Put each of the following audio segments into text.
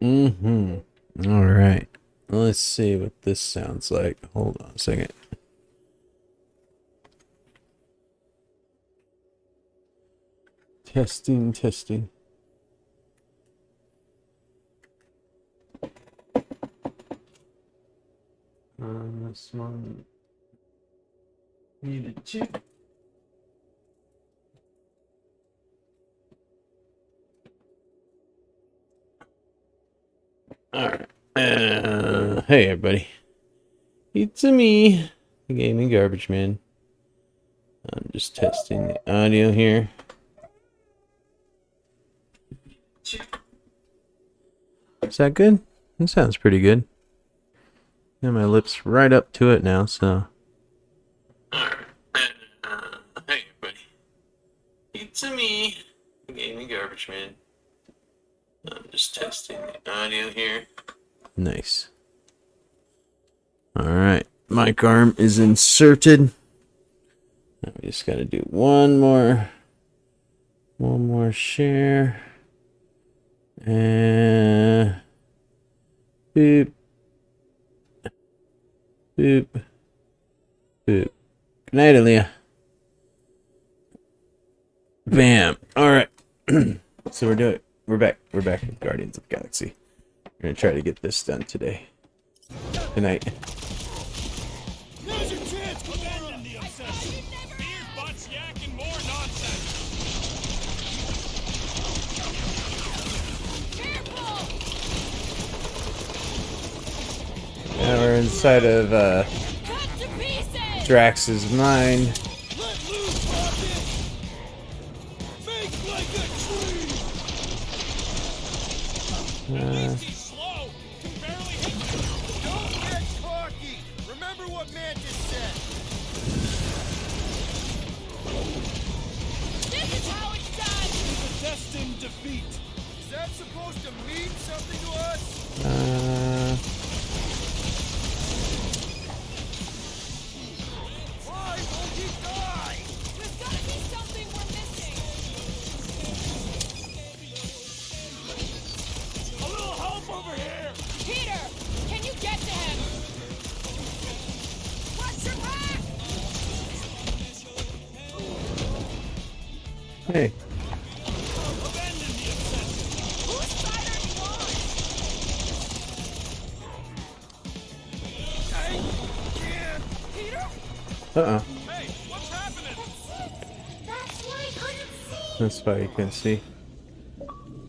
Mm-hmm. All right. Let's see what this sounds like. Hold on a second. Testing, testing. This one needed two. All right. Hey everybody. It's me, the gaming garbage man. I'm just testing the audio here. Is that good? That sounds pretty good. Got my lips right up to it now, so. Alright. Hey everybody. It's me, the gaming garbage man. I'm just testing the audio here. Nice. Alright. Mic arm is inserted. Now we just gotta do one more share. And boop. Boop. Boop. Good night, Aaliyah. Bam. Alright. So we're back with Guardians of the Galaxy. We're gonna try to get this done today. Tonight. Now's your chance! Abandon the obsession! Beer, butts, yak, and more nonsense! Now we're inside of Drax's mind. Let loose, Rocket! Fake like a tree! At least he's slow! Can barely hit you! Don't get cocky! Remember what Mantis said! This is how it's done! It's a destined defeat! Is that supposed to mean something to us? Why won't he die? There's gotta be something we're missing! A little help over here! Peter! Can you get to him? Watch your back! Hey. Abandon the obsession! Whose side are you on? I can't! Peter? Uh-oh. Hey, what's happening? That's why I couldn't see. That's why you can see.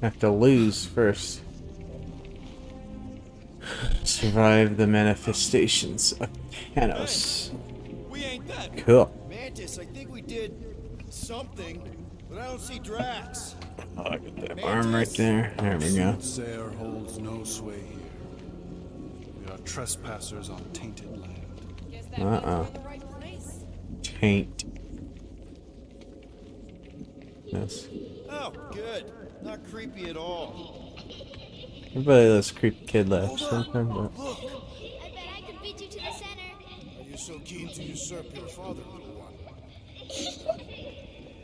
Have to lose first. Survive the manifestations of Thanos. We ain't dead. Cool. Mantis, I think we did something, but I don't see Drax. Oh, I got that arm right there. There we go. Soothsayer holds no sway here. We are trespassers on tainted land. Guess that Uh-uh. means we're in the right place. Taint. Yes. Oh, good. Not creepy at all. Everybody lets creepy kid laugh sometimes, but Look, I bet I could beat you to the center. are you so keen to usurp your father, little one?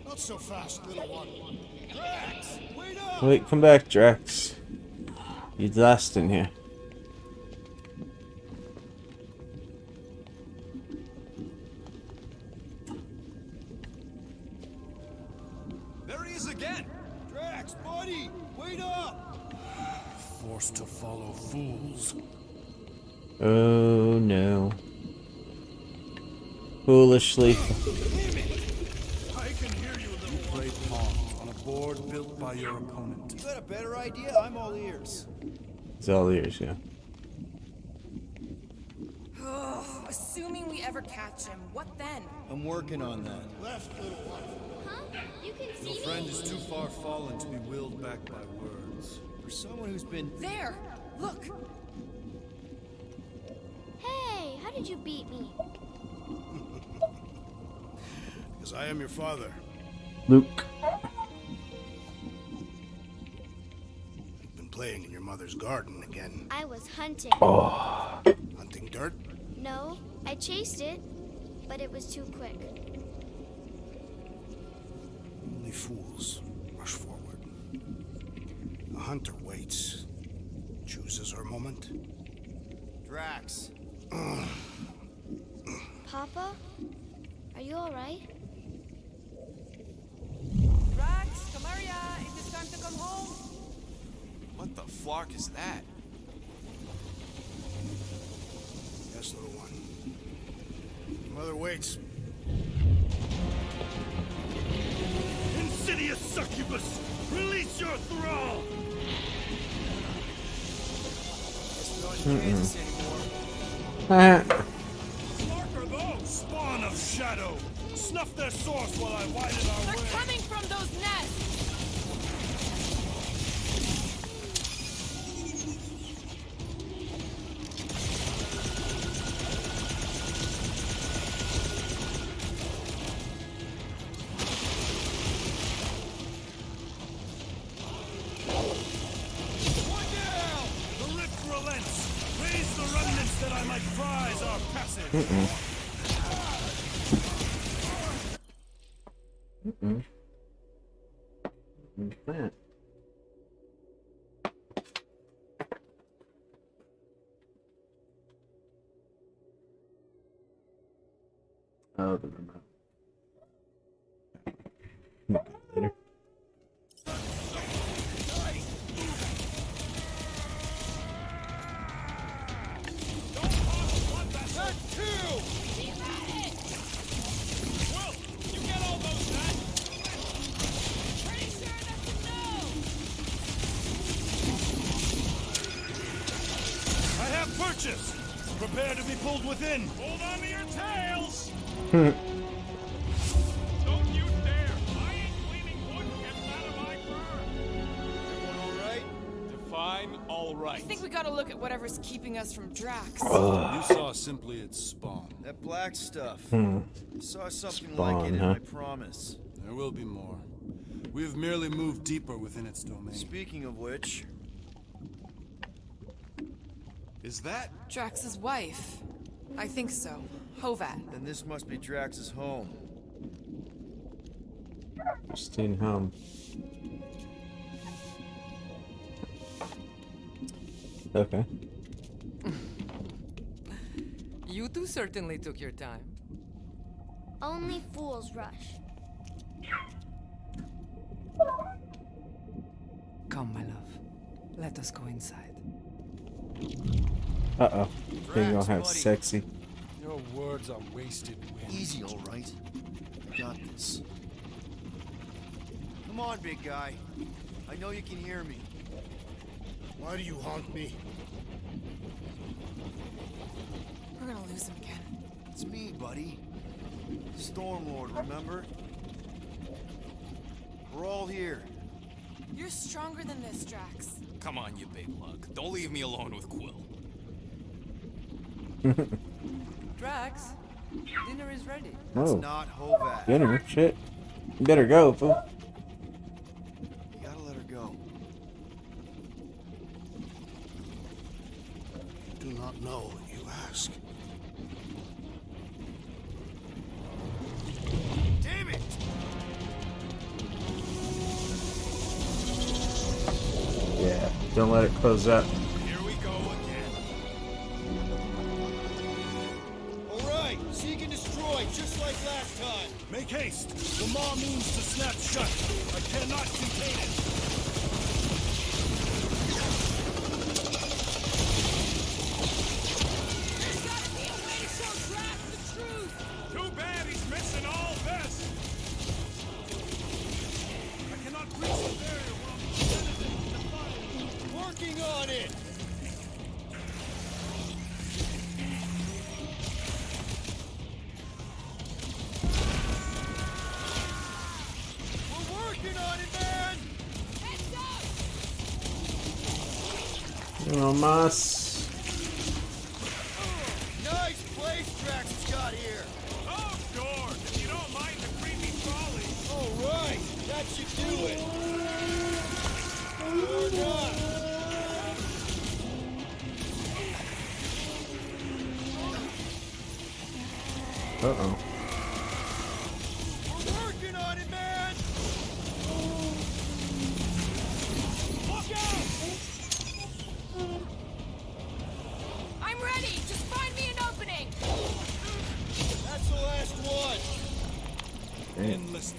Not so fast, little one. Drax, wait up! wait, come back, Drax. You lost in here. There he is again! Drax, buddy, wait up! Forced to follow fools. Oh no. Foolishly. I can hear you, little one. Play pawns on a board built by your opponent. You got a better idea? I'm all ears. It's all ears, yeah. Assuming we ever catch him, what then? I'm working on that. Huh? You can see Your me. friend is too far fallen to be willed back by words. For someone who's been... There! Look! Hey, how did you beat me? Because I am your father. Luke. You've been playing in your mother's garden again. I was hunting. Oh. Hunting dirt? No, I chased it, but it was too quick. Only fools rush forward. A hunter waits. chooses her moment. Drax. Papa? Are you alright? Drax, Kamaria, it is time to come home. What the flark is that? Yes, little one. Mother waits. Insidious succubus! Release your thrall! Don't need this anymore. Mark are those! Spawn of shadow! Snuff their source while I widen our They're way! coming from those nests. One down! The rift relents! Raise the remnants that I might prize our passage! Plant. Oh, the remote. Later. That's two! Well, you get all those back! Pretty sure that's a no. I have purchase! Prepare to be pulled within! Hold on to your tails! Don't you dare! I ain't cleaning wood chips out of my car! Everyone all right? Define all I right. think we gotta look at whatever's keeping us from Drax. You saw simply its spawn. That black stuff. Hmm. I saw something Spawn, like it huh? in my promise. There will be more. We have merely moved deeper within its domain. Speaking of which, Is that? Drax's wife. I think so. Hovat. then this must be Drax's home. Christine home. Okay. You two certainly took your time. Only fools rush. Come, my love. Let us go inside. Uh-oh. They're gonna have buddy. sexy. Your words are wasted wind. Easy, all right. I got this. Come on, big guy. I know you can hear me. Why do you haunt me? We're gonna lose him again. It's me, buddy. Stormlord, remember? We're all here. You're stronger than this, Drax. Come on, you big lug. Don't leave me alone with Quill. Drax, dinner is ready. That's Oh, not Hovat. dinner. Shit. You better go, fool. You gotta let her go. Do not know, you ask. Damn it! Yeah. Don't let it close up. Here we go again. All right, seek and destroy, just like last time. Make haste! The maw means to snap shut. I cannot contain it. There's gotta be a way to show Drax the truth. Too bad he's missing all this. I cannot breach the barrier while I'm presented in defiance. Working on it! We're working on it, man! Heads up! No mas. Nice place Drax has got here. Oh, George, if you don't mind the creepy trolley. All right, that should do it. Or not. Uh-oh. We're working on it, man! Look out!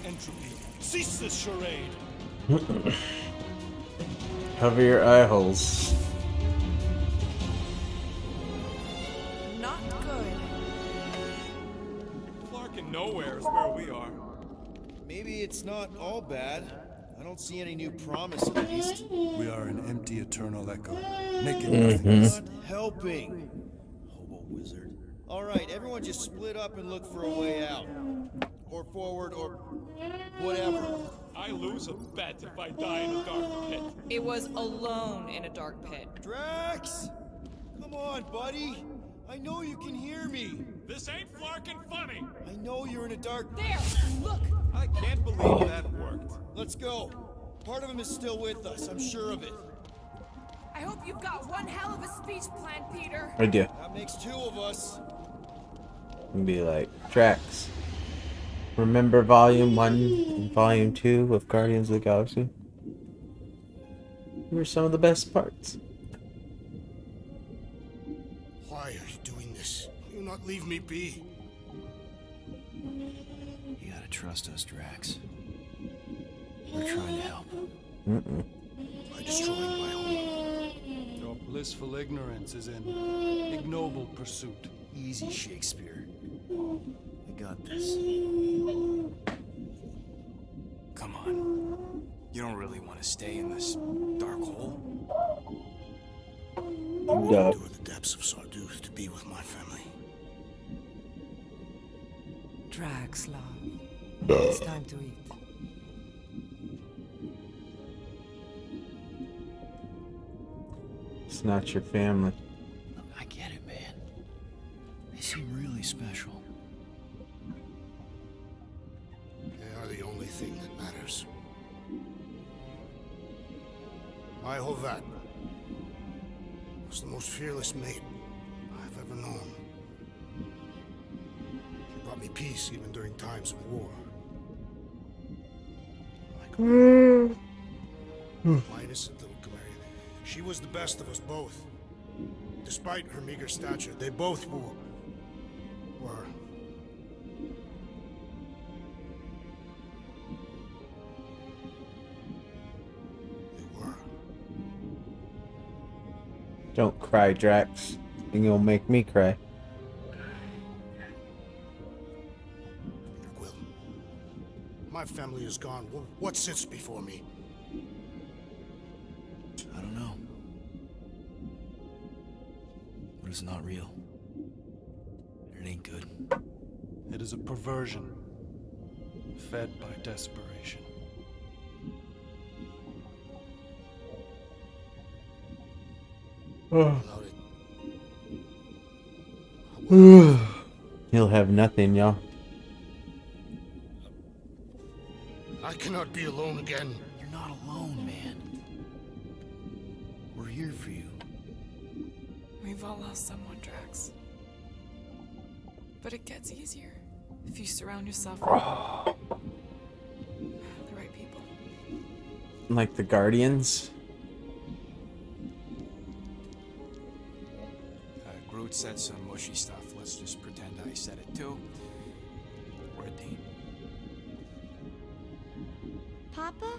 entropy. Cease this charade. Cover your eye holes. Not good. Flarkin' nowhere is where we are. Maybe it's not all bad. I don't see any new promise, at least. We are an empty eternal echo, naked nothingness. Not helping. Hobo wizard. All right, everyone just split up and look for a way out. Or forward, or whatever. I lose a bet if I die in a dark pit. It was alone in a dark pit. Drax! Come on, buddy. I know you can hear me. This ain't Flarkin' funny. I know you're in a dark... There! Look! I can't believe that worked. Let's go. Part of him is still with us, I'm sure of it. I hope you've got one hell of a speech plan, Peter. I do. That makes two of us. And be like, Drax, remember Volume 1 and Volume 2 of Guardians of the Galaxy? They were some of the best parts. Why are you doing this? Will you not leave me be? You gotta trust us, Drax. We're trying to help. By destroying my home. Your blissful ignorance is an ignoble pursuit. Easy, Shakespeare. We got this. Come on. You don't really want to stay in this dark hole? I walked into the depths of Sarduth to be with my family. Drax, love. It's time to eat. It's not your family. Look, I get it, man. They seem really special. They are the only thing that matters. My Hovat was the most fearless mate I've ever known. She brought me peace even during times of war. Like my innocent little Chimera, she was the best of us both. Despite her meager stature, they both were. Don't cry, Drax. You're gonna make me cry. Quill, my family is gone. What sits before me? I don't know. But it's not real. It ain't good. It is a perversion, fed by desperation. Without it, He'll have nothing, y'all. I cannot be alone again. You're not alone, man. We're here for you. We've all lost someone, Drax. But it gets easier if you surround yourself with the right people. Like the Guardians. Groot said some mushy stuff. Let's just pretend I said it too. We're a team. Papa?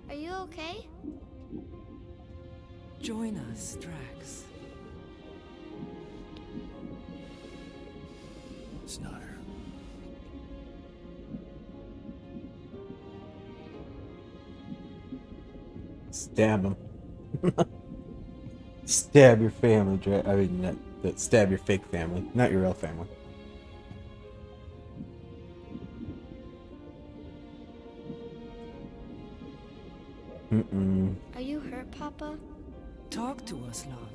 Are you okay? Join us, Drax. It's not her. Stab him. Stab your family, Drax. I mean, stab your fake family, not your real family. Are you hurt, Papa? Talk to us, love.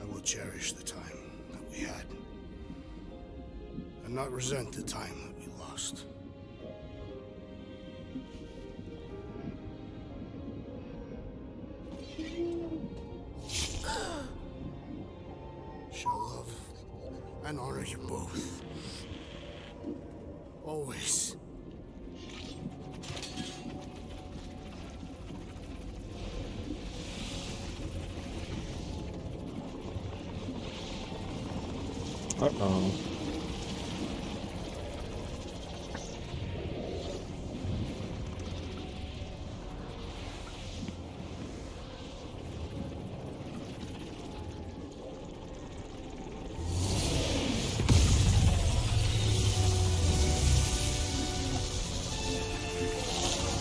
I will cherish the time that we had, and not resent the time that we lost. Shall love and honor you both. Always. Uh-oh.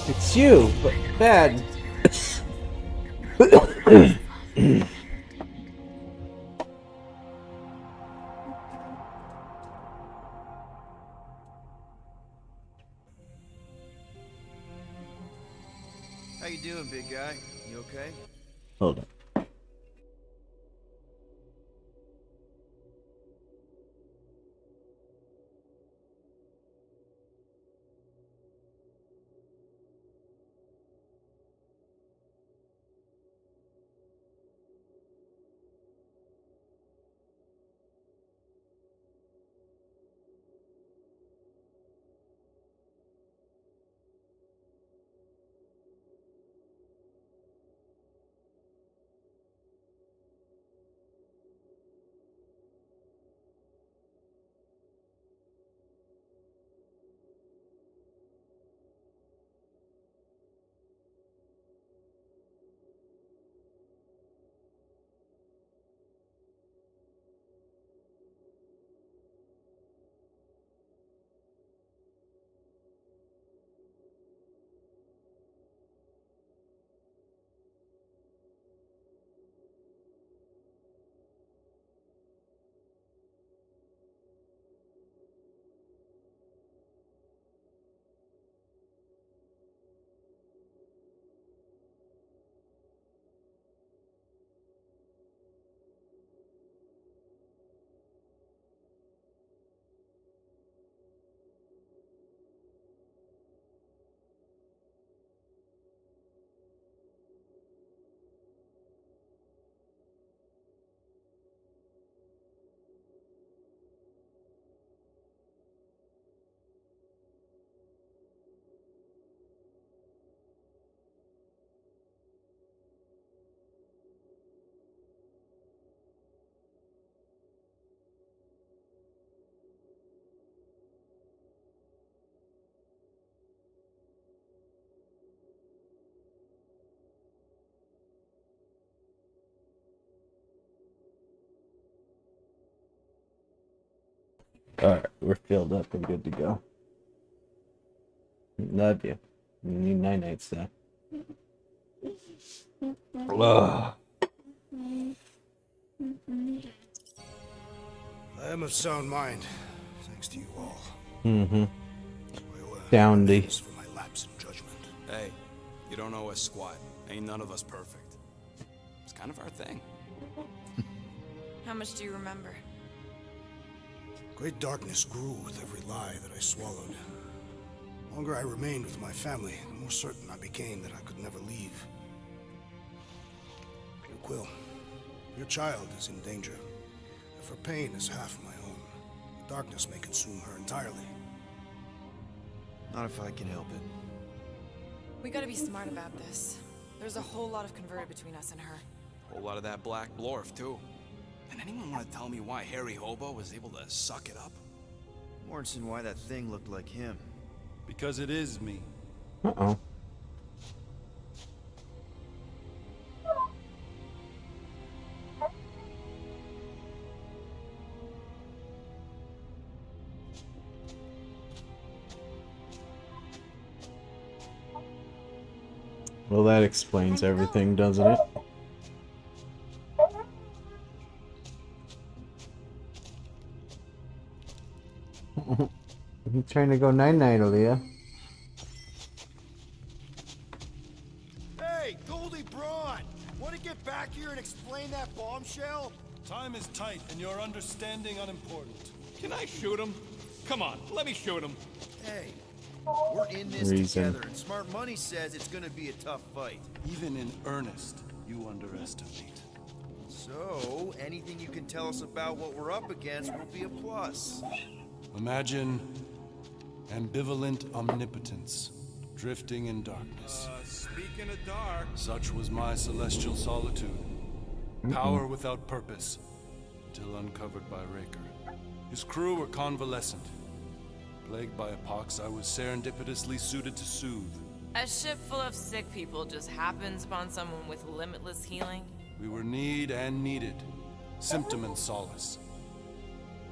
It's you, but bad. How you doing, big guy? You okay? Hold on. Alright, we're filled up and good to go. Love you. You need night-nights though. Ugh. I am of sound mind, thanks to you all. Mm-hmm. Well, Downdy. thanks for my lapse in judgment. Hey, you don't owe us squat. Ain't none of us perfect. It's kind of our thing. How much do you remember? Great darkness grew with every lie that I swallowed. The longer I remained with my family, the more certain I became that I could never leave. Dear Quill, your child is in danger. If her pain is half my own, the darkness may consume her entirely. Not if I can help it. We gotta be smart about this. There's a whole lot of converted between us and her. Whole lot of that black blorf, too. And anyone want to tell me why Harry Hobo was able to suck it up? Morrison, why that thing looked like him. Because it is me. Uh-oh. Well, that explains everything, doesn't it? I'm trying to go night-night, Aaliyah. Hey, Goldie Braun! Want to get back here and explain that bombshell? Time is tight and your understanding unimportant. Can I shoot him? Come on, let me shoot him. Hey, we're in this Reason. together, and Smart Money says it's gonna be a tough fight. Even in earnest, you underestimate. So, anything you can tell us about what we're up against will be a plus. Imagine Ambivalent omnipotence, drifting in darkness. Speaking of dark, Such was my celestial solitude. Power without purpose, till uncovered by Raker. His crew were convalescent. Plagued by a pox, I was serendipitously suited to soothe. A ship full of sick people just happens upon someone with limitless healing. We were need and needed, symptom and solace.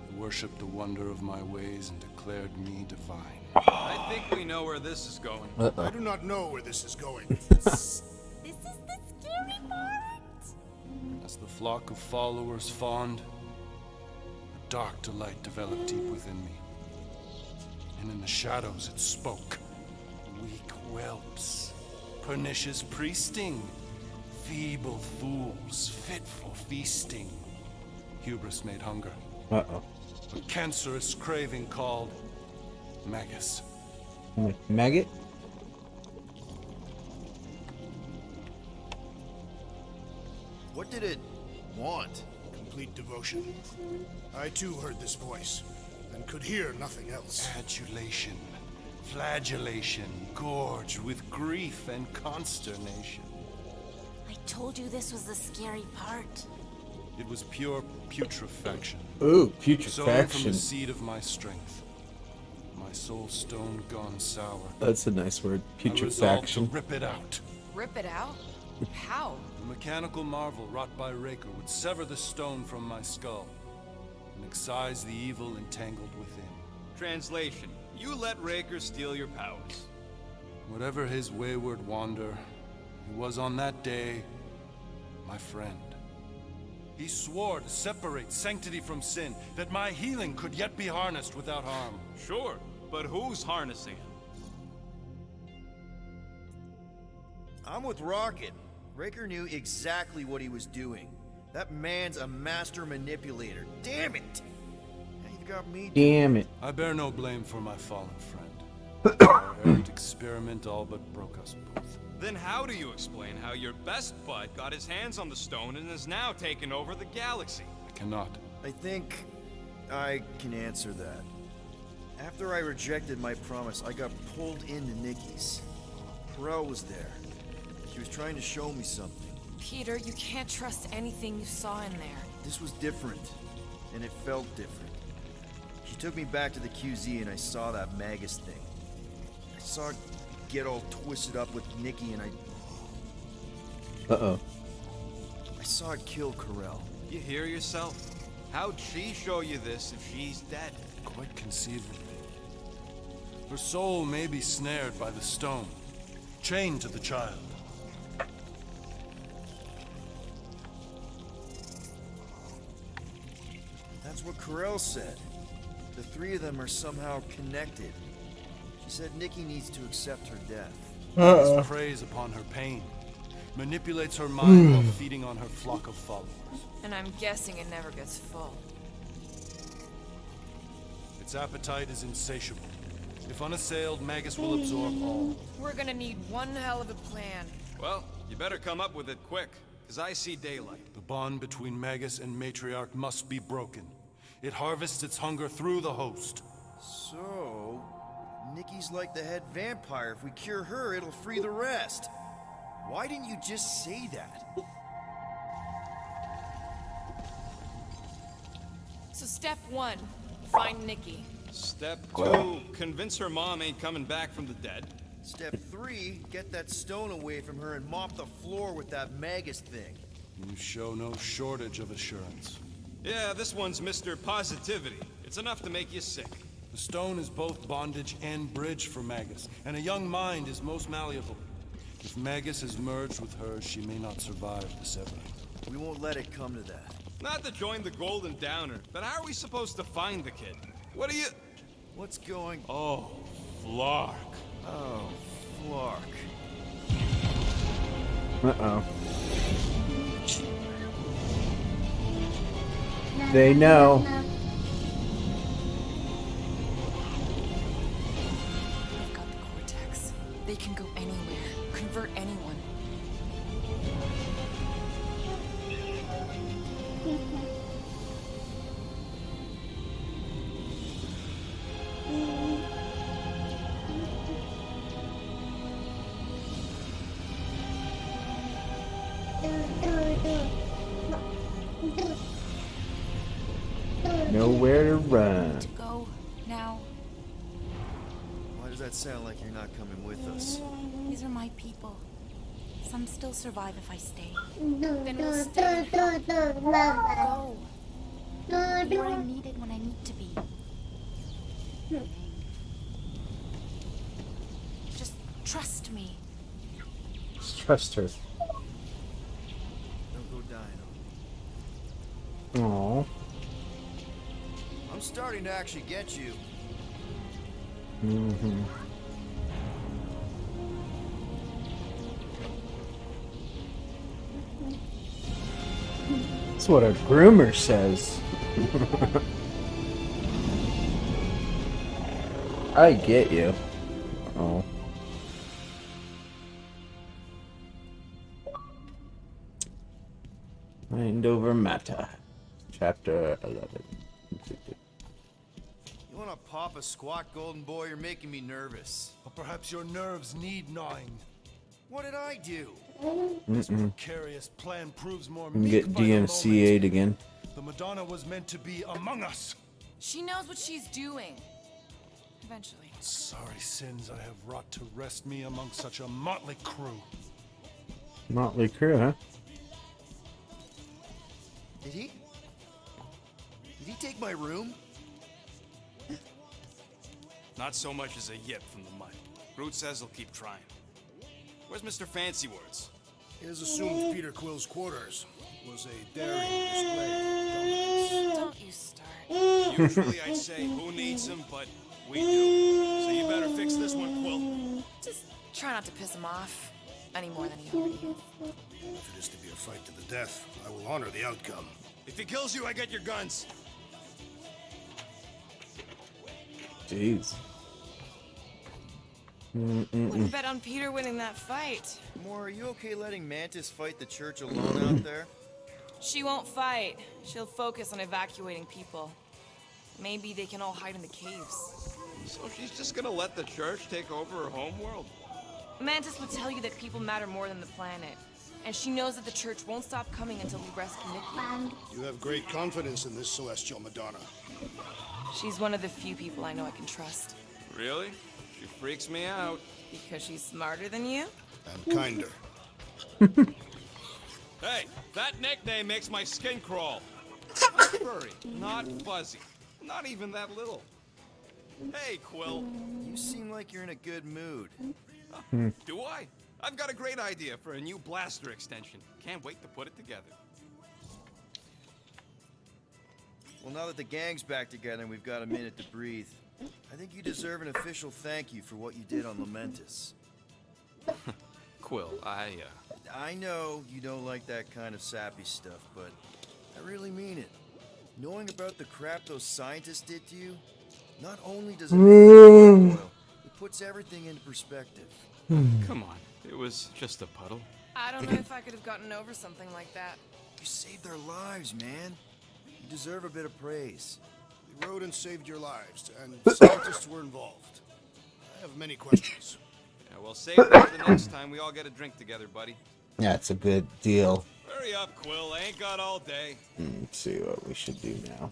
They worshipped the wonder of my ways and declared me divine. I think we know where this is going. I do not know where this is going. This is the scary part. As the flock of followers fawned, a dark delight developed deep within me. And in the shadows it spoke. Weak whelps, pernicious priesting, feeble fools, fit for feasting. Hubris made hunger. Uh-oh. A cancerous craving called Magus. Maggot? What did it want? Complete devotion. I too heard this voice, and could hear nothing else. Adulation, flagellation, gorged with grief and consternation. I told you this was the scary part. It was pure putrefaction. Ooh, Sown from putrefaction. the seed of my strength. My soul stone gone sour. That's a nice word. I resolved to Putrefaction. rip it out. Rip it out? How? The mechanical marvel wrought by Raker would sever the stone from my skull and excise the evil entangled within. Translation: you let Raker steal your powers. Whatever his wayward wander, he was on that day my friend. He swore to separate sanctity from sin, that my healing could yet be harnessed without harm. Sure, but who's harnessing it? I'm with Rocket. Raker knew exactly what he was doing. That man's a master manipulator. Damn it! Now you've got me. Damn it. I bear no blame for my fallen friend. Our errant experiment all but broke us both. Then how do you explain how your best bud got his hands on the stone and is now taking over the galaxy? I cannot. I think I can answer that. After I rejected my promise, I got pulled into Nikki's. Perel was there. She was trying to show me something. Peter, you can't trust anything you saw in there. This was different, and it felt different. She took me back to the QZ and I saw that Magus thing. I saw it get all twisted up with Nikki and Uh-oh. I saw it kill Corell. You hear yourself? How'd she show you this if she's dead? Quite conceivably. Her soul may be snared by the stone, chained to the child. That's what Corell said. The three of them are somehow connected. She said Nikki needs to accept her death. This preys upon her pain, manipulates her mind while feeding on her flock of followers. And I'm guessing it never gets full. Its appetite is insatiable. If unassailed, Magus will absorb all. We're gonna need one hell of a plan. Well, you better come up with it quick, because I see daylight. The bond between Magus and Matriarch must be broken. It harvests its hunger through the host. So, Nikki's like the head vampire. If we cure her, it'll free the rest. Why didn't you just say that? So step one, find Nikki. Step 2, convince her mom ain't coming back from the dead. Step 3, get that stone away from her and mop the floor with that Magus thing. You show no shortage of assurance. Yeah, this one's Mr. Positivity. It's enough to make you sick. The stone is both bondage and bridge for Magus, and a young mind is most malleable. If Magus is merged with hers, she may not survive the severing. We won't let it come to that. Not to join the Golden Downer, but how are we supposed to find the kid? What are you... What's going... Oh, Flark. Oh, Flark. Uh-oh. They know. They've got the cortex. They can go anywhere, convert anyone. Nowhere to run. To go now. Why does that sound like you're not coming with us? These are my people. Some still survive if I stay. Then we'll stay and Go. Be where I'm needed when I need to be. Just trust me. Just trust her. Don't go dying. Aww. I'm starting to actually get you. Mm-hmm. That's what a groomer says. I get you. Oh. Mind over matter. Chapter 11. You wanna pop a squat, golden boy? You're making me nervous. Or perhaps your nerves need gnawing. What did I do? This precarious plan proves more You can meek get by the DMCA'd again. moment. The Madonna was meant to be among us. She knows what she's doing. Eventually. Sorry sins I have wrought to rest me among such a motley crew. Motley crew, huh? Did he? Did he take my room? Not so much as a yip from the mud. Groot says he'll keep trying. Where's Mr. Fancy Words? It is assumed Peter Quill's quarters was a daring display of dominance. Don't you start. Usually I'd say who needs him, but we do. So you better fix this one, Quill. Just try not to piss him off any more than he already is. If it is to be a fight to the death, I will honor the outcome. If he kills you, I get your guns. Jeez. Wouldn't bet on Peter winning that fight. Moore, are you okay letting Mantis fight the church alone out there? She won't fight. She'll focus on evacuating people. Maybe they can all hide in the caves. So she's just gonna let the church take over her homeworld? Mantis would tell you that people matter more than the planet. And she knows that the church won't stop coming until we rescue Nikki. You have great confidence in this celestial Madonna. She's one of the few people I know I can trust. Really? She freaks me out. Because she's smarter than you? And kinder. Hey, that nickname makes my skin crawl. I'm furry, not fuzzy. Not even that little. Hey, Quill. You seem like you're in a good mood. Do I? I've got a great idea for a new blaster extension. Can't wait to put it together. Well, now that the gang's back together and we've got a minute to breathe, I think you deserve an official thank you for what you did on Lamentus. Quill, I know you don't like that kind of sappy stuff, but I really mean it. Knowing about the crap those scientists did to you, not only does it make you worthwhile, it puts everything into perspective. Come on, it was just a puddle. I don't know if I could have gotten over something like that. You saved their lives, man. You deserve a bit of praise. The rodents saved your lives, and scientists were involved. I have many questions. Yeah, well, save that for the next time we all get a drink together, buddy. That's a good deal. Hurry up, Quill. I ain't got all day. Let's see what we should do now.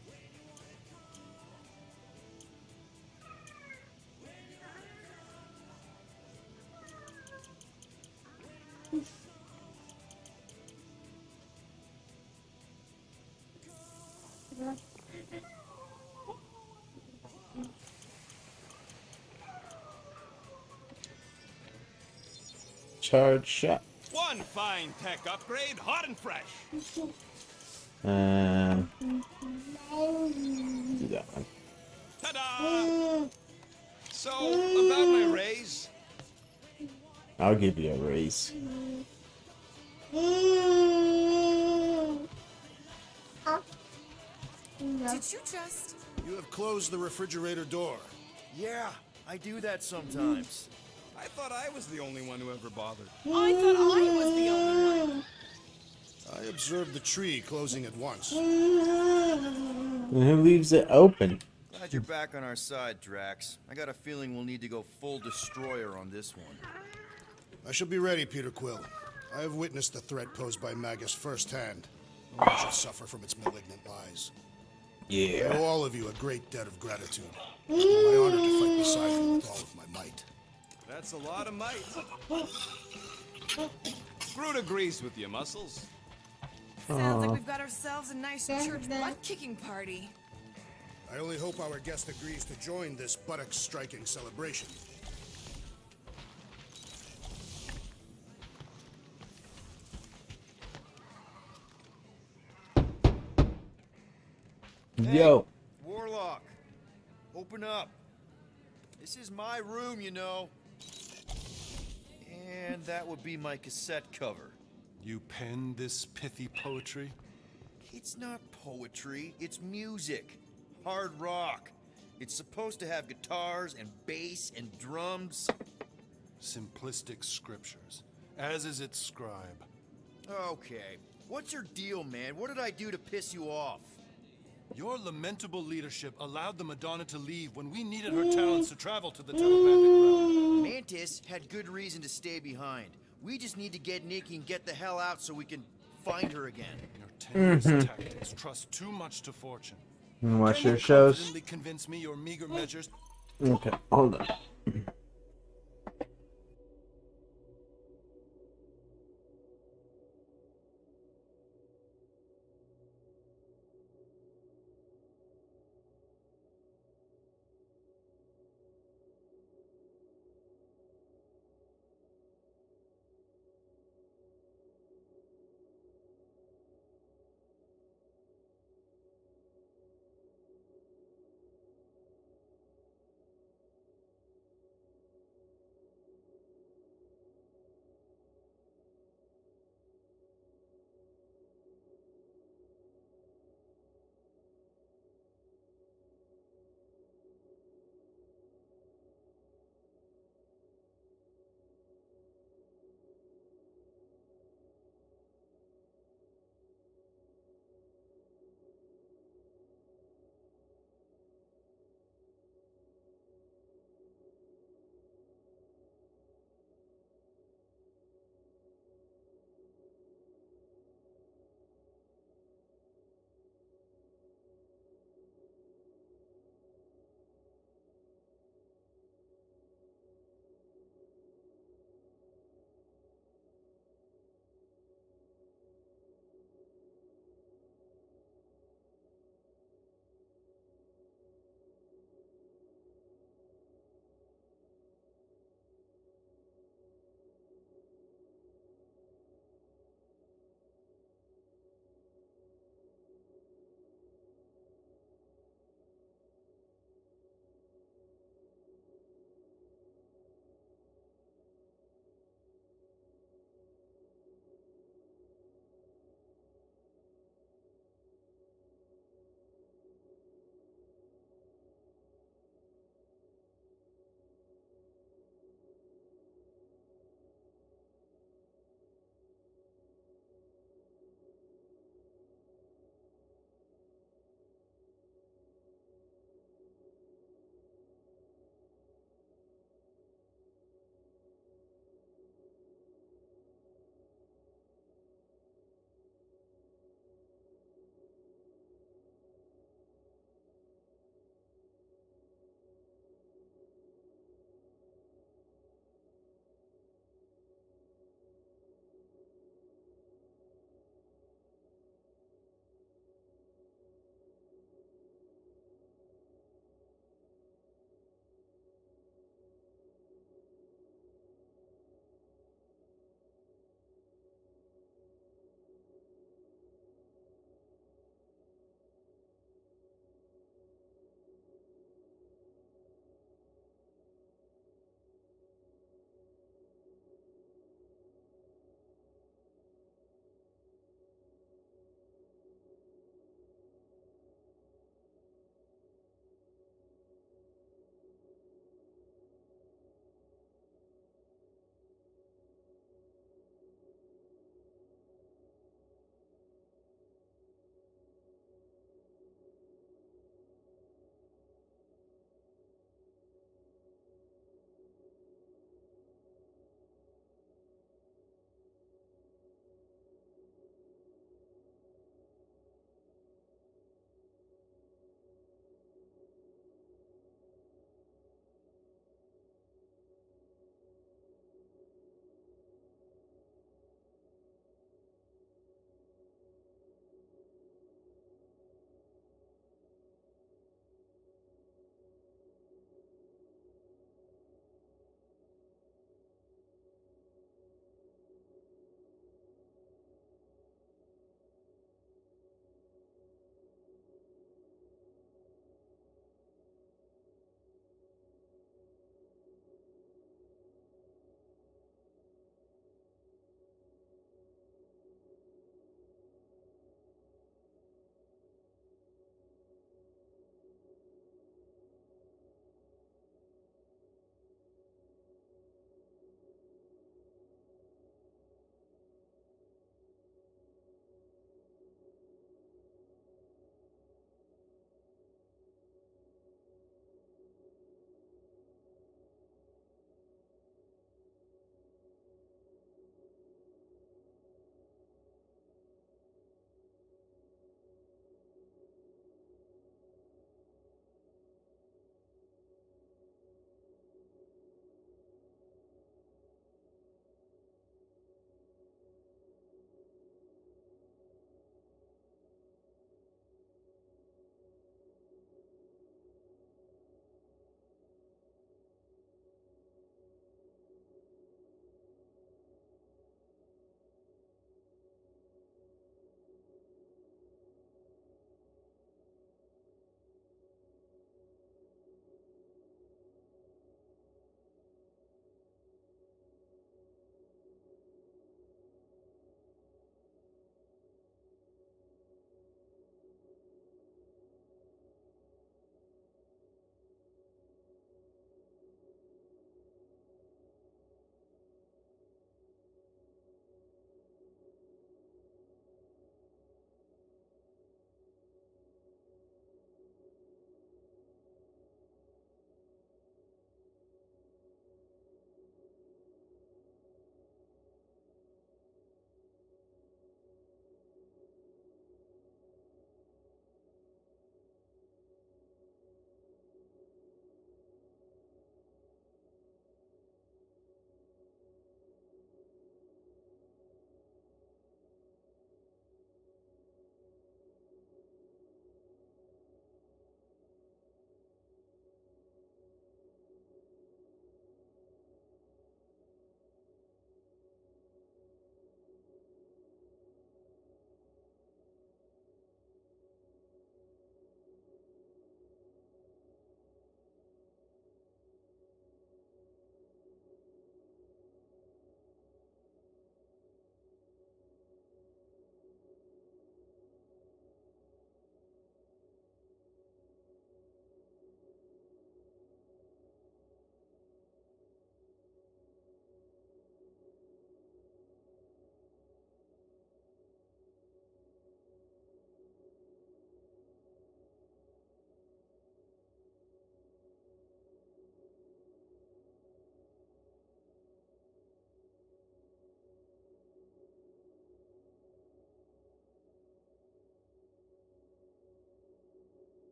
Charge shot. One fine tech upgrade, hot and fresh. Do that one. Ta-da! So, about my raise. I'll give you a raise. Did you just... You have closed the refrigerator door. Yeah, I do that sometimes. I thought I was the only one who ever bothered. I thought I was the only one. I observed the tree closing at once. And who leaves it open? Glad you're back on our side, Drax. I got a feeling we'll need to go full destroyer on this one. I shall be ready, Peter Quill. I have witnessed the threat posed by Magus firsthand. No one should suffer from its malignant lies. I owe all of you a great debt of gratitude. It's my honor to fight beside you with all of my might. That's a lot of might. Groot agrees with you, Muscles. Sounds like we've got ourselves a nice church butt-kicking party. I only hope our guest agrees to join this buttock-striking celebration. Yo. Warlock, open up. This is my room, you know. And that would be my cassette cover. You penned this pithy poetry? It's not poetry, it's music. Hard rock. It's supposed to have guitars and bass and drums. Simplistic scriptures, as is its scribe. Okay, what's your deal, man? What did I do to piss you off? Your lamentable leadership allowed the Madonna to leave when we needed her talents to travel to the telepathic realm. Mantis had good reason to stay behind. We just need to get Nikki and get the hell out so we can find her again. Your tenuous tactics trust too much to fortune. Watch Can your you shows. confidently convince me your meager measures? Okay, hold on.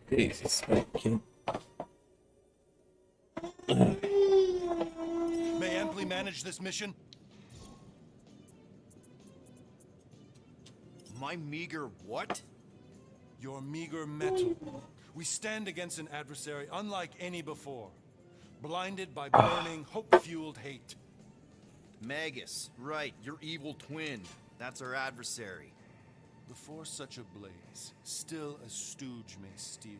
Jesus, kid. May amply manage this mission? My meager what? Your meager metal. We stand against an adversary unlike any before. Blinded by burning, hope-fueled hate. Magus, right, your evil twin. That's our adversary. Before such a blaze, still a stooge may steer.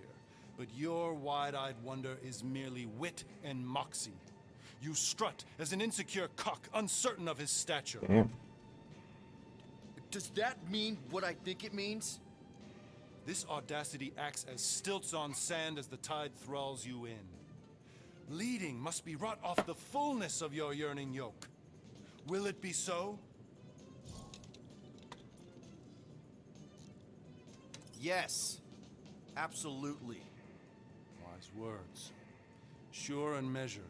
But your wide-eyed wonder is merely wit and moxie. You strut as an insecure cock, uncertain of his stature. Damn. Does that mean what I think it means? This audacity acts as stilts on sand as the tide thralls you in. Leading must be wrought off the fullness of your yearning yoke. Will it be so? Yes, absolutely. Wise words. Sure and measured.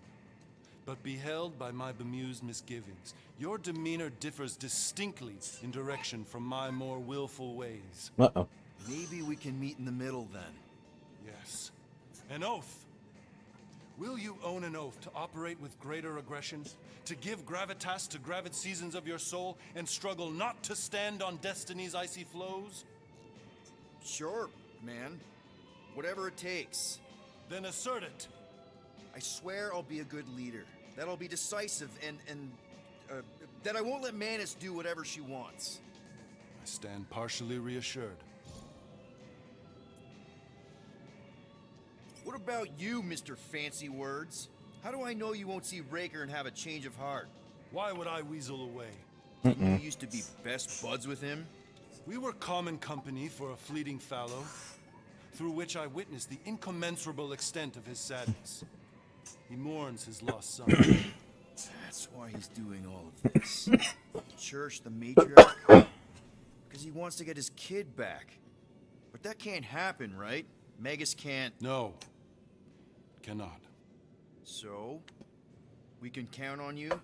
But beheld by my bemused misgivings, your demeanor differs distinctly in direction from my more willful ways. Uh-oh. Maybe we can meet in the middle then. Yes. An oath. Will you own an oath to operate with greater aggression? To give gravitas to gravid seasons of your soul and struggle not to stand on destiny's icy flows? Sure, man. Whatever it takes. Then assert it. I swear I'll be a good leader. That I'll be decisive and that I won't let Manus do whatever she wants. I stand partially reassured. What about you, Mr. Fancy Words? How do I know you won't see Raker and have a change of heart? Why would I weasel away? Didn't you used to be best buds with him? We were common company for a fleeting fallow, through which I witnessed the incommensurable extent of his sadness. He mourns his lost son. That's why he's doing all of this. The church, the matriarch, because he wants to get his kid back. But that can't happen, right? Magus can't... No. Cannot. So? We can count on you?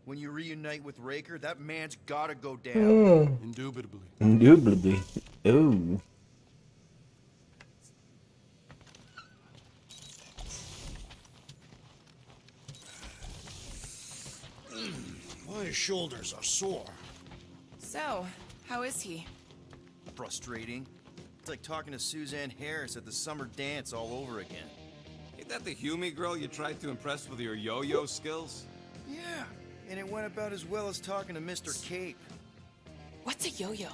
When you reunite with Raker, that man's gotta go down. Indubitably. Indubitably. Ooh. My shoulders are sore. So, how is he? Frustrating. It's like talking to Suzanne Harris at the summer dance all over again. Ain't that the Hume girl you tried to impress with your yo-yo skills? Yeah, and it went about as well as talking to Mr. Cape. What's a yo-yo?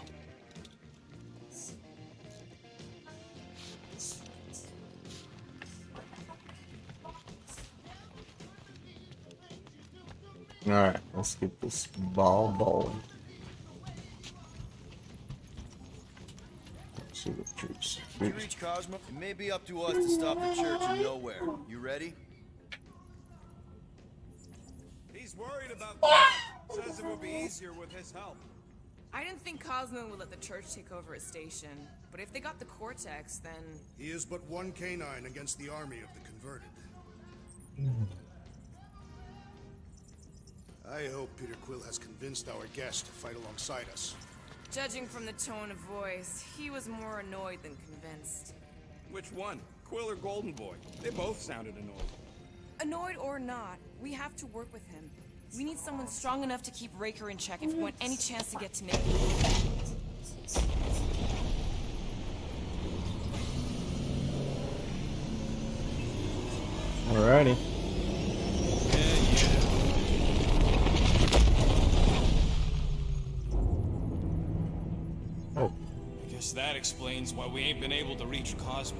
Alright, let's get this ball bowling. Let's see what troops. If you reach Cosmo, it may be up to us to stop the church in nowhere. You ready? He's worried about that. Says it will be easier with his help. I didn't think Cosmo would let the church take over his station, but if they got the Cortex, then... He is but one canine against the army of the converted. I hope Peter Quill has convinced our guest to fight alongside us. Judging from the tone of voice, he was more annoyed than convinced. Which one? Quill or Golden Boy? They both sounded annoyed. Annoyed or not, we have to work with him. We need someone strong enough to keep Raker in check if we want any chance to get to Nick. Alrighty. Oh. I guess that explains why we ain't been able to reach Cosmo.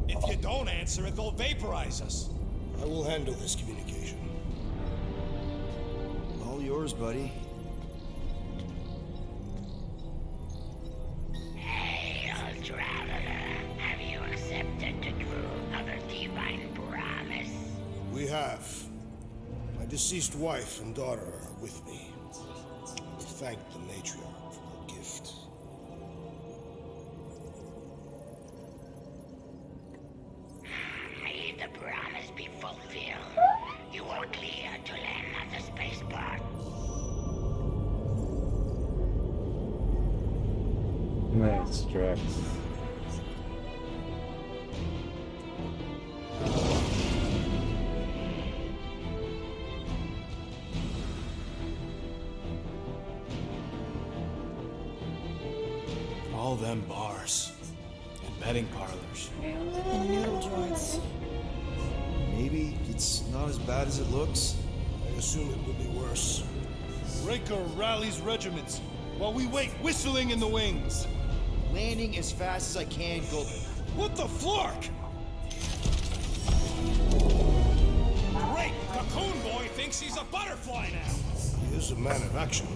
If you don't answer it, they'll vaporize us. I will handle this communication. All yours, buddy. Hail, traveler. Have you accepted the truth of a divine promise? We have. My deceased wife and daughter are with me. I thank the matriarch for her gift. May the promise be fulfilled. You are clear to land at the spaceport. Drax. All them bars and betting parlors. And noodle joints. Maybe it's not as bad as it looks. I assume it will be worse. Raker rallies regiments while we wait whistling in the wings. Landing as fast as I can, Gold. What the flark? Great! Cocoon Boy thinks he's a butterfly now! He is a man of action.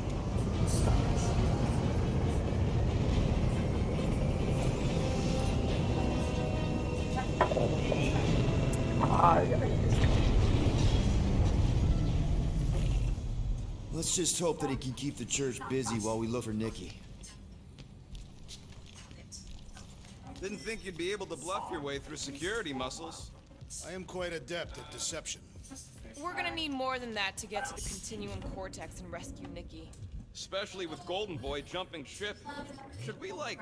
Let's just hope that he can keep the church busy while we look for Nikki. Didn't think you'd be able to bluff your way through security muscles. I am quite adept at deception. We're gonna need more than that to get to the Continuum Cortex and rescue Nikki. Especially with Golden Boy jumping ship. Should we, like,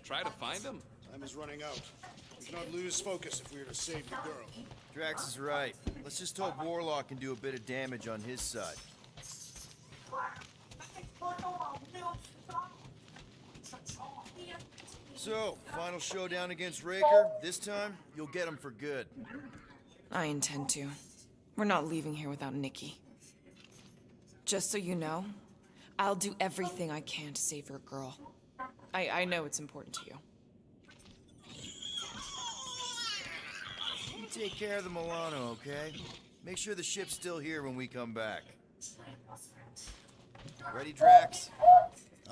try to find him? Time is running out. We cannot lose focus if we are to save the girl. Drax is right. Let's just hope Warlock can do a bit of damage on his side. So, final showdown against Raker. This time, you'll get him for good. I intend to. We're not leaving here without Nikki. Just so you know, I'll do everything I can to save your girl. I know it's important to you. You take care of the Milano, okay? Make sure the ship's still here when we come back. Ready, Drax?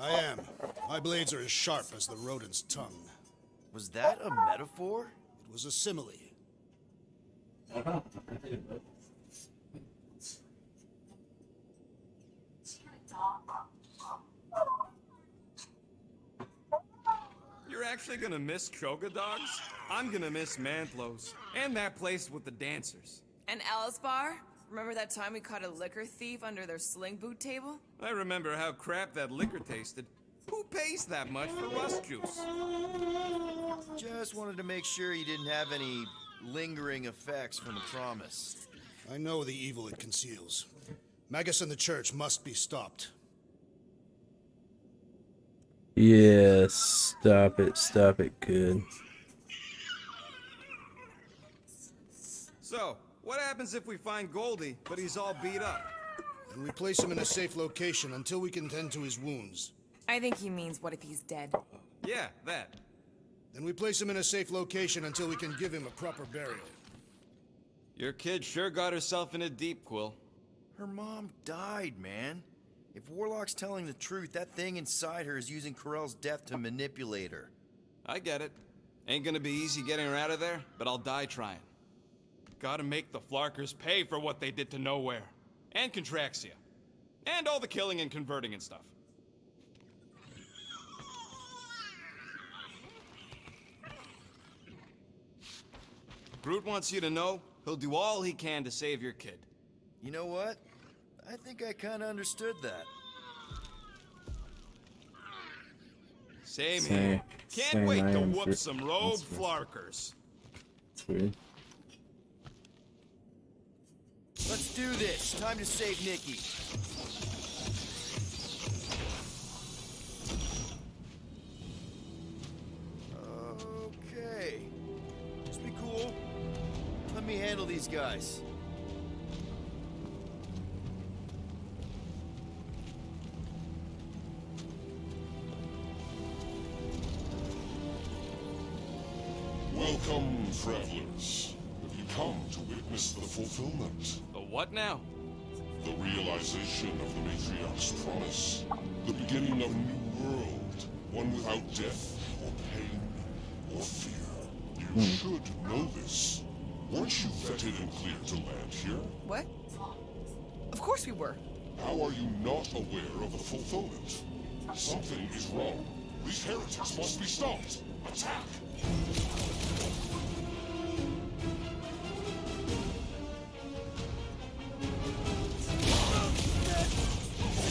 I am. My blades are as sharp as the rodent's tongue. Was that a metaphor? It was a simile. You're actually gonna miss Choga Dogs? I'm gonna miss Mantlos. And that place with the dancers. And Alice Bar? Remember that time we caught a liquor thief under their sling boot table? I remember how crap that liquor tasted. Who pays that much for rust juice? Just wanted to make sure you didn't have any lingering effects from the promise. I know the evil it conceals. Magus and the church must be stopped. Yes, stop it, good. So, what happens if we find Goldie, but he's all beat up? And we place him in a safe location until we can tend to his wounds. I think he means what if he's dead? Yeah, that. Then we place him in a safe location until we can give him a proper burial. Your kid sure got herself in a deep, Quill. Her mom died, man. If Warlock's telling the truth, that thing inside her is using Corell's death to manipulate her. I get it. Ain't gonna be easy getting her out of there, but I'll die trying. Gotta make the Flarkers pay for what they did to Nowhere. And Contraxia. And all the killing and converting and stuff. Groot wants you to know he'll do all he can to save your kid. You know what? I think I kinda understood that. Same here. Can't same, wait I to am whoop for- some rogue that's fair. Flarkers. It's weird. Let's do this. Time to save Nikki. Okay. Just be cool. Let me handle these guys. Welcome, travelers. Have you come to witness the fulfillment? The what now? The realization of the Matriarch's promise. The beginning of a new world. One without death, or pain, or fear. You should know this. Weren't you vetted and cleared to land here? What? Of course we were. How are you not aware of the fulfillment? Something is wrong. These heretics must be stopped. Attack!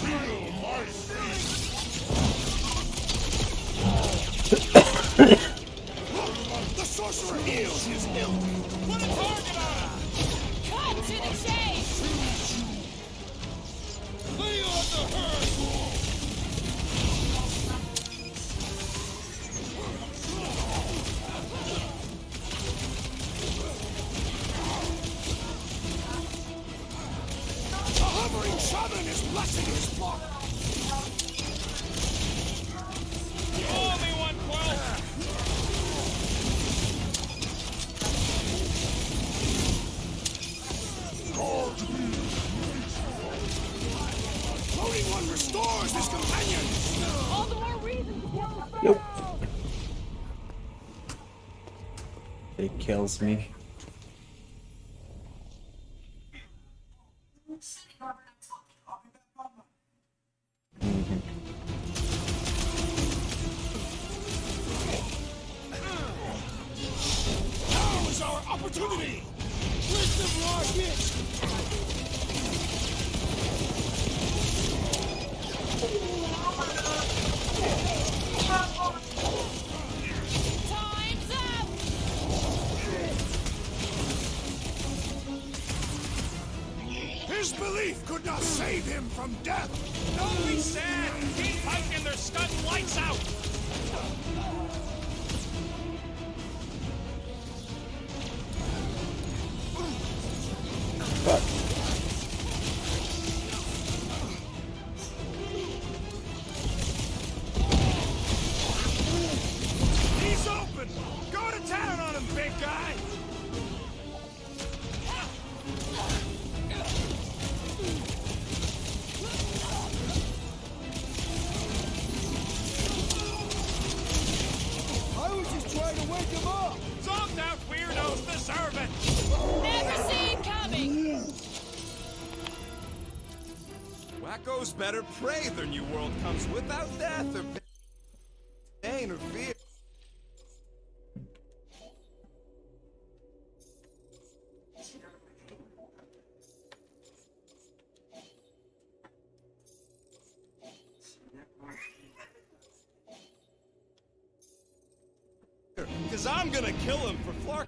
Feel my fate! Put a target on him! Cut to the chase! Lay on the herd! The hovering shaman is blessing his flock. Call me one, Quill! Floating one restores his companion. All the more reason to kill the Nope. It kills me. Now is our opportunity. Wisdom rocket. Time's up! His belief could not save him from death. Don't be sad! Keep hiking, they're stunting lights out! He's open. Go to town on him, big guy. I was just trying to wake him up! Zonked out weirdos deserve it! Never seen coming! Wacko's better prey their new world comes without death or pain or fear. Cause I'm gonna kill him for Flark.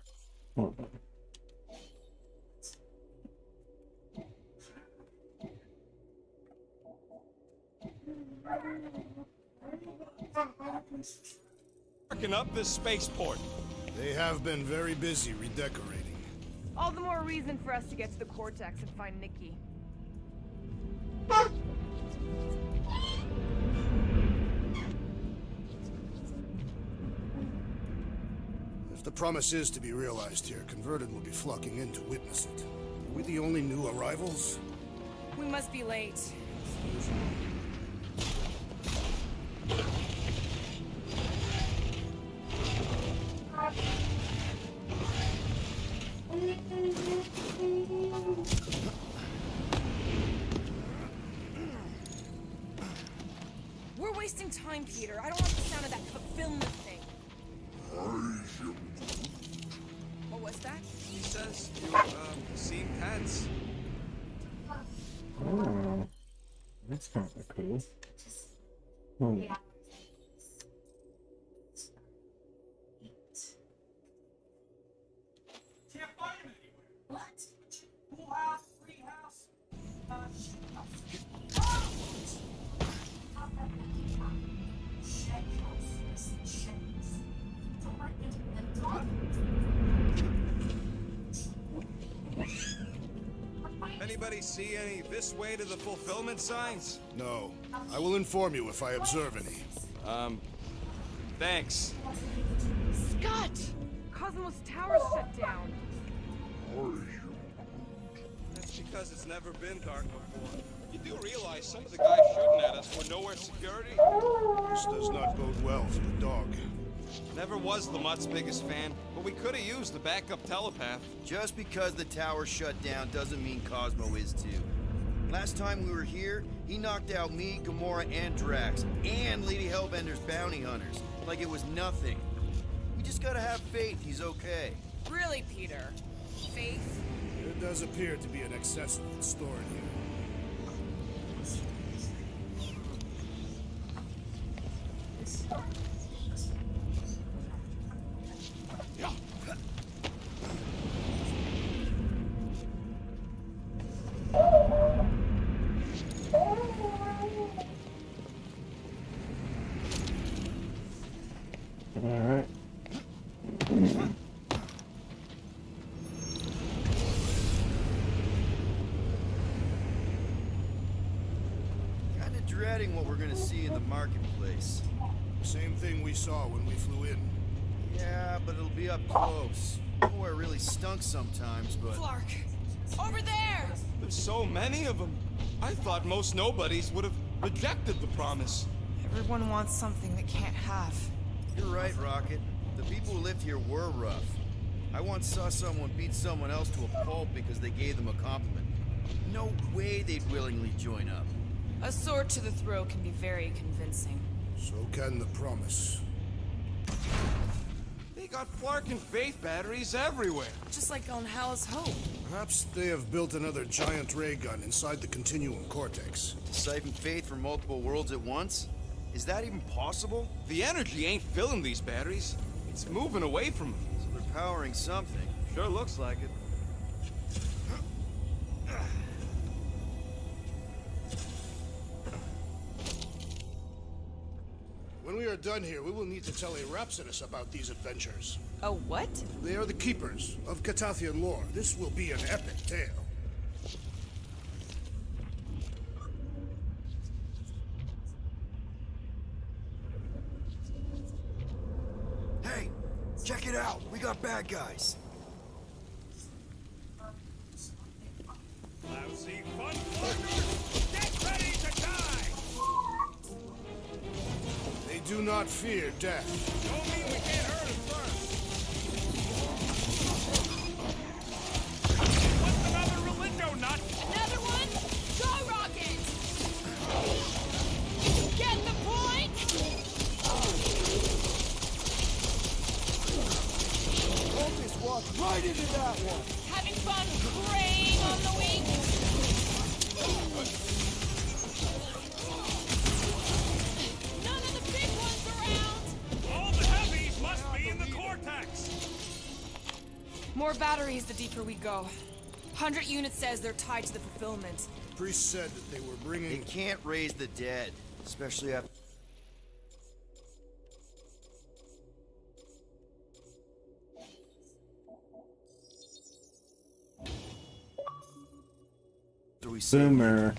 Marking up this spaceport. They have been very busy redecorating. All the more reason for us to get to the Cortex and find Nikki. If the promise is to be realized here, converted will be flocking in to witness it. Are we the only new arrivals? We must be late. We're wasting time, Peter. I don't like the sound of that fulfillment thing. What was that? He says you seem tense. Oh, that's kind of cool. Hmm. Can't find him anywhere. What? Pool house, free house. Anybody see any this way to the fulfillment signs? No. I will inform you if I observe any. Thanks. Scott! Cosmos Tower's shut down. That's because it's never been dark before. You do realize some of the guys shooting at us were nowhere security? This does not bode well for the dog. Never was Lamott's biggest fan, but we could have used a backup telepath. Just because the tower shut down doesn't mean Cosmo is too. Last time we were here, he knocked out me, Gamora, and Drax, and Lady Hellbender's bounty hunters, like it was nothing. We just gotta have faith he's okay. Really, Peter? Faith? There does appear to be an excess of it stored here. dreading what we're gonna see in the marketplace. The same thing we saw when we flew in. Yeah, but it'll be up close. Nowhere really stunk sometimes, but... Flark! Over there! There's so many of them. I thought most nobodies would have rejected the promise. Everyone wants something they can't have. You're right, Rocket. The people who lived here were rough. I once saw someone beat someone else to a pulp because they gave them a compliment. No way they'd willingly join up. A sword to the throat can be very convincing. So can the promise. They got Flark and Faith batteries everywhere. Just like on Hal's Hope. Perhaps they have built another giant ray gun inside the Continuum Cortex. To siphon Faith from multiple worlds at once? Is that even possible? The energy ain't filling these batteries. It's moving away from them. So they're powering something. Sure looks like it. When we are done here, we will need to tell a Rhapsodus about these adventures. A what? They are the keepers of Catathian lore. This will be an epic tale. Hey, check it out. We got bad guys. Lousy fun fuckers! Get ready to die! They do not fear death. Don't mean we can't hurt them first. What's another relingo nut? Another one? Go, Rocket! Get the point? Focus walked right into that one. Having fun preying on the weak? None of the big ones around! All the heavies must be in the cortex. More batteries the deeper we go. 100 units says they're tied to the fulfillment. The priest said that they were They bringing... can't raise the dead, especially after we see. Boomer.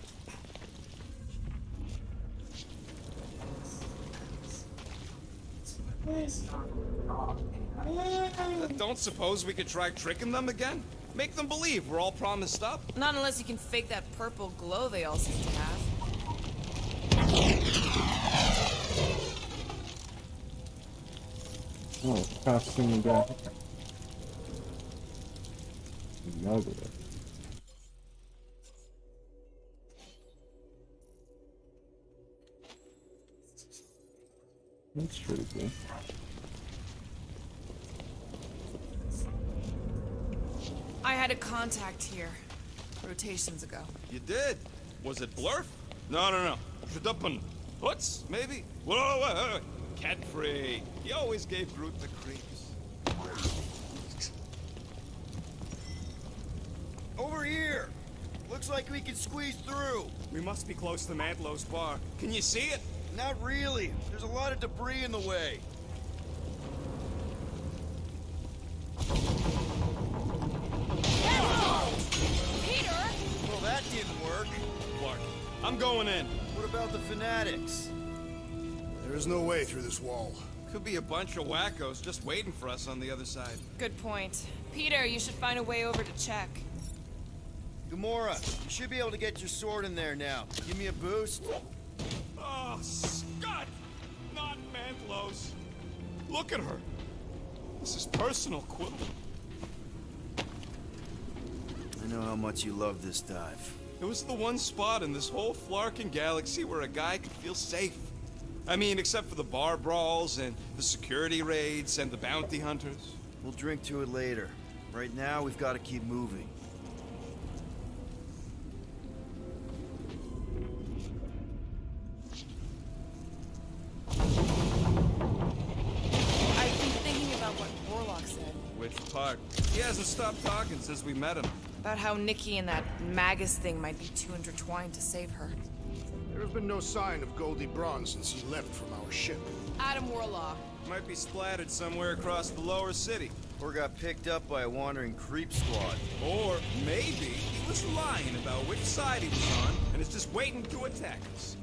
Don't suppose we could try tricking them again? Make them believe we're all promised up? Not unless you can fake that purple glow they all seem to have. Oh, costume and graphic. Lovely. That's pretty cool. I had a contact here. Rotations ago. You did? Was it Blurf? No. Shadupin. Hoots, maybe? Whoa. Cat-free. He always gave Groot the creeps. Over here! Looks like we can squeeze through. We must be close to Mantlow's bar. Can you see it? Not really. There's a lot of debris in the way. Peter! Well, that didn't work. Clark, I'm going in. What about the fanatics? There is no way through this wall. Could be a bunch of wackos just waiting for us on the other side. Good point. Peter, you should find a way over to check. Gamora, you should be able to get your sword in there now. Give me a boost. Oh, Scott! Not Mantlow's. Look at her. This is personal, Quill. I know how much you love this dive. It was the one spot in this whole Flarkin galaxy where a guy could feel safe. I mean, except for the bar brawls and the security raids and the bounty hunters. We'll drink to it later. Right now, we've got to keep moving. I've been thinking about what Warlock said. Which part? He hasn't stopped talking since we met him. About how Nikki and that Magus thing might be too intertwined to save her. There has been no sign of Goldie Braun since he left from our ship. Adam Warlock. Might be splattered somewhere across the lower city. Or got picked up by a wandering creep squad. Or maybe he was lying about which side he was on and is just waiting to attack us.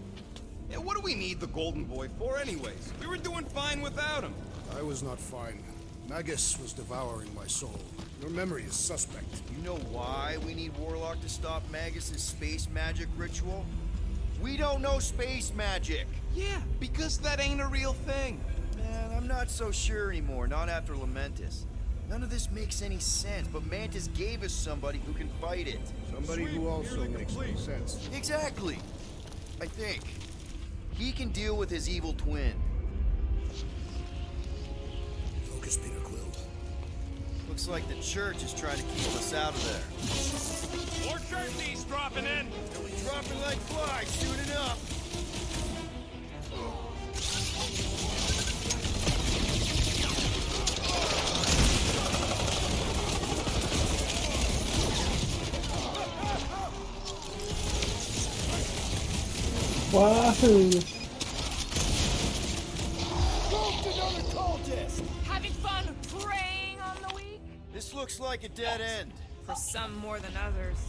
Yeah, what do we need the Golden Boy for anyways? We were doing fine without him. I was not fine. Magus was devouring my soul. Your memory is suspect. You know why we need Warlock to stop Magus's space magic ritual? We don't know space magic! Yeah, because that ain't a real thing. Man, I'm not so sure anymore, not after Lamentus. None of this makes any sense, but Mantis gave us somebody who can fight it. Somebody who also makes no sense. Exactly! I think. He can deal with his evil twin. Focus, Peter Quill. Looks like the church is trying to keep us out of there. More jerseys dropping in. They'll be dropping like flies soon enough. Wahoo! Another cultist. Having fun preying on the weak? This looks like a dead end. For some more than others.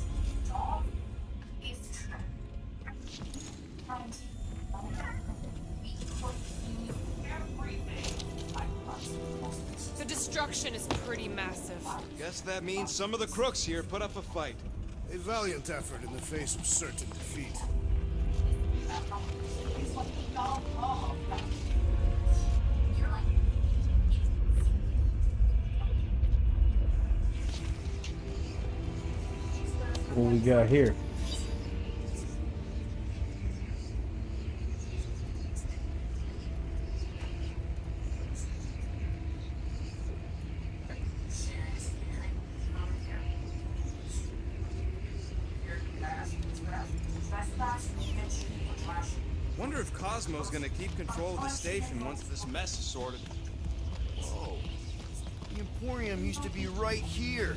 The destruction is pretty massive. Guess that means some of the crooks here put up a fight. A valiant effort in the face of certain defeat. What we got here? Wonder if Cosmo's gonna keep control of the station once this mess is sorted. Whoa. The Emporium used to be right here.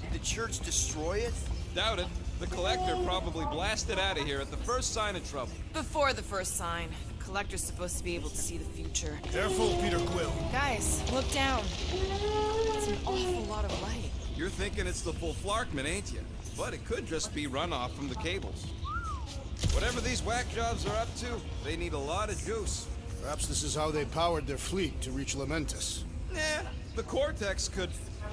Did the church destroy it? Doubt it. The Collector probably blasted out of here at the first sign of trouble. Before the first sign, the Collector's supposed to be able to see the future. Careful, Peter Quill. Guys, look down. It's an awful lot of light. You're thinking it's the full Flarkman, ain't you? But it could just be runoff from the cables. Whatever these whack jobs are up to, they need a lot of juice. Perhaps this is how they powered their fleet to reach Lamentus. Nah, the Cortex could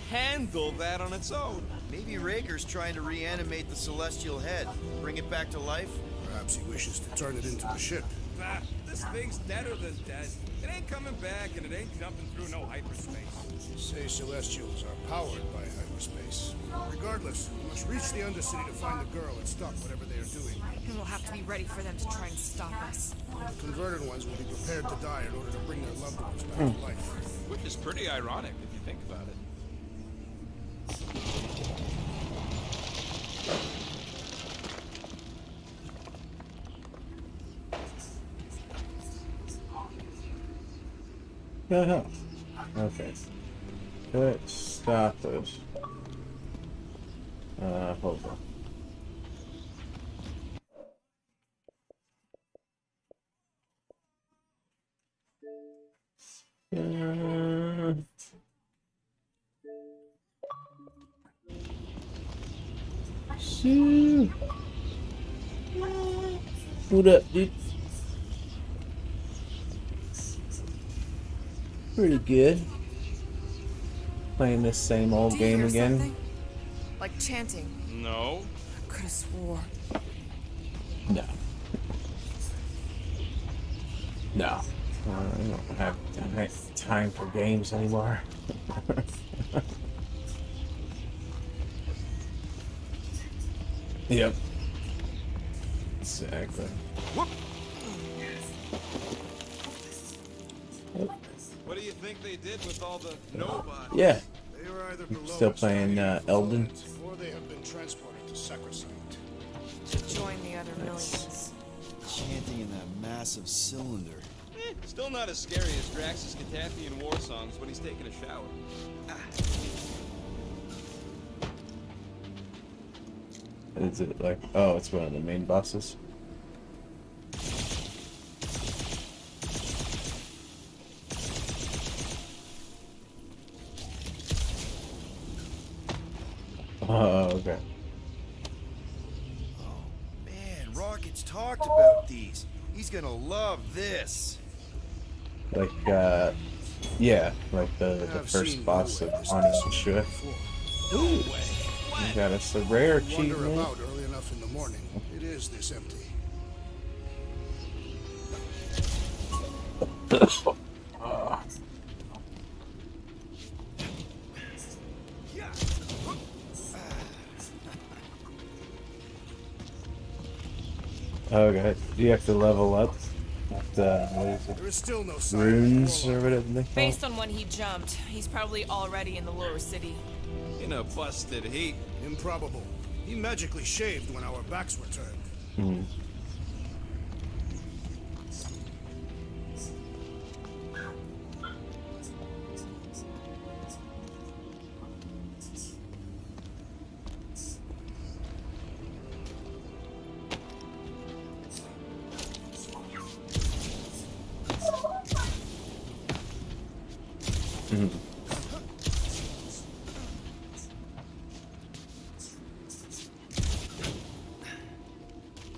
handle that on its own. Maybe Raker's trying to reanimate the Celestial Head, bring it back to life? Perhaps he wishes to turn it into a ship. Ah, this thing's deader than dead. It ain't coming back, and it ain't jumping through no hyperspace. Say Celestials are powered by hyperspace. Regardless, we must reach the Undercity to find the girl and stop whatever they are doing. And we'll have to be ready for them to try and stop us. The converted ones will be prepared to die in order to bring their loved ones back to life. Which is pretty ironic if you think about it. Uh-huh. Okay. Let's stop this. Hold on. What up, dude? Pretty good. Playing this same old Do you game hear again. something? Like chanting. No. I could have swore. No. No. I don't have time for games anymore. Yep. Exactly. What do you think they did with all the nobodies? Yeah. They were either Still playing Elden. or they have been transported to Sacrosanct. To join the other millions. Chanting in that massive cylinder. Still not as scary as Drax's Cataphian war songs when he's taking a shower. Is it like, oh, it's one of the main bosses? Oh, okay. Man, Rocket's talked about these. He's gonna love this. Like, yeah, like the first boss of Onimusha. Ooh, we got us a rare Wander achievement. about early enough in the morning. It is this empty. Okay, do you have to level up? What is it? There is still no sign of Runes or whatever they call Based on when he jumped, he's probably already in the lower city. In a busted heat. Improbable. He magically shaved when our backs were turned. Hmm.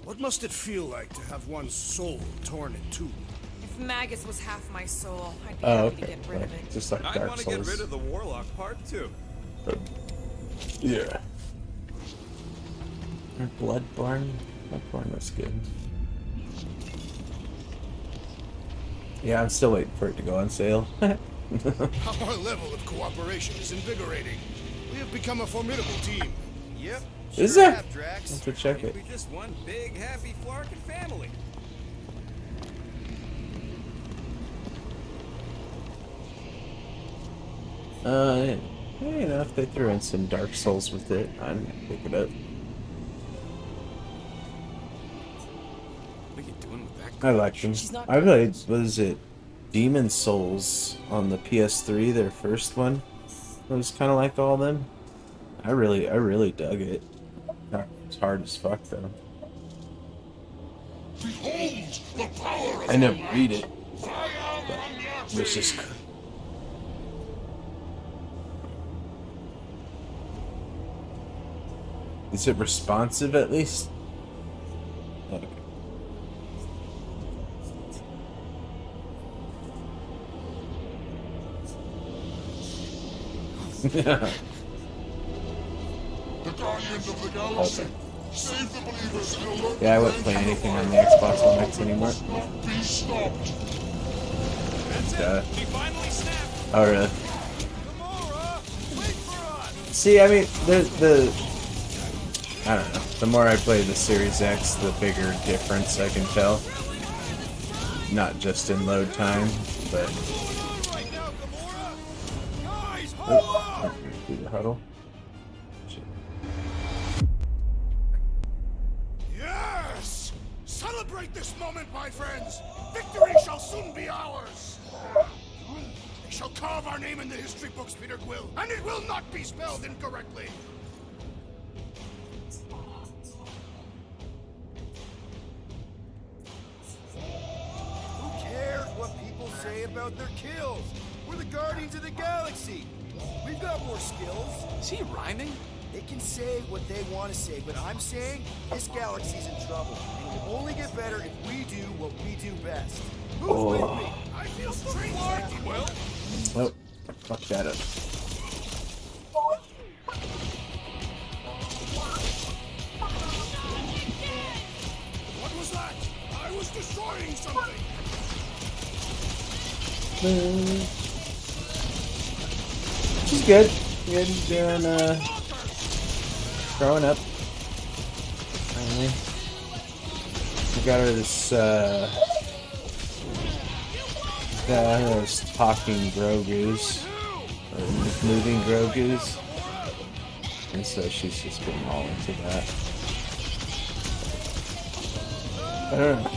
What must it feel like to have one's soul torn in two? If Magus was half my soul, I'd be Oh, happy to okay. get rid of it. Just like I Dark want to get Souls. rid of the Warlock part too. Yeah. Bloodborne? Bloodborne was good. Yeah, I'm still waiting for it to go on sale. Our level of cooperation is invigorating. We have become a formidable team. Yep. Is sure there? have, Drax. Have to check it. We're just one big happy Flarkin family. You know, if they threw in some Dark Souls with it, I'd pick it up. What are you doing with that? I like them. I played, was it Demon Souls on the PS3, their first one? It was kind of like all them. I really dug it. It's hard as fuck though. I never beat it. But it was just. Is it responsive at least? Okay. The Guardians of the Galaxy. Okay. Save the believers and alert Yeah, I wouldn't play anything on the Xbox One X anymore. Be stopped. He finally snapped. Oh really? See, I mean, I don't know. The more I play the Series X, the bigger difference I can tell. Not just in load time, but. Oh, do the huddle. Shit. Yes! Celebrate this moment, my friends! Victory shall soon be ours! They shall carve our name in the history books, Peter Quill, and it will not be spelled incorrectly! Who cares what people say about their kills? We're the Guardians of the Galaxy. We've got more skills. Is he rhyming? They can say what they want to say, but I'm saying this galaxy's in trouble. And it will only get better if we do what we do best. Who's with me? I feel strange, Quill! Oh, fuck that up. What was that? I was destroying something! She's good. Good, doing, growing up. Finally. We got her this, those talking Grogu's, or moving Grogu's. And so she's just been all into that. I don't know.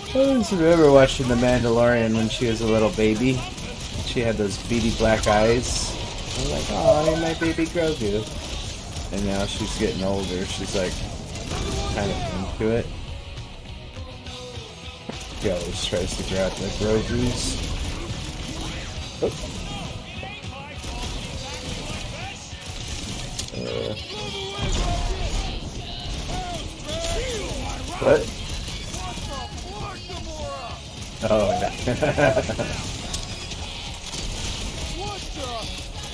I just remember watching The Mandalorian when she was a little baby. She had those beady black eyes. I was like, oh, my baby Grogu. And now she's getting older. She's like, kind of into it. She always tries to grab the Grogu's. Oh. What? Oh, no. What the?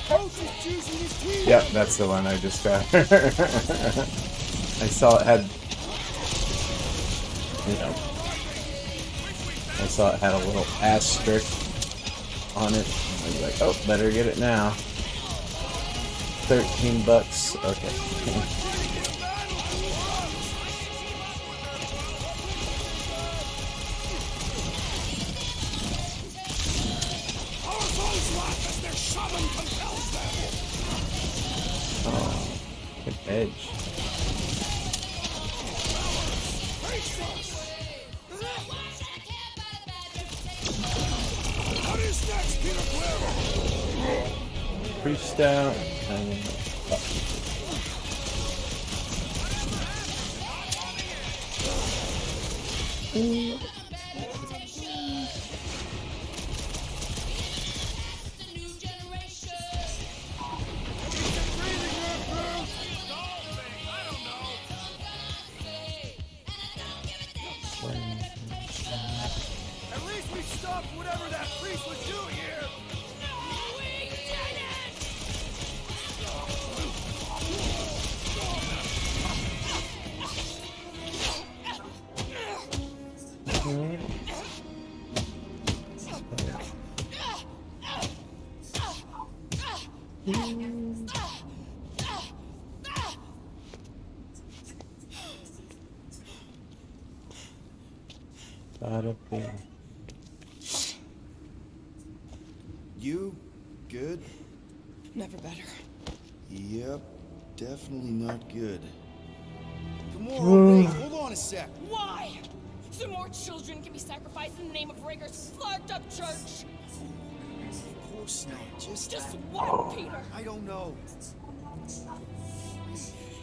Coach is choosing his team. Yep, that's the one I just got. I saw it had, you know, I saw it had a little asterisk on it. I was like, oh, better get it now. $13. Okay. Oh, good edge. Priest out. And up. At least we stopped whatever that priest was doing here. Bada bing. You? Good? Never better. Yep, definitely not good. Come on, wait, hold on a sec. Why? So more children can be sacrificed in the name of Rager's flarked up church? Of course not, Just what, Peter? I don't know.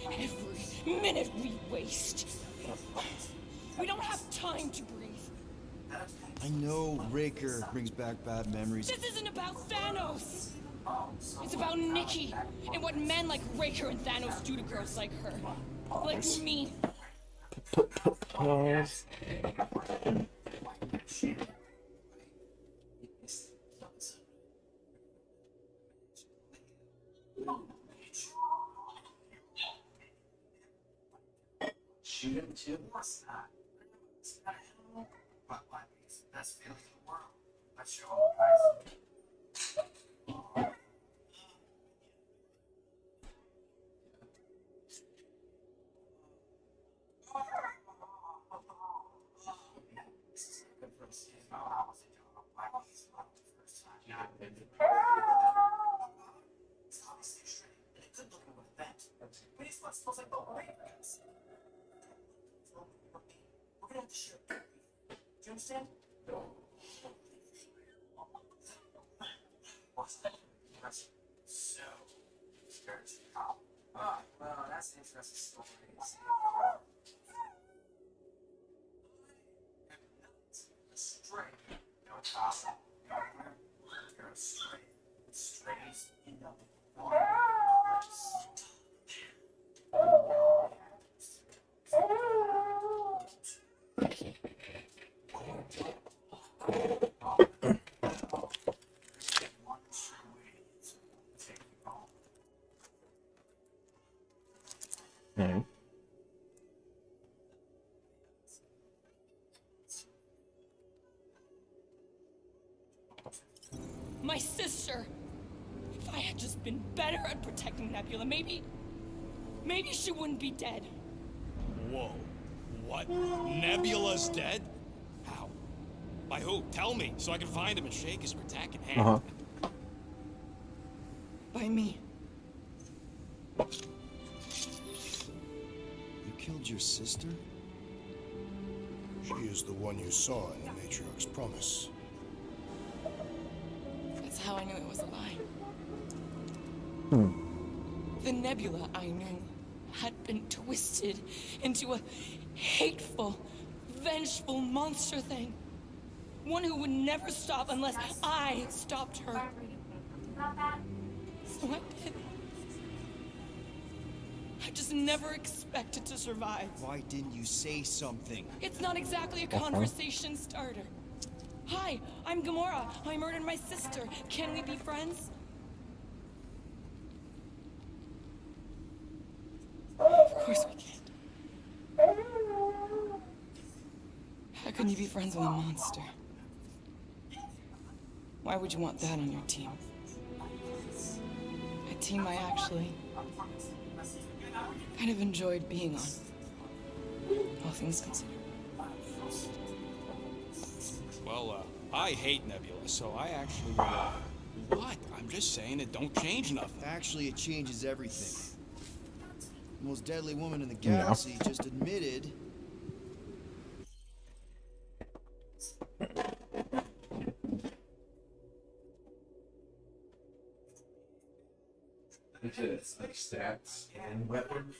Every minute we waste. We don't have time to breathe. I know Raker brings back bad memories. This isn't about Thanos. It's about Nikki and what men like Raker and Thanos do to girls like her. Like me. Pause. Shoot him too? But what is the best feeling in the world? But your own price. Smells like the Lakers. We're gonna have to share. Do you understand? No. What's that? So, scared to cop. Oh, well, that's an interesting story. Stray. No cop. No where. You're a stray. Strays end up in one place. My sister. If I had just been better at protecting Nebula, maybe she wouldn't be dead. Whoa. What? Nebula's dead? How? By who? Tell me, so I can find him and shake his attacking hand. By me. You killed your sister? She is the one you saw in the Matriarch's promise. That's how I knew it was a lie. The Nebula I knew had been twisted into a hateful, vengeful monster thing. One who would never stop unless I stopped her. So I did. I just never expected to survive. Why didn't you say something? It's not exactly a conversation starter. Hi, I'm Gamora. I murdered my sister. Can we be friends? Of course we can't. How can you be friends with a monster? Why would you want that on your team? A team I actually kind of enjoyed being on, all things considered. Well, I hate Nebula, so I actually... What? I'm just saying it don't change nothing. Actually, it changes everything. The most deadly woman in the galaxy just admitted... It's like stats and weapons.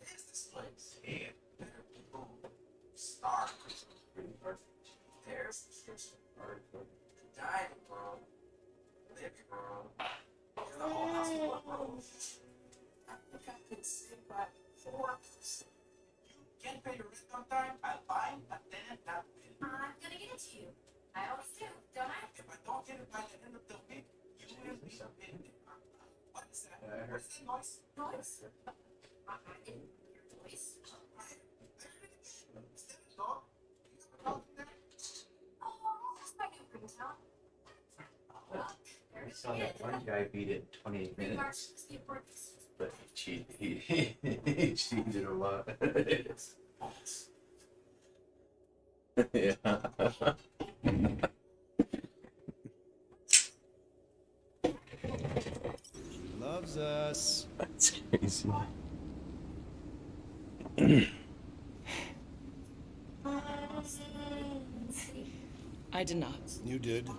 Is this place? And there are people starved. There's dying world, living world, and the whole house full of rooms. I think I can see by 4%. Can't pay your rent on time, I'll find a tenant that will. I'm gonna get it to you. I always do, don't I? If I don't get it by the end of the week, you will be in. What is that? What is that noise? Noise? I didn't hear voice. Is that a dog? You have a dog in there? Oh, that's my new ringtone. Look, there I it saw that is. one guy beat it in 28 Regards minutes, to the importance. but he cheated. He cheated a lot. Yeah. Loves us. That's crazy. I did not. You did.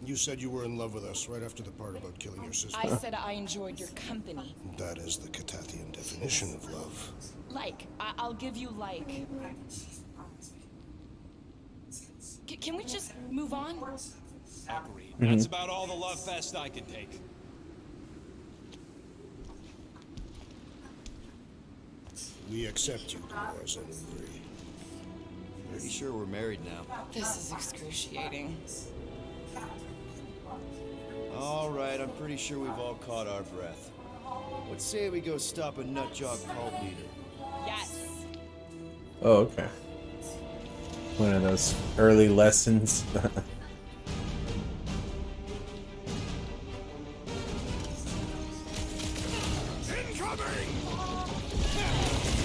You said you were in love with us right after the part about killing your sister. I said I enjoyed your company. That is the Catathian definition of love. Like, I'll give you like. Can we just move on? Agreed. That's about all the love fest I can take. We accept you, Dolores, and agree. Pretty sure we're married now. This is excruciating. All right, I'm pretty sure we've all caught our breath. Let's say we go stop a nutjob cult leader. Yes. Oh, okay. One of those early lessons. Incoming!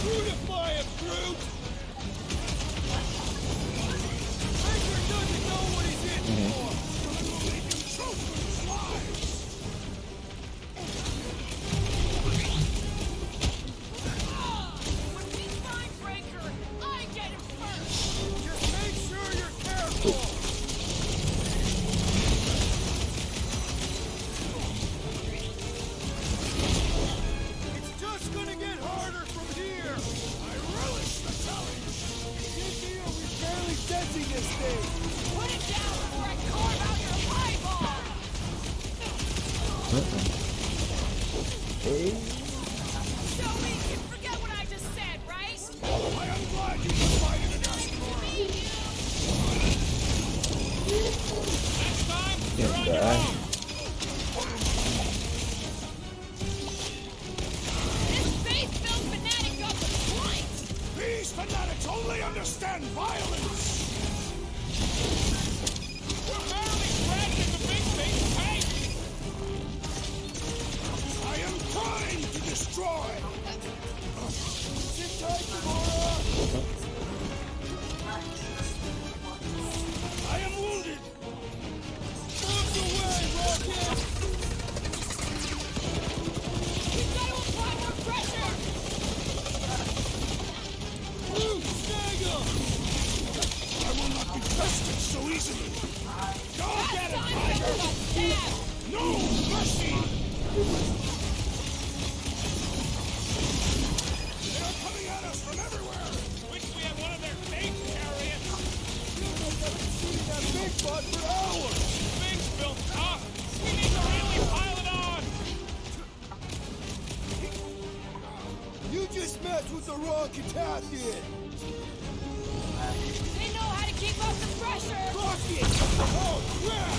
Beautify it, brute! Fraser doesn't know what he's in for! Make him choke with his lies! When we find Breaker, I get him first! Just make sure you're careful! It's just gonna get harder from here! I relish the challenge! Good deal, we're barely sensing this thing! Put it down before I carve out your eyeball! So we can forget what I just said, right? I am glad you confided in us, Nora! Next time, you're on your own! This faith-filled fanatic got the point! These fanatics only understand violence! We're barely scratching the big thing's tank! I am trying to destroy! Sit tight, Gamora! I am wounded! Move away, Rocket! We've got to apply more pressure! Luke, snag him! I will not be bested so easily! Go get him, Tiger! No mercy! They are coming at us from everywhere! Wish we had one of their tank chariots! You guys have been shooting that big bot for hours! Things built up! We need to really pile it on! This mess with the wrong Catasthian! They know how to keep up the pressure! Rocket! Oh, crap!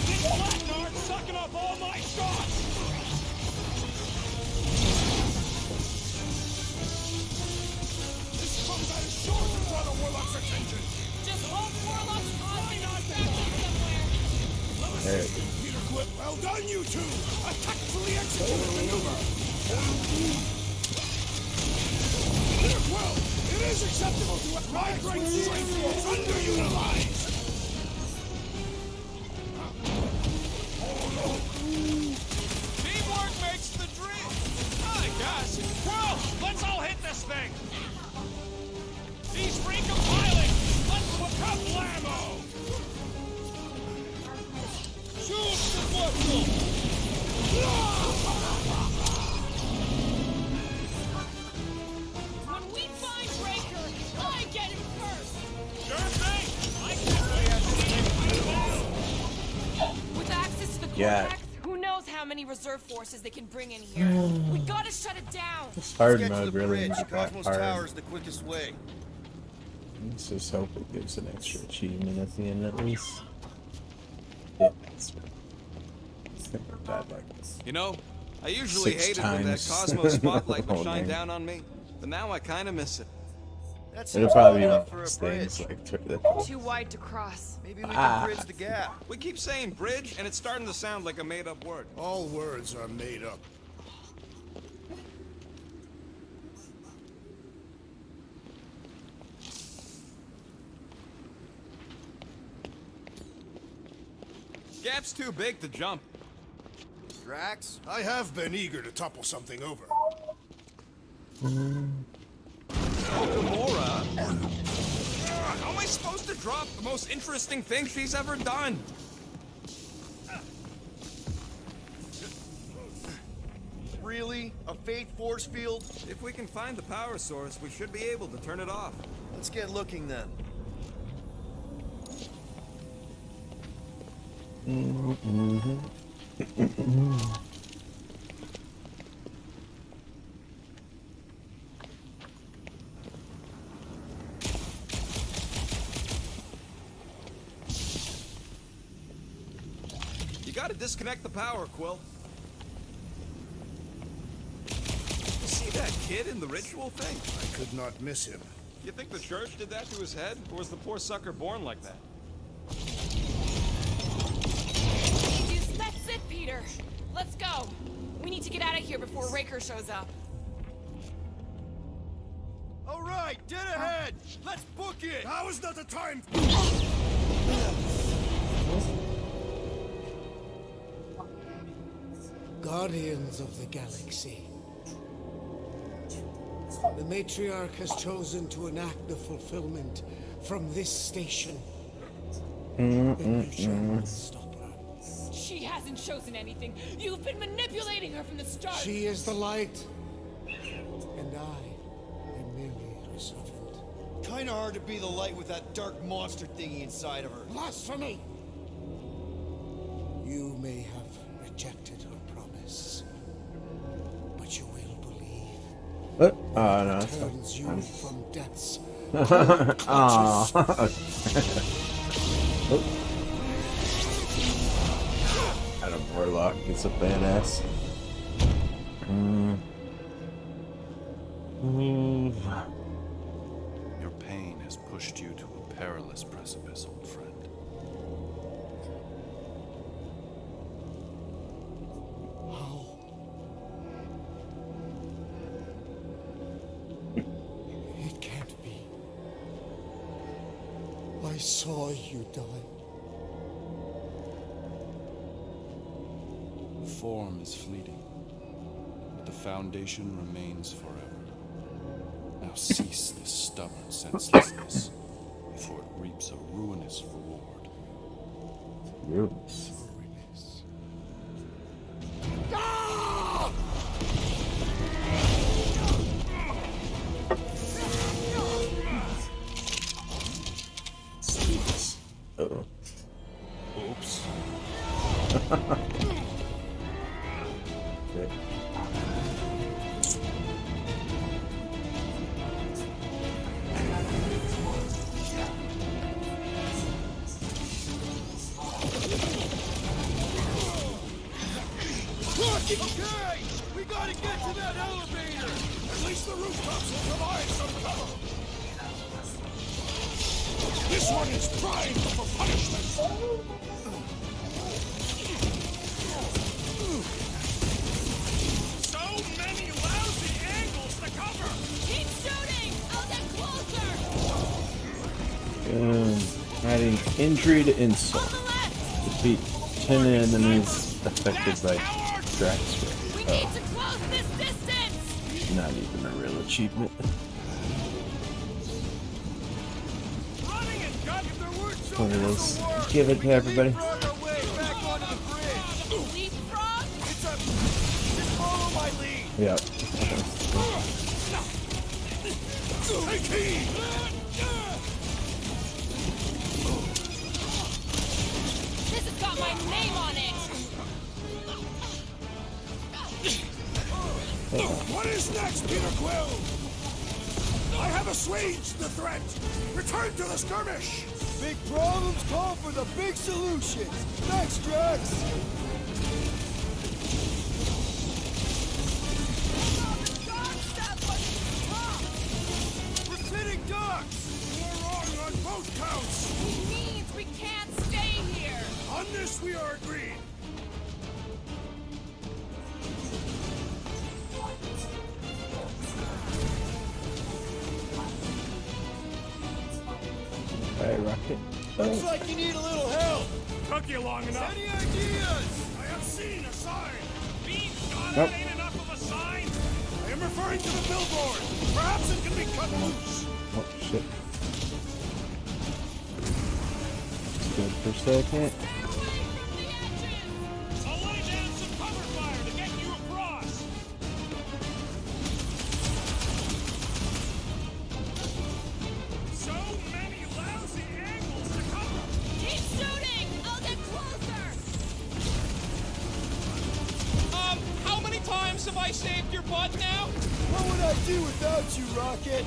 This Blacknard's sucking up all my shots! This comes out of short to draw the Warlock's attention! Just hope Warlock's causing a distraction somewhere! There. Peter Quip, well done, you two! A tactfully executed maneuver! Peter Quill, it is acceptable to have my great strength is underutilized! Teamwork makes the dream! I guess. Well, let's all hit this thing! He's recompiling! Let's look up Blammo! Shoot the muscle! When we find Breaker, I get him first! Sure thing! I can't really have this With access to the Yeah. cortex, who knows how many reserve forces they can bring in here? We gotta shut it down! This hard Let's get to mode the really bridge. isn't that Cosmos hard. Tower is the quickest way. Let's just hope it gives an extra achievement at the end at least. Yeah, that's right. It's never bad like this. You know, I usually 6 hated when that times. Cosmos spotlight would Oh, shine man. down on me, but now I kind of miss it. That's It'll sounds probably be good one enough of for a those bridge. things like the Too wide to cross. Maybe we can bridge the gap. We keep saying bridge, and it's starting to sound like a made-up word. All words are made up. Gap's too big to jump. Drax? I have been eager to topple something over. Gamora? How am I supposed to drop the most interesting thing she's ever done? Really? A fate force field? If we can find the power source, we should be able to turn it off. Let's get looking then. You gotta disconnect the power, Quill. You see that kid in the ritual thing? I could not miss him. You think the church did that to his head? Or was the poor sucker born like that? That's it, Peter. Let's go. We need to get out of here before Raker shows up. All right, dead ahead! Let's book it! Now is not the time! Guardians of the Galaxy. The Matriarch has chosen to enact the fulfillment from this station. And you shall not stop her. She hasn't chosen anything. You've been manipulating her from the start. She is the light, and I am merely her servant. Kinda hard to be the light with that dark monster thingy inside of her. Blasphemy! You may have rejected her promise, but you will believe. What? Oh no, that's Turns you fine. from depths. Aww. Adam Warlock gets a badass. Your pain has pushed you to a perilous precipice, old friend. How? It can't be. I saw you die. Form is fleeting, but the foundation remains forever. Now cease this stubborn senselessness before it reaps a ruinous reward. Ruinous. Uh-oh. Oops. Okay. Okay, we gotta get to that elevator. At least the rooftops will provide some cover. This one is primed for punishment. So many lousy angles to cover! Keep shooting! I'll get closer! Adding injury to insult. Defeat 10 enemies affected by drag spray. We need to close this distance! Not even a real achievement. Running and gun if there weren't so One of those. Give it to everybody. Leapfrog? Just follow my lead. Yeah. Take heed. This has got my name on it! What is next, Peter Quill? I have assuaged the threat. Return to the skirmish. Big problems call for the big solutions. Thanks, Drax. We're sitting ducks. You're wrong on both counts. He means we can't stay here! On this, we are agreed. Alright, Rocket. Looks like you need a little help. Took you long enough. Any ideas? I have seen a sign. Being shot Nope. at ain't enough of a sign. I am referring to the billboard. Perhaps it can be cut loose. Oh, shit. Good for a second. I'll lay down some cover fire to get you across. So many lousy angles to cover. Keep shooting! I'll get closer! How many times have I saved your butt now? What would I do without you, Rocket?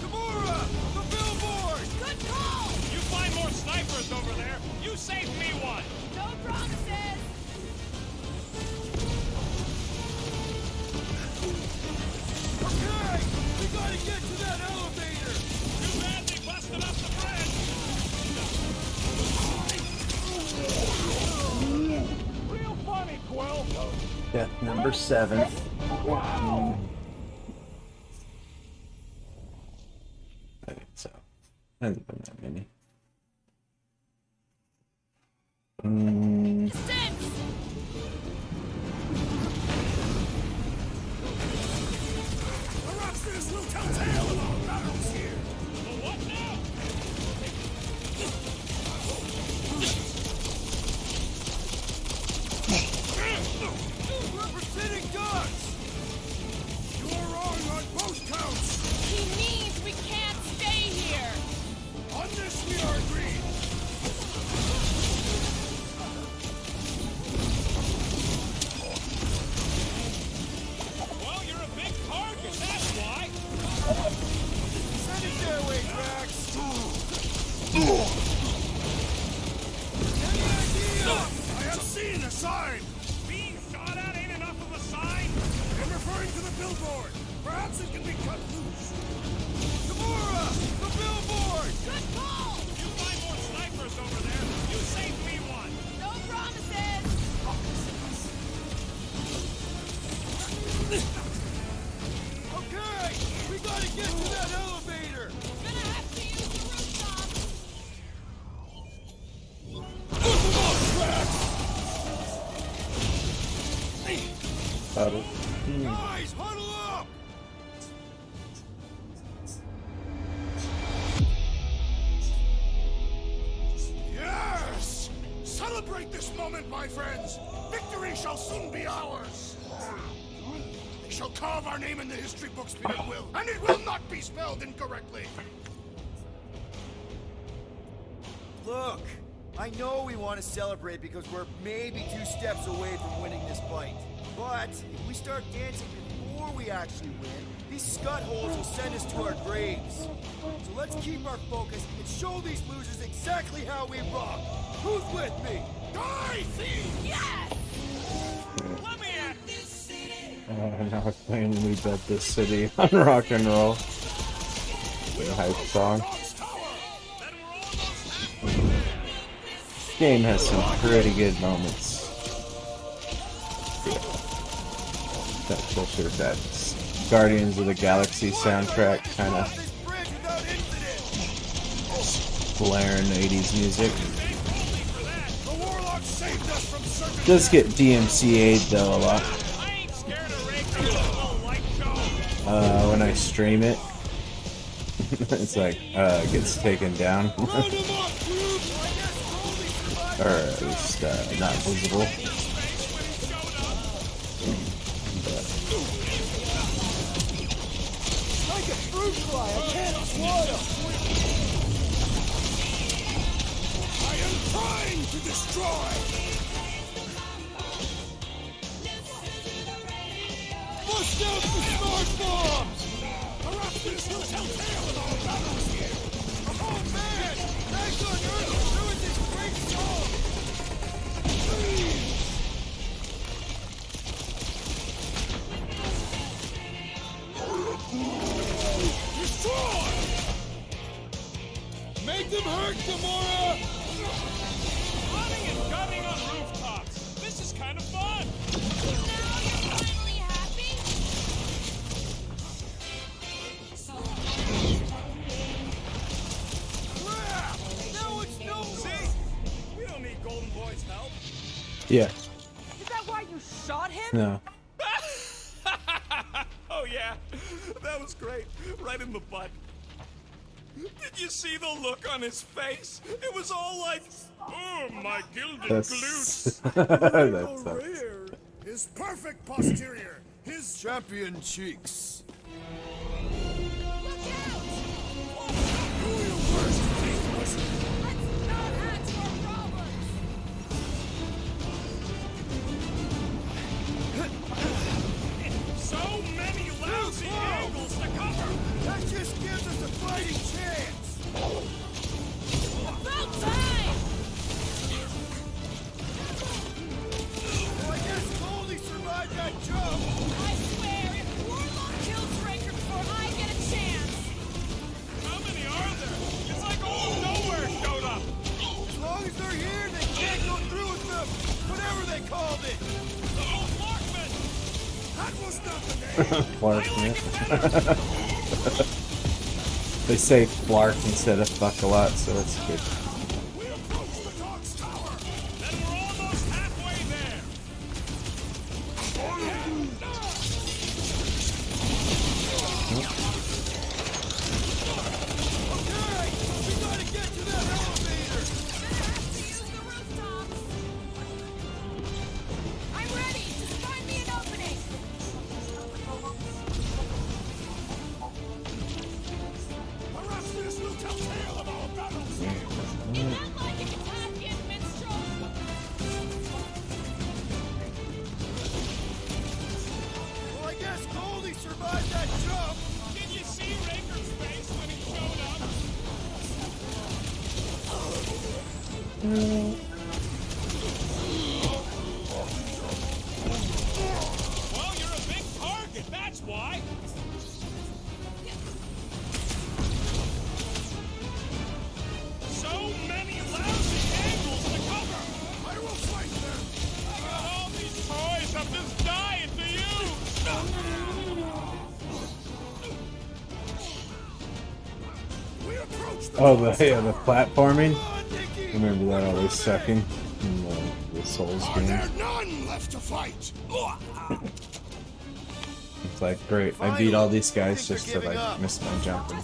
Gamora! The billboard! Good call! You find more snipers over there. You saved me one. No promises! Okay! We gotta get to that elevator! Too bad they busted up the bridge. Real funny, Quill. Death number 7. I think so. Hasn't been that many. Perhaps this will tell tale of our battles here! Well, what now? We're sitting ducks! You are wrong on both counts! He means we can't stay here! On this, we are agreed! Well, you're a big target, that's why. Send it their way, Drax! Any ideas? I have seen a sign! Being shot at ain't enough of a sign. I'm referring to the billboard! Perhaps it can be cut loose! Gamora! The billboard! Good call! You find more snipers over there. You saved me one. No promises! Okay! We gotta get to that elevator! Gonna have to use the rooftop! Battle. Guys, huddle up! Yes! Celebrate this moment, my friends! Victory shall soon be ours! They shall carve our name in the history books, Peter Quill, and it will not be spelled incorrectly! Look, I know we want to celebrate because we're maybe 2 steps away from winning this fight. But if we start dancing before we actually win, these gut holes will send us to our graves. So let's keep our focus and show these losers exactly how we rock. Who's with me? Die, thief! Yes! Let me at this city! Now I claim we built this city on rock and roll. The hype song. This game has some pretty good moments. That picture, that Guardians of the Galaxy soundtrack kind of blaring 80s music. Does get DMCA'd though a lot. When I stream it, it's like, gets taken down. Or at least, not visible. Like a fruit fly, I can't swallow. I am trying to destroy. Bust out the smart bombs! Eruptions will tell tale of our battles here. Oh man! Thanks on earth for doing this great song. Please. Destroy! Make them hurt, Gamora! Running and gunning on rooftops. This is kind of fun. Crap! Now it's no See? We don't need Golden Boy's help. Yeah. Is that why you shot him? No. Oh yeah, that was great. Right in the butt. Did you see the look on his face? It was all like, oh, my gilded glutes. That sucks. rear. His perfect posterior. His champion cheeks. So many lousy angles to cover. That just gives us a fighting chance. About time! Well, I guess Goldie survived that jump. I swear, if Warlock kills Raker before I get a chance. How many are there? It's like all of nowhere showed up. As long as they're here, they can't go through with them. Whatever they called it. Oh, Markman! That was not the name. Flark, They say flark instead of fuck a lot, so that's good. We approach the dog's tower. Then we're almost halfway there. Okay, we gotta get to that elevator. I'm ready. Just find me an opening. Eruptions will tell tale of our battles here. Like a champion minstrel. Well, I guess Goldie survived that jump. Did you see Raker's face when he showed up? Well, you're a big target, that's why. So many lousy angles to cover. I will fight them. I got all these toys, I'm just dying to use. We approach the Oh, the platforming. I remember that always sucking in the Souls Are games. there none left to fight? It's like, great, I beat all these guys just to like miss my jump and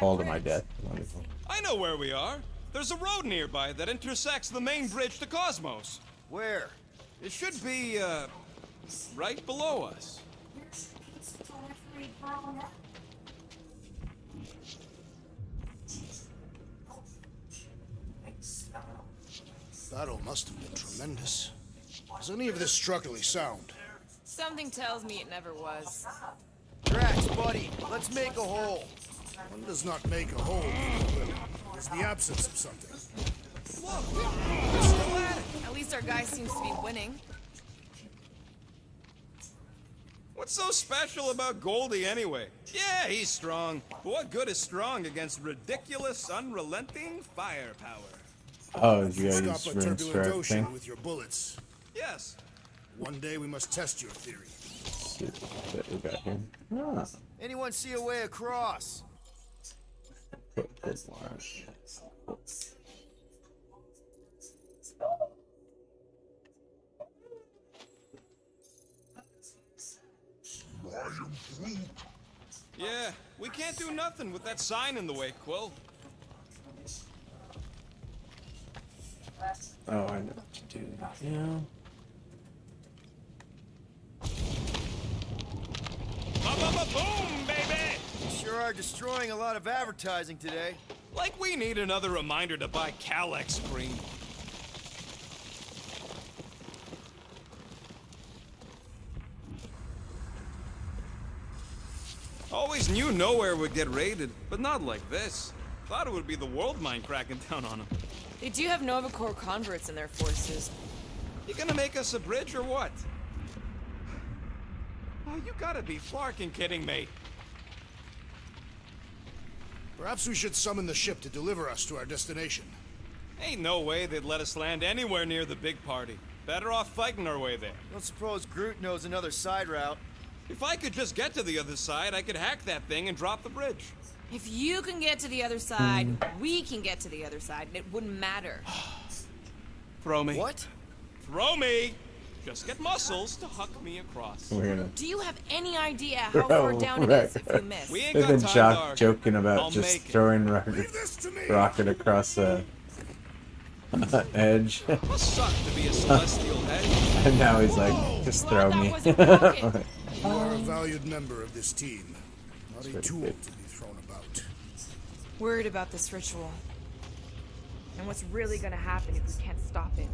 fall to my death. Wonderful. I know where we are. There's a road nearby that intersects the main bridge to Cosmos. Where? It should be, right below us. Battle must have been tremendous. Is any of this structurally sound? Something tells me it never was. Drax, buddy, let's make a hole. One does not make a hole, Peter Quill. It is the absence of something. We're still at it. At least our guy seems to be winning. What's so special about Goldie anyway? Yeah, he's strong. But what good is strong against ridiculous, unrelenting firepower? Oh, you gotta Stop use a rinse turbulent for ocean everything. with your bullets. Yes. One day we must test your theory. Let's see what we got here. Ah, Anyone see a way across? put this one. Yeah, we can't do nothing with that sign in the way, Quill. Oh, I know what to do. Yeah. Boom, baby! You sure are destroying a lot of advertising today. Like we need another reminder to buy Calex cream. Always knew nowhere would get raided, but not like this. Thought it would be the world mind cracking down on them. They do have Nova Corps converts in their forces. You gonna make us a bridge or what? Oh, you gotta be flarking kidding me. Perhaps we should summon the ship to deliver us to our destination. Ain't no way they'd let us land anywhere near the big party. Better off fighting our way there. Don't suppose Groot knows another side route. If I could just get to the other side, I could hack that thing and drop the bridge. If you can get to the other side, we can get to the other side, and it wouldn't matter. Throw me. What? Throw me! Just get muscles to huck me across. We're gonna. Do you have any idea how far down it is if you miss? We ain't They've got been time to argue. joking about I'll just make it. throwing rocket across the edge. Must suck to be a celestial head. And now he's like, just throw me. You are a valued member of this team, not a pretty tool good. to be thrown about. Worried about this ritual. And what's really gonna happen if we can't stop it?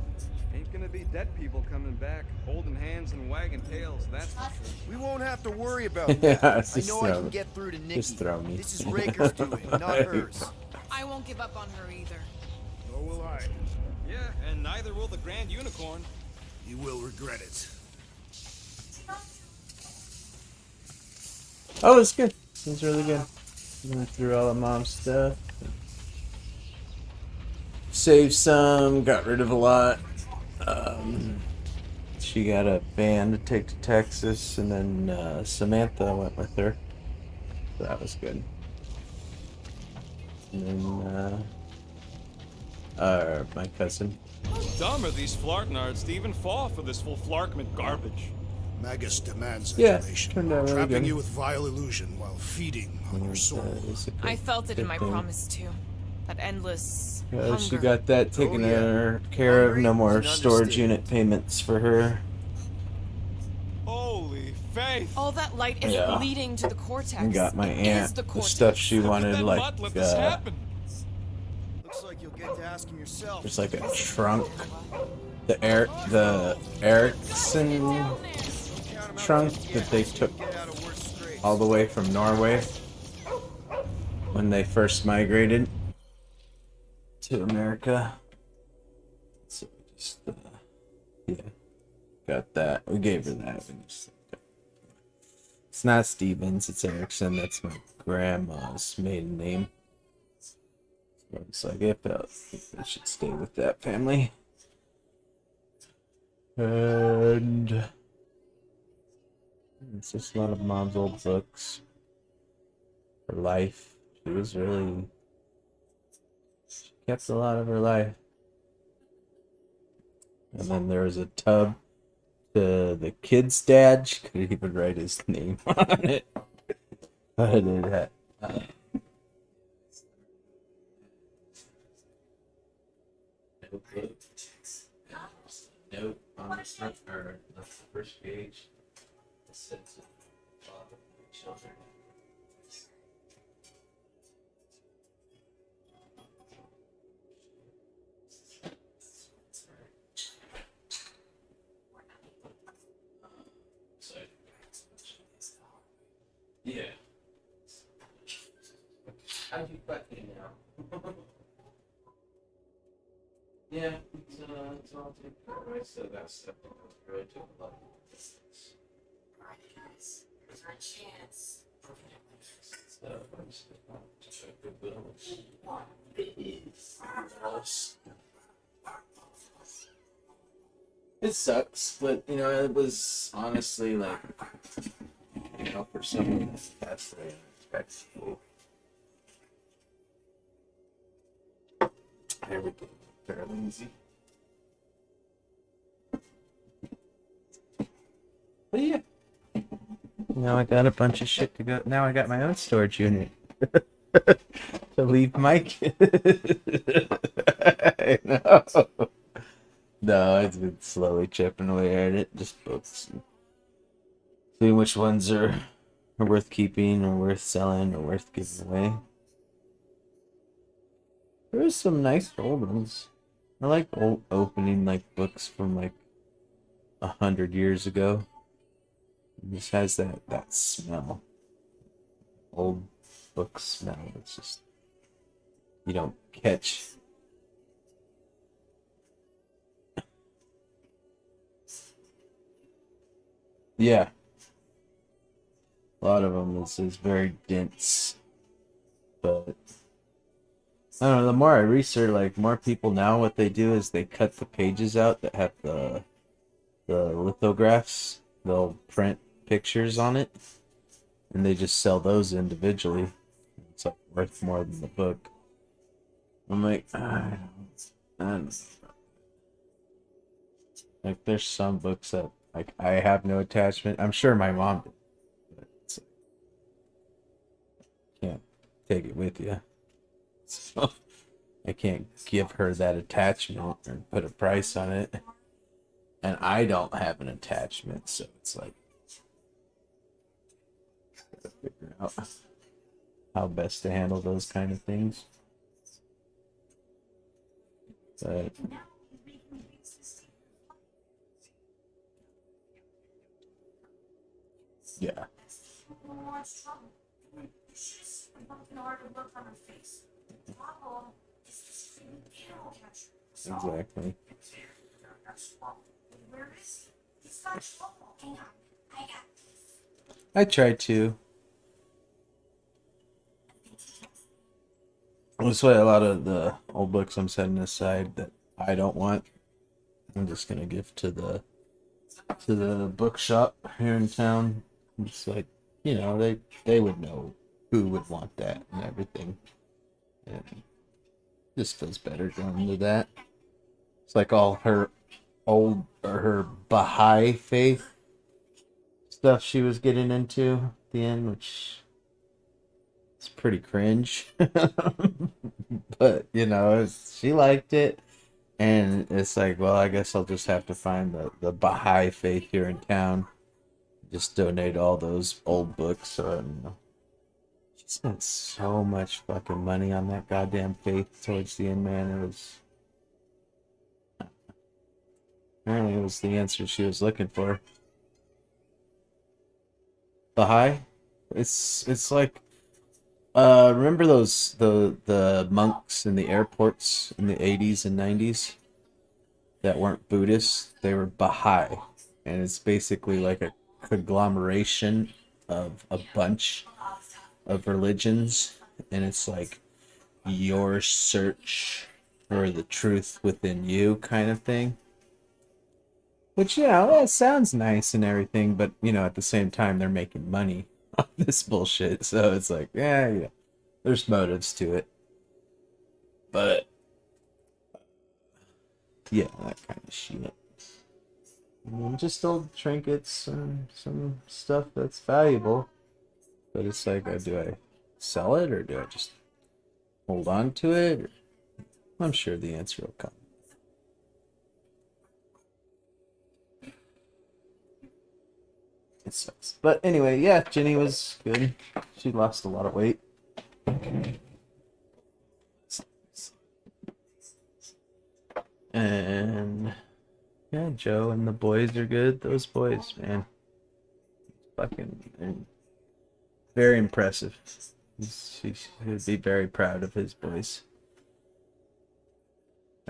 Ain't gonna be dead people coming back, holding hands and wagging tails, that's for sure. We won't have to worry about Yeah, that. it's I just know I throw can me. get through to Nikki. Just throw me. This is Raker's doing, not hers. I won't give up on her either. Nor will I. Yeah, and neither will the Grand Unicorn. You will regret it. Oh, it's good. It was really good. Went through all of Mom's stuff. Saved some, got rid of a lot. She got a van to take to Texas, and then Samantha went with her. So that was good. And then my cousin. How dumb are these flarknards to even fall for this full flarkment garbage? Magus demands Yeah, adulation, turned out really trapping good. you with vile illusion while feeding on your soul. I felt it in my promise too. That endless She hunger. got that taken care of. No more storage unit payments for her. Holy faith! All that light is Yeah. leading to the cortex. And got my It is aunt the the cortex. stuff she wanted, that like mutt let this happen? Looks like you'll get to ask him yourself. there's like a trunk, the Ericsson trunk that they took all the way from Norway when they first migrated to America. So we just yeah, got that. We gave her that. It's not Stevens, it's Erickson. That's my grandma's maiden name. So it's like, I felt I should stay with that family. And it's just a lot of Mom's old books. Her life. She kept a lot of her life. And then there was a tub to the kid's dad. She couldn't even write his name on it. But it had note on the front, or the first page. It says father of children. Yeah. How'd you fucking know? Yeah, it's all taken. I still got stuff to go through. I took a lot of distance. Alright, guys. Here's our chance. So, I'm just gonna check the bills. It sucks, but you know, it was honestly like, you know, for someone that's passed away unexpectedly, everything fairly easy. But yeah. Now I got a bunch of shit to go. Now I got my own storage unit to leave my kid. I know. No, it's been slowly chipping away at it. Just books. Seeing which ones are worth keeping or worth selling or worth giving away. There's some nice old ones. I like opening like books from like 100 years ago. It just has that smell. Old book smell. It's just you don't catch. Yeah. A lot of them is very dense. But I don't know, the more I research, like more people now what they do is they cut the pages out that have the lithographs. They'll print pictures on it and they just sell those individually. It's like worth more than the book. I'm like, I don't know. Like there's some books that like I have no attachment. I'm sure my mom did, but it's like, can't take it with you. So I can't give her that attachment or put a price on it. And I don't have an attachment, so it's like gotta figure out how best to handle those kind of things. But yeah. Exactly. I try to. That's why a lot of the old books I'm setting aside that I don't want, I'm just gonna give to the bookshop here in town. It's like, you know, they would know who would want that and everything. And it just feels better going to that. It's like all her old or her Baha'i faith stuff she was getting into at the end, which is pretty cringe. But you know, she liked it. And it's like, well, I guess I'll just have to find the Baha'i faith here in town. Just donate all those old books. So, I don't know. She spent so much fucking money on that goddamn faith towards the end, man. Apparently it was the answer she was looking for. Baha'i? It's like, remember those the monks in the airports in the 80s and 90s that weren't Buddhists? They were Baha'i, and it's basically like a conglomeration of a bunch of religions, and it's like your search for the truth within you kind of thing. Which, you know, that sounds nice and everything, but, you know, at the same time, they're making money on this bullshit. So it's like, yeah, there's motives to it. But, yeah, that kind of shit. And just old trinkets and some stuff that's valuable. But it's like, do I sell it or do I just hold on to it? I'm sure the answer will come. It sucks. But anyway, yeah, Jenny was good. She lost a lot of weight. And yeah, Joe and the boys are good. Those boys, man. Fucking. Very impressive. He should be very proud of his boys.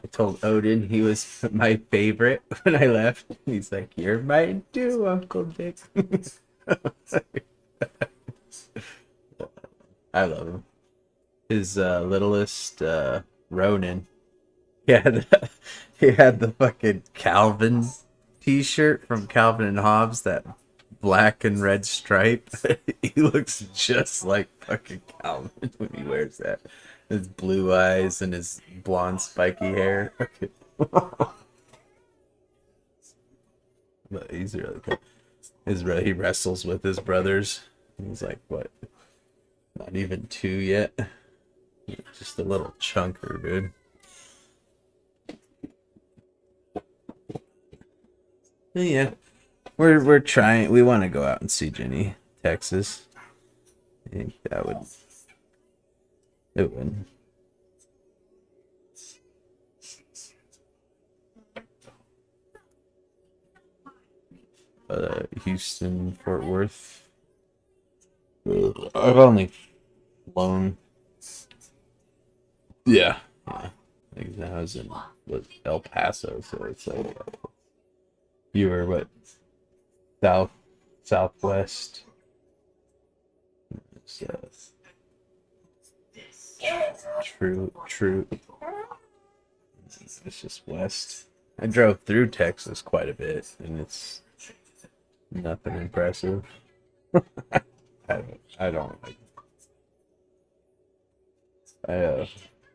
I told Odin he was my favorite when I left. He's like, "You're mine too, Uncle Dick." I love him. His littlest Ronin. He had the fucking Calvin t-shirt from Calvin and Hobbes, that black and red stripe. He looks just like fucking Calvin when he wears that. His blue eyes and his blonde spiky hair. But he's really cool. He wrestles with his brothers. He's like, what? Not even 2 yet. Just a little chunker, dude. Yeah, we're trying. We want to go out and see Jenny, Texas. I think that would. It would. Houston, Fort Worth. I've only flown. Yeah. Like I was in El Paso, so it's like you were what, southwest. True. It's just west. I drove through Texas quite a bit, and it's nothing impressive. I don't like.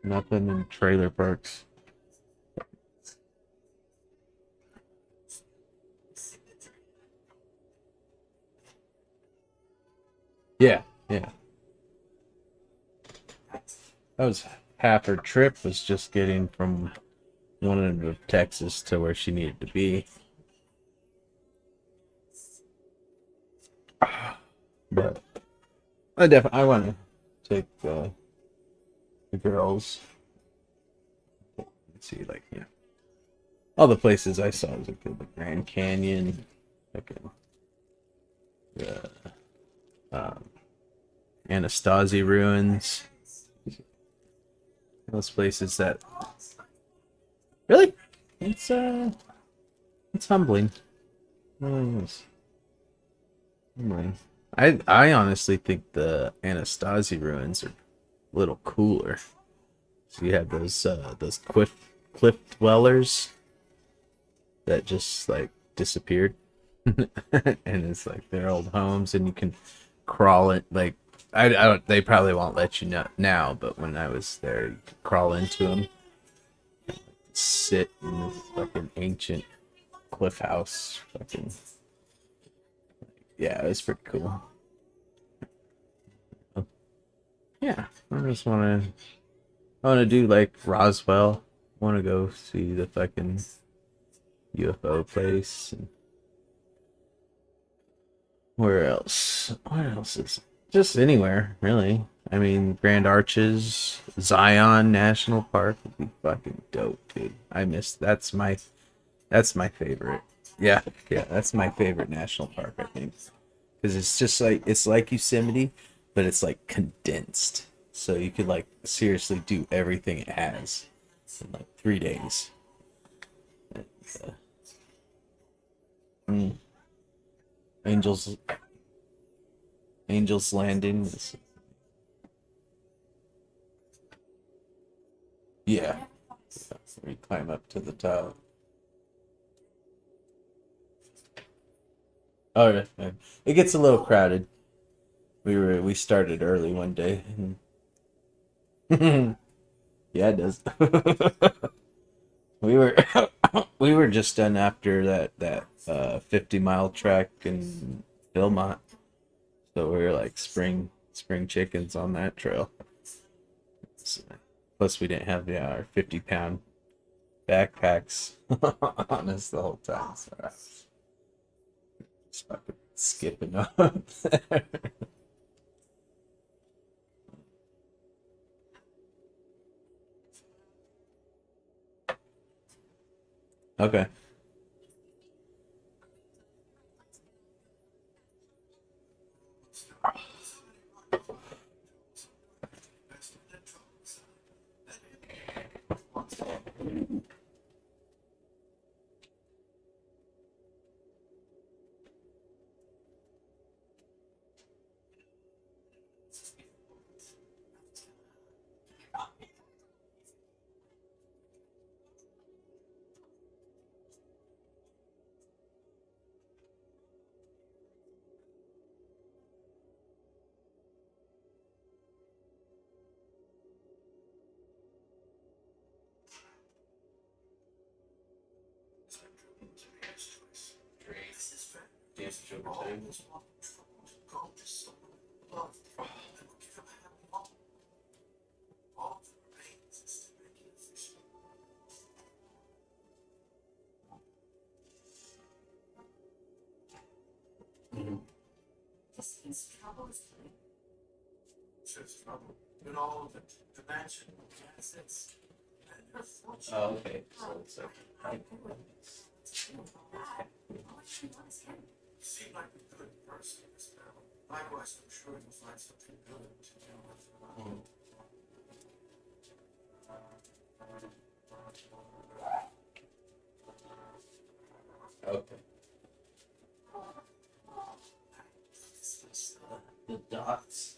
Nothing in trailer parks. Yeah. That was half her trip, was just getting from one end of Texas to where she needed to be. But I want to take the girls. Let's see, like, yeah, all the places I saw was like the Grand Canyon, like the Anastasi ruins. Those places that really, it's humbling. It really is. Humbling. I honestly think the Anastasi ruins are a little cooler. So you have those cliff dwellers that just like disappeared, and it's like their old homes, and you can crawl it. Like I don't. They probably won't let you know now, but when I was there, you could crawl into them, sit in this fucking ancient cliff house. Fucking yeah, it was pretty cool. Yeah, I just want to do like Roswell. Want to go see the fucking UFO place. And where else? What else is just anywhere really? I mean, Grand Arches, Zion National Park would be fucking dope, dude. That's my favorite. Yeah, that's my favorite national park, I think, because it's just like Yosemite, but it's like condensed, so you could like seriously do everything it has in like 3 days. And, Angels Landing is, yeah. We climb up to the top. Oh yeah, it gets a little crowded. We started early one day. Yeah, it does. we were just done after that 50-mile trek in Philmont, so we were like spring chickens on that trail. Plus, we didn't have our 50-pound backpacks on us the whole time, so I was just fucking skipping up there. Okay. This is trouble is coming. There's trouble in all of the dimension assets. Oh, okay. So it's like Seem like a good person, Miss Bell. Likewise, I'm sure you'll find something good to do with her. okay. The dots.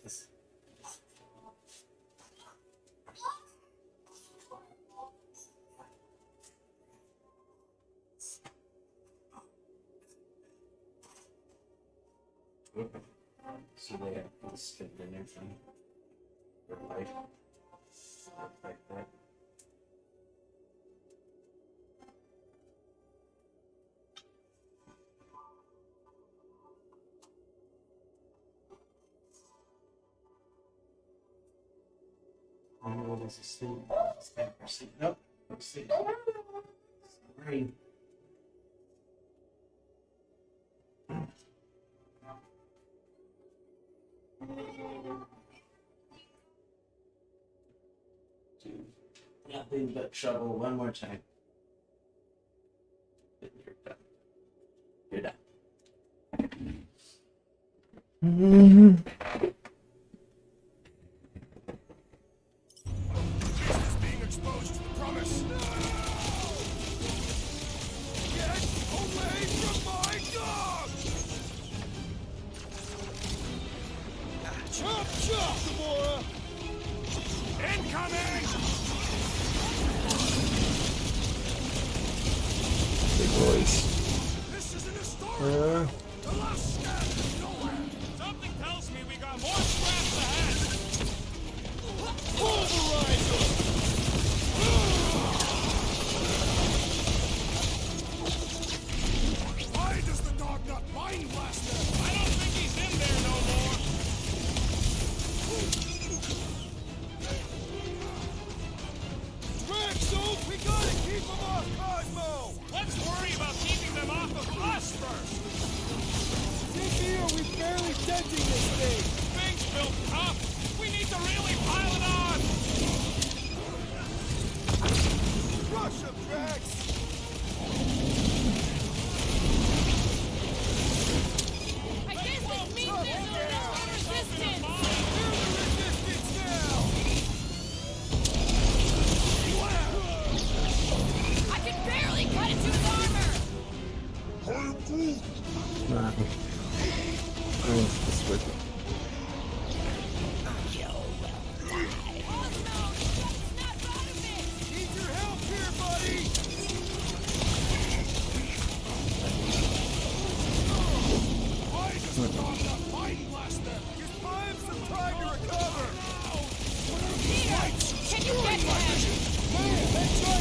So they have this dinner thing for life. Like that. What is this thing? Nope. Let's see. Green. Dude, nothing but trouble one more time. Then you're done. You're done. Being exposed to the promise. No! Get away from my dog! Chop, chop, Gamora! Incoming! Big boys. This is an historic the last stand is nowhere! Something tells me we got more scraps ahead. Pulverizer! Why does the dog not mind blaster? I don't think he's in there no more. Draxel, we gotta keep him off Cosmo! Let's worry about keeping them off of us first. This here, we barely denting this thing! Things built tough. We need to really pile it on. Rush him, Drax! I guess this means there's no more resistance! You're the resistance now! I can barely cut into his armor! Nah. This with it. Need your help here, buddy! Why does the dog not mind blaster? Just buy him some time to recover! Peter! Can you get to him?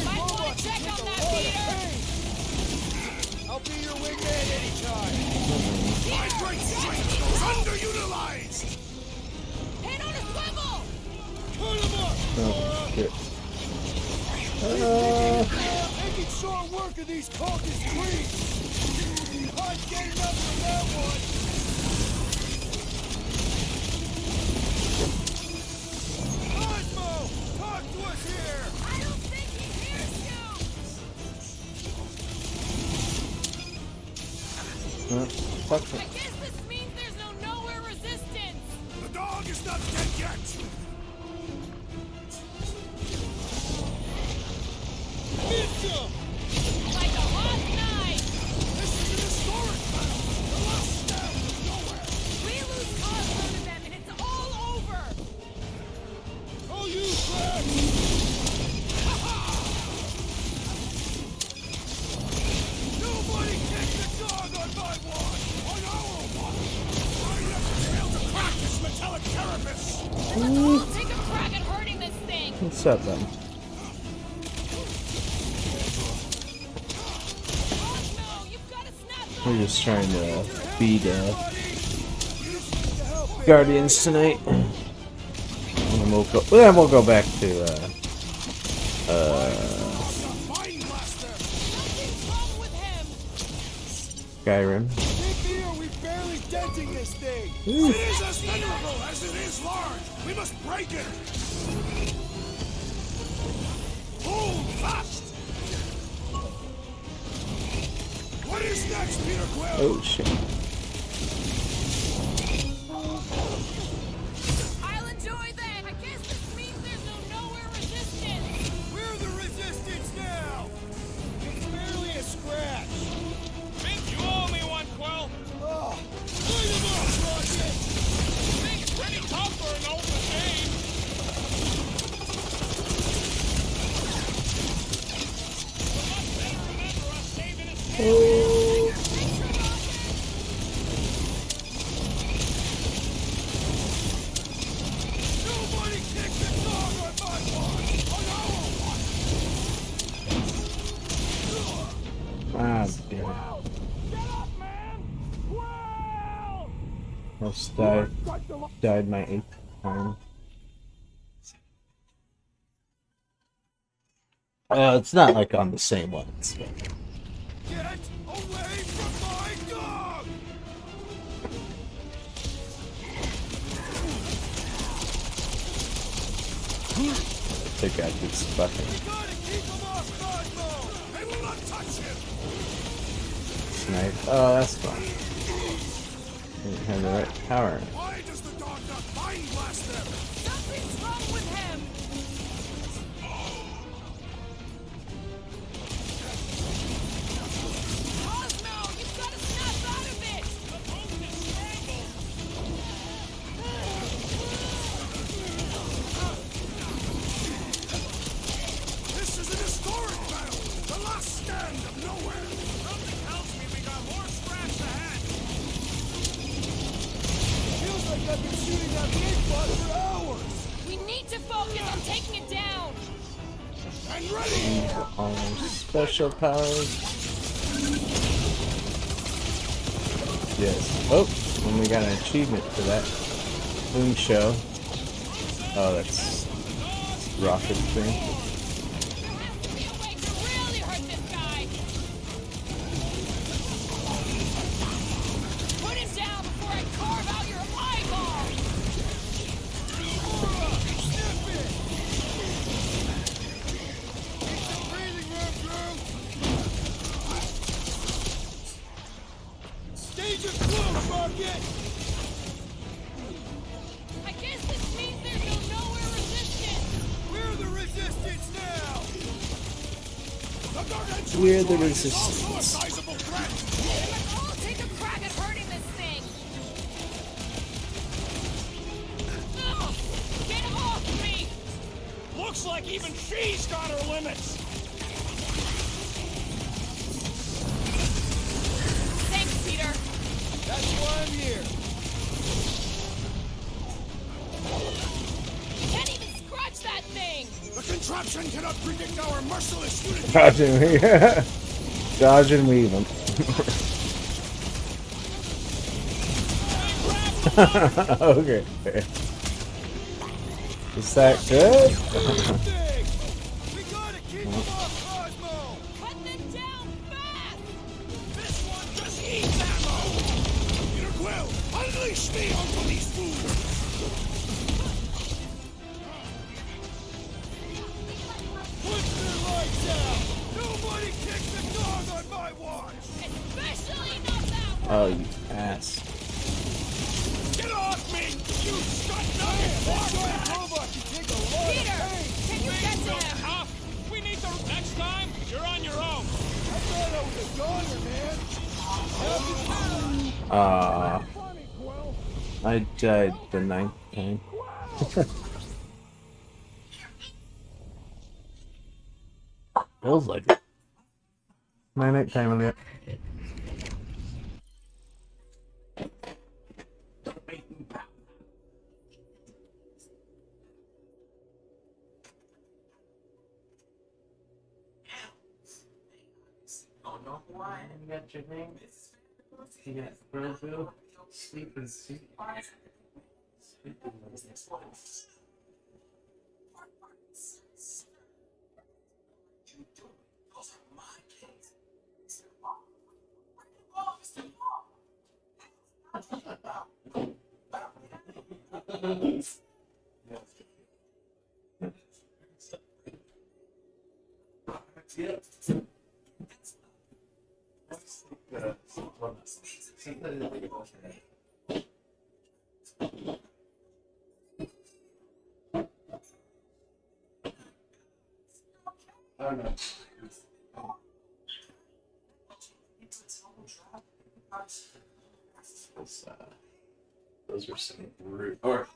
Might want to check on that, Peter! I'll be your wingman anytime! My great strength goes underutilized! Head on a swivel! Cut him up! Oh, shit. Making short work of these cultist creeps! Not getting up from that one! Cosmo! Talk to us here! I don't think he hears you! Fuck I guess this means there's no nowhere resistance! The dog is not dead yet! Ninja! Like a hot knife! This is an historic battle! The last stand is nowhere! We lose Cosmo to them and it's all over! Oh, you Drax! Take a crack at hurting this thing. What's up, then? We're just trying to feed Guardians tonight. And then we'll go back to Skyrim. We're barely denting this thing. It is as venerable as it is large. We must break it. Hold fast. What is next, Peter Quill? Oh shit. I'll enjoy that. I guess this means there's no nowhere resistance. We're the resistance now. It's merely a scratch. Vince, you owe me one, Quill. Oh, bring him up, Rocket. Thing's pretty tough for an old machine. Nobody kick the dog on my watch. On our watch. Ah, damn it. Almost died my 8th time. It's not like on the same ones. But... Get away from my dog! I think I did fucking We gotta keep him off Cosmo! They will not touch him! snipe. Oh, that's fun. Didn't have the right power. Why does the dog not mind blast them? Something's wrong with him. Cosmo, you've got to snap out of it. The boat is scrambled. This is an historic battle! The last stand of nowhere! Something tells me we got more scraps ahead. Feels like I've been shooting that big bug for hours! We need to focus on taking it down. And ready! All special powers. Yes. Oh, and we got an achievement for that. Boom show. Oh, that's rocket thing. There has to be a way to really hurt this guy. Put him down before I carve out your eyeball. Danger close, Rocket! I guess this means there's no nowhere resistance. We're the resistance now! The gargantuan We're the droid is resistance. also a sizable threat! Let's all take a crack at hurting this thing. Ugh, get off me! Looks like even she's got her limits. Thanks, Peter. That's why I'm here! Can't even scratch that thing. The contraption cannot predict our merciless unity! Dodge and weave. Dodge and weave them. Okay. Is that good? We gotta keep him off Cosmo! Cut them down fast. This one just eats ammo! Peter Quill, unleash me onto these fools! Put their lights out! Nobody kicks the dog on my watch! Especially not that one. Oh, you ass. Get off me! You scut-nugget! That giant robot can take a lot Peter, of pain! can you get to him? Tough. We need the next time. You're on your own. I thought I was a goner, man! Funny, Quill! I died the 9th time. Feels like it. My night time, Elliot. got your name. You got Grogu. Sleep and sleep. Oh no. Those were some rude. Or,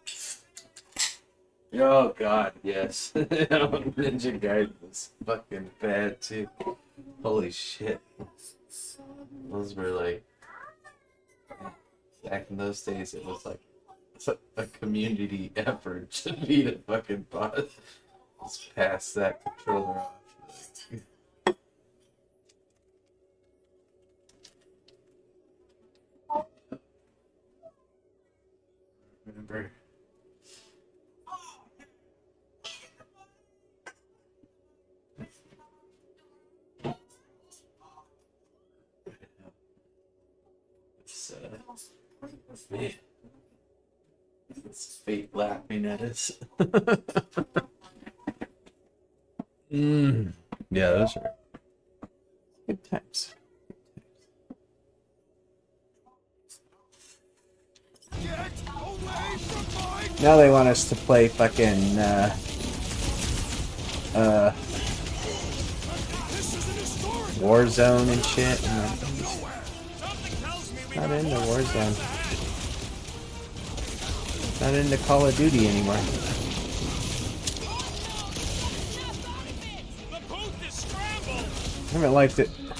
oh god, yes. Ninja Gaiden was fucking bad too. Holy shit. Those were like, back in those days, it was like a community effort to beat a fucking boss. Just pass that controller off. Remember. Man, it's fate laughing at us. Yeah, those are good times. Now they want us to play fucking Warzone and shit. Not into Warzone. Not into Call of Duty anymore. I haven't liked it. I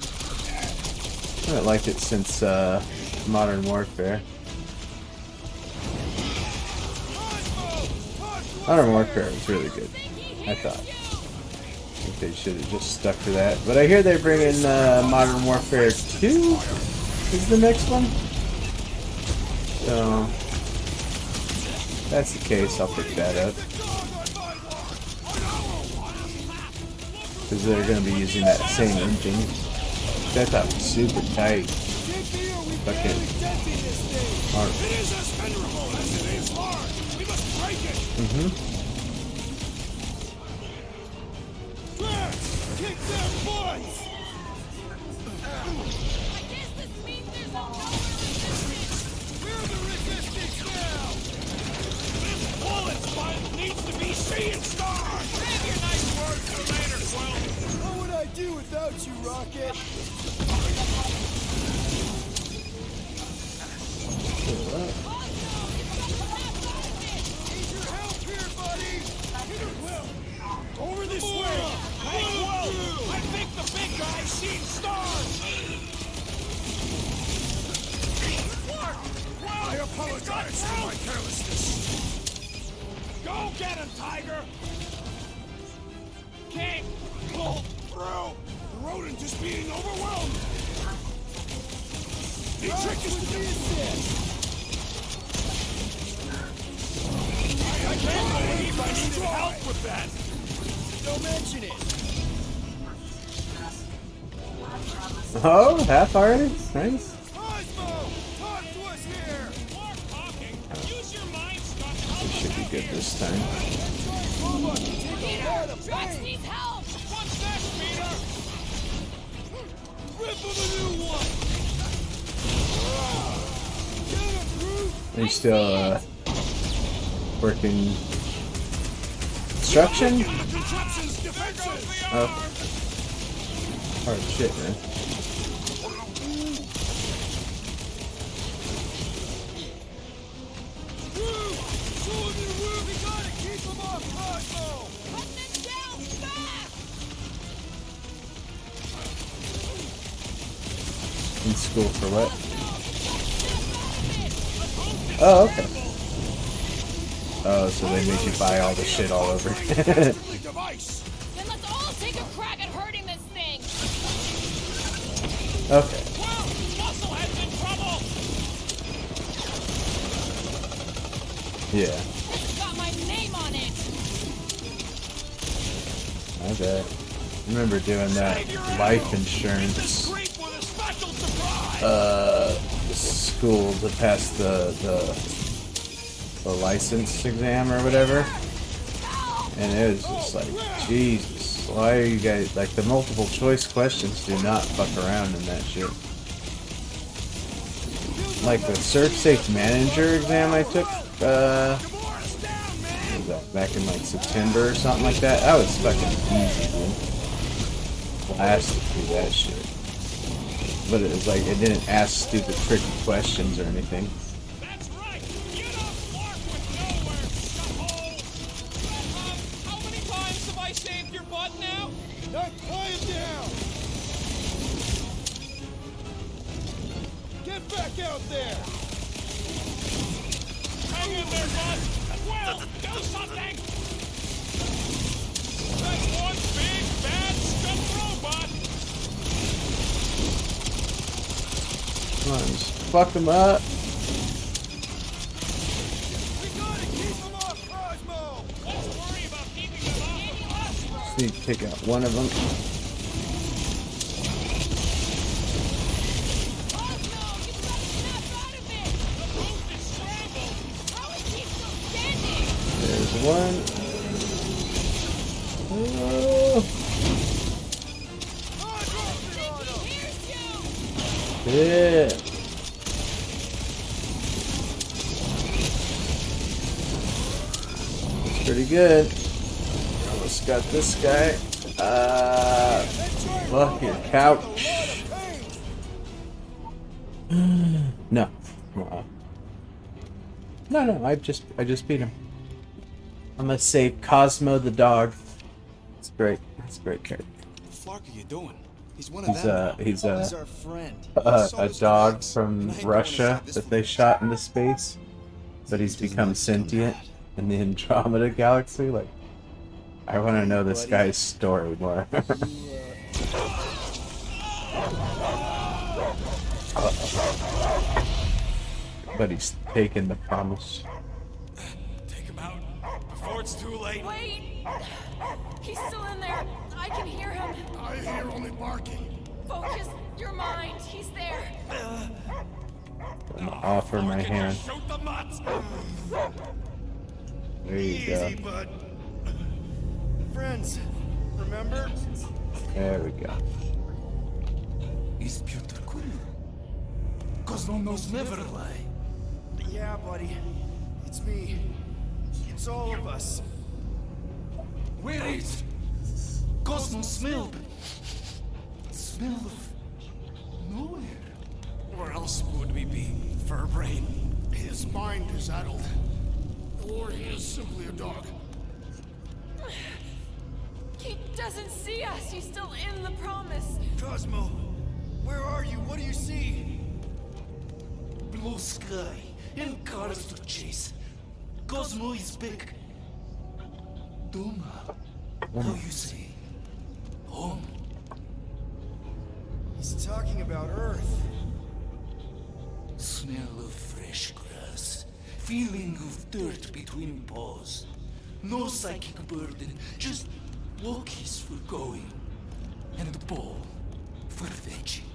haven't liked it since Modern Warfare. Modern Warfare was really good, I thought. I think they should have just stuck to that. But I hear they're bringing Modern Warfare 2 is the next one. So, if that's the case, I'll pick that up. Because they're going to be using that same engine. Which I thought was super tight. Fucking hard. Kick their butts! We're the resistance now! This bullet fight needs to be seeing stars! Save your nice words for later, Quill! What would I do without you, Rocket? Need your help here, buddy! Quill! Over this way! Hey, Quill! I think the big guy's seen stars! I apologize for my carelessness. Go get him, Tiger! Can't pull through! The rodent is being overwhelmed! The trick is to I can't believe I needed help with that! Don't mention it! Oh, half already? Nice. It should be good this time. Peter! Drax needs help! What's next, Peter? Rip him a new one! Are you still working construction? Oh. Hard shit, man. In school for what? Oh, okay. Oh, so they made you buy all the shit all over. Then let's all take a crack at hurting this thing! Okay. Yeah. It's got my name on it. I bet. I remember doing that life insurance school to pass the license exam or whatever. And it was just like, Jesus, why are you guys, like, the multiple choice questions do not fuck around in that shit. Like the Surf Safe Manager exam I took, what was that, back in like September or something like that? That was fucking easy, dude. Blasted through that shit. But it was like, it didn't ask stupid tricky questions or anything. That's right. You don't flirt with nowhere, scuffle. How many times have I saved your butt now? Now quiet down! Get back out there! Hang in there, bud. Will, do something. That's one big bad scuff robot. Come on, just fuck them up. We gotta keep them off Cosmo! Let's worry about keeping them off. Just need to take out one of them. There's one. Oh. Yeah. It's pretty good. Almost got this guy. Fucking couch. No. No, I just beat him. I'm gonna save Cosmo the dog. It's great. It's a great character. What the fuck are you doing? He's one of them. He's our friend. A dog from Russia that they shot into space, but he's become sentient in the Andromeda galaxy. Like, I want to know this guy's story more. But he's taken the promise. Take him out before it's too late. Wait! He's still in there. I can hear him. I hear only barking. Focus your mind. He's there. I'm gonna offer my hand. Shoot the mutts. There you go. Easy, bud. Friends, remember? There we go. Is Peter cool? Cosmo knows never lie. Yeah, buddy. It's me. It's all of us. Where is Cosmo smelled? Smell of nowhere. Where else would we be, Furbrain? His mind is addled. Or he is simply a dog. He doesn't see us. He's still in the promise. Cosmo, where are you? What do you see? Blue sky and cars to chase. Cosmo is back. Duma, how you say? Home. He's talking about Earth. Smell of fresh grass. Feeling of dirt between paws. No psychic burden, just walkies for going. And the ball for fetching.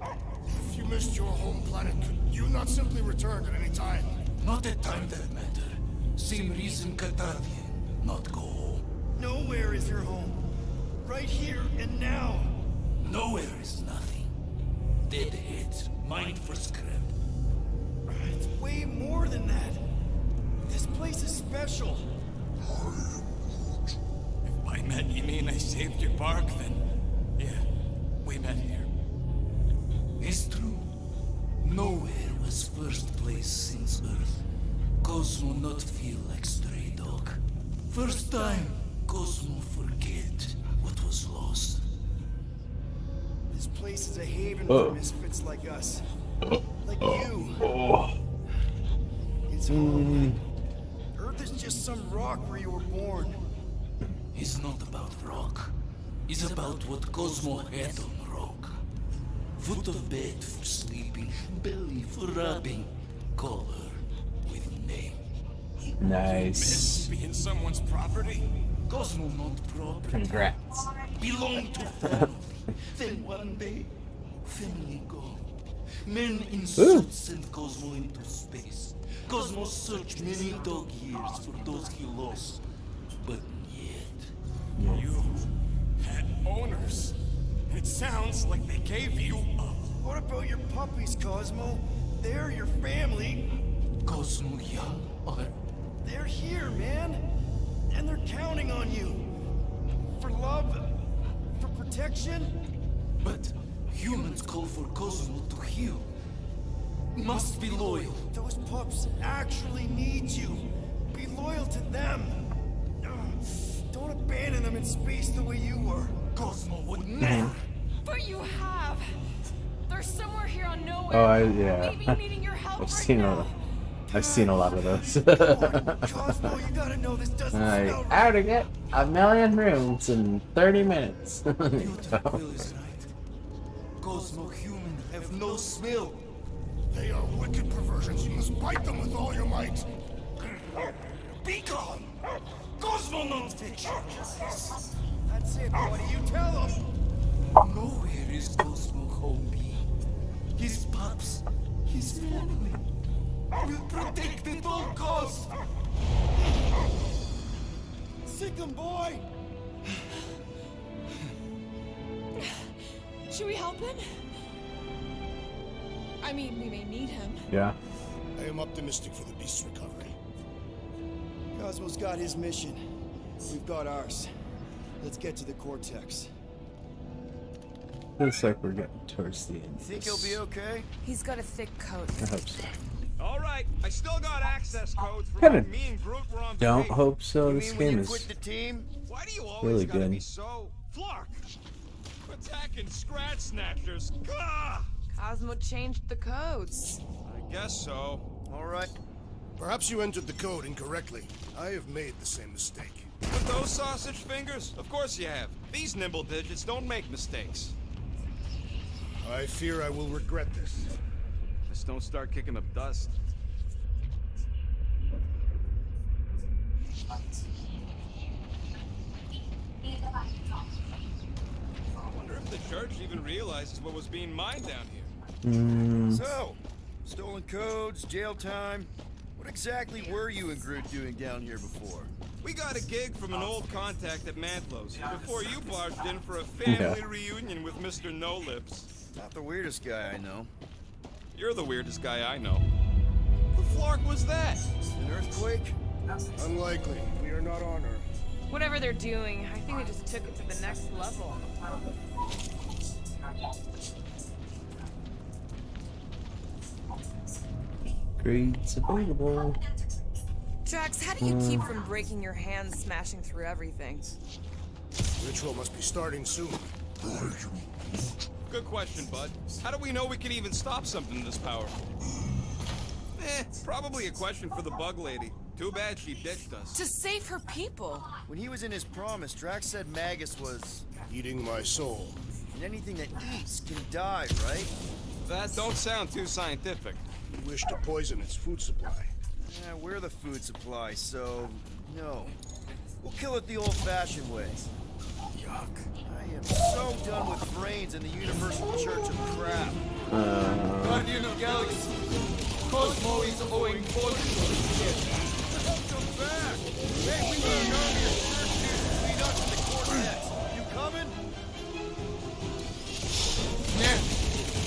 If you missed your home planet, could you not simply return at any time? Not at time that matter. Same reason Catalian, not go home. Nowhere is your home. Right here and now. Nowhere is nothing. Dead heads, mind for scrap. It's way more than that. This place is special. If by met you mean I saved your bark, then yeah, we met here. It's true. Nowhere was first place since Earth. Cosmo not feel like stray dog. First time, Cosmo forget what was lost. This place is a haven for misfits like us. Like you. It's home. Earth is just some rock where you were born. It's not about rock. It's about what Cosmo had on rock. Foot of bed for sleeping, belly for rubbing. Call her with name. Nice. Being someone's property? Cosmo not property. Congrats. Belong to family. Then one day, family gone. Men in suits sent Cosmo into space. Cosmo searched many dog years for those he lost. But yet... You had owners. It sounds like they gave you up. What about your puppies, Cosmo? They're your family. Cosmo, yeah, they're here, man. And they're counting on you. For love, for protection. But humans call for Cosmo to heal. Must be loyal. Those pups actually need you. Be loyal to them. Don't abandon them in space the way you were. Cosmo would never. But you have. They're somewhere here on nowhere. Oh, yeah. Maybe needing your help I've seen a lot of those. Cosmo, you gotta know this doesn't smell How to get a million rooms in 30 minutes. Beautiful is right. Cosmo human have no smell. They are wicked perversions. You must bite them with all your might. Be gone! Cosmo non-fiction! That's it, buddy. You tell them. Nowhere is Cosmo homie. His pups, his family, will protect at all costs. Sick 'em, boy. Should we help him? I mean, we may need him. Yeah. I am optimistic for the beast's recovery. Cosmo's got his mission. We've got ours. Let's get to the Cortex. Looks like we're getting towards the end. You think he'll be okay? He's got a thick coat. I hope so. All right, I still got access codes from Kinda when me and Groot were on Don't vacation. hope so. You This mean when game you is quit the team? Why do you always really gotta good. be so Flark? Attacking scratch snatchers. Gah! Cosmo changed the codes. I guess so. All right. Perhaps you entered the code incorrectly. I have made the same mistake. With those sausage fingers? Of course you have. These nimble digits don't make mistakes. I fear I will regret this. Just don't start kicking up dust. I wonder if the church even realizes what was being mined down here. So, stolen codes, jail time. What exactly were you and Groot doing down here before? We got a gig from an old contact at Mantlo's before you barged in for a family reunion with Mr. No Lips. Not the weirdest guy I know. You're the weirdest guy I know. The Flark was that? An earthquake? Unlikely. We are not on Earth. Whatever they're doing, I think they just took it to the next level. grades available. Drax, how do you keep from breaking your hands smashing through everything? Ritual must be starting soon. Good question, bud. How do we know we can even stop something this powerful? Probably a question for the bug lady. Too bad she ditched us. To save her people. When he was in his promise, Drax said Magus was... eating my soul. And anything that eats can die, right? That don't sound too scientific. You wish to poison its food supply. Yeah, we're the food supply, so... no. We'll kill it the old-fashioned way. Yuck. I am so done with brains and the Universal Church of Crap. Guardian of Galaxy. Cosmo is owing fortune to his death. Welcome back! Hey, we need an army of church dudes between us and the Cortex. You coming? Man,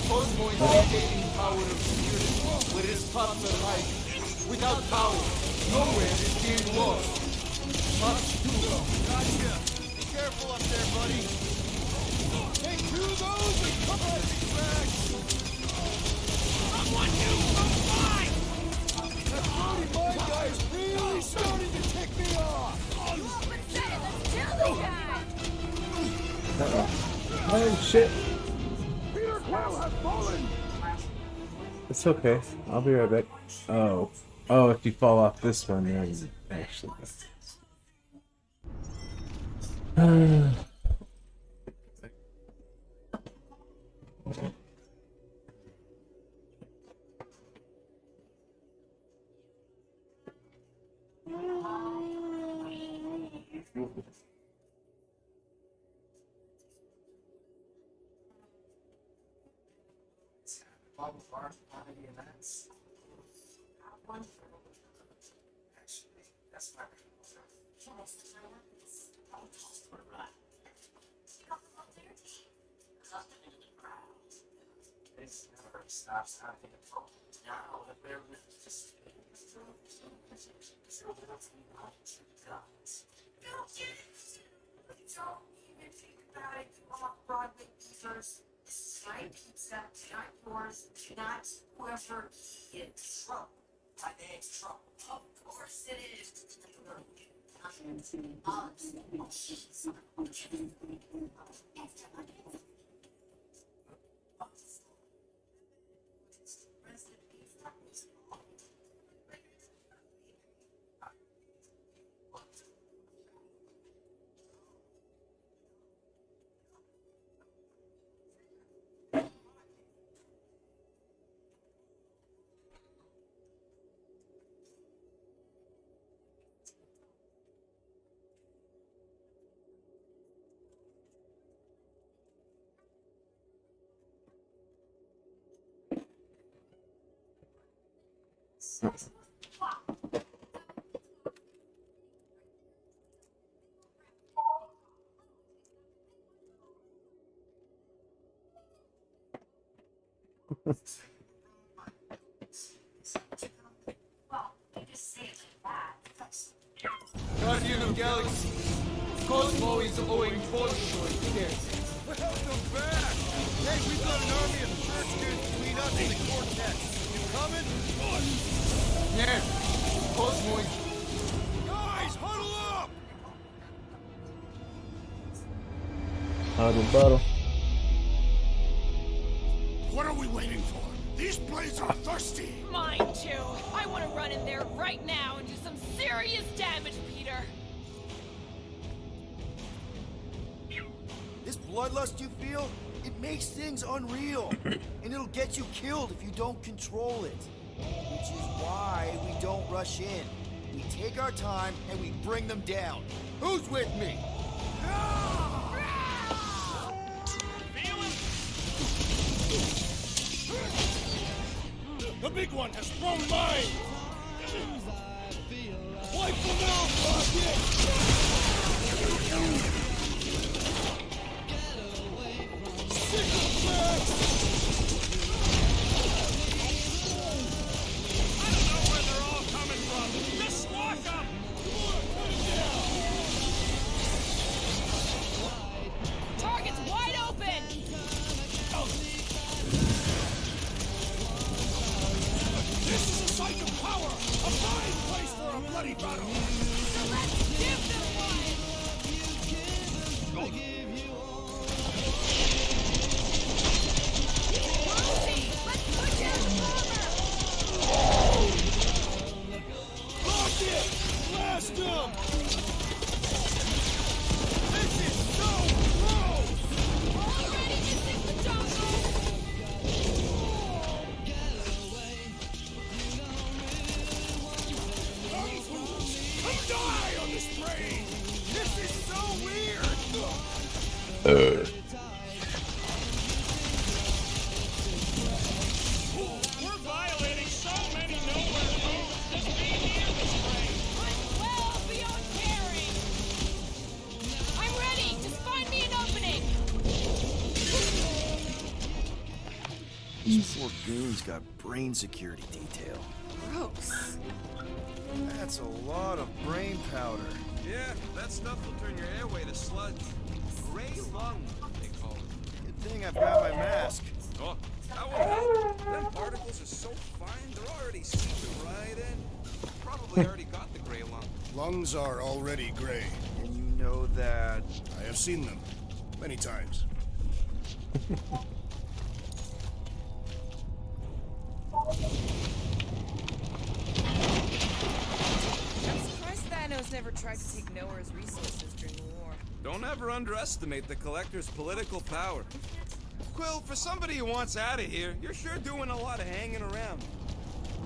Cosmo is regaining power of spirit, where his pups are hiding. Without power, nowhere is being lost. Pups do. Gotcha. Be careful up there, buddy. Take two of those and come on, big bag. Someone new from fly! That floating mind guy is really starting to tick me off. Uh-oh. Oh, shit. Peter Quill has fallen! It's okay. I'll be right back. Oh. Oh, if you fall off this one, then actually. all of our marionettes. One for actually, that's my This never stops having a phone. Now that they're just don't even think about it. Off-Broadway divas. Skype keeps that behind doors, not whoever is Trump. My name's Trump. Of course it is. Guardian of Galaxy, Cosmo is owing Bolshoi care. Welcome back! Hey, we've got an army of church dudes between us and the Cortex. You coming? Yeah, Cosmo is... Guys, huddle up! Huddle buddle. What are we waiting for? These blades are thirsty! Mine too. I want to run in there right now and do some serious damage, Peter. This bloodlust you feel, it makes things unreal. And it'll get you killed if you don't control it. Which is why we don't rush in. We take our time and we bring them down. Who's with me? The big one has thrown mine! Wipe them out, Rocket! I don't know where they're all coming from. Just lock them! Target's wide open! This is a site of power! A fine place for a bloody battle! So let's give them one! Rosie, let's put down the bomber! Lock it! Blast them! This is so close! Already missing the jungle! Come die on this train! This is so weird! We're violating so many nowhere rules just being near this train. I'm well beyond caring! I'm ready! Just find me an opening! These poor goons got brain security detail. Gross. That's a lot of brain powder. Yeah, that stuff will turn your airway to sludge. Gray lung, they call it. Good thing I've got my mask. Oh, that won't help. Them particles are so fine, they're already seeping right in. Probably already got the gray lung. Lungs are already gray. And you know that... I have seen them. Many times. I'm surprised Thanos never tried to take Nowhere's resources during the war. Don't ever underestimate the Collector's political power. Quill, for somebody who wants out of here, you're sure doing a lot of hanging around.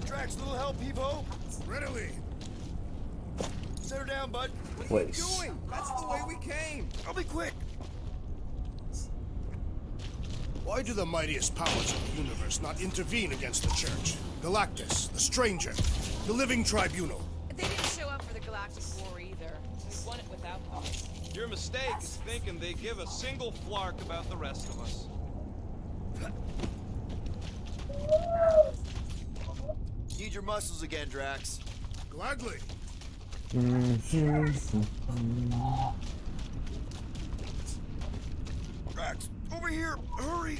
Drax, little help, Evo? Readily. Set her down, bud. What are you doing? That's the way we came. I'll be quick. Why do the mightiest powers of the universe not intervene against the Church? Galactus, the Stranger, the Living Tribunal. They didn't show up for the Galactic War either. We won it without them. Your mistake is thinking they give a single flark about the rest of us. Need your muscles again, Drax. Gladly. Drax, over here! Hurry!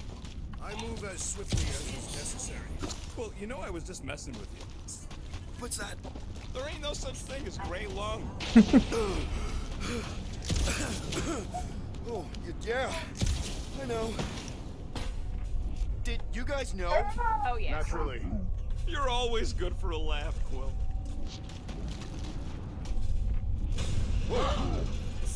I move as swiftly as is necessary. Well, you know I was just messing with you. What's that? There ain't no such thing as gray lung. Oh, yeah. I know. Did you guys know? Oh, yeah. Naturally. You're always good for a laugh, Quill.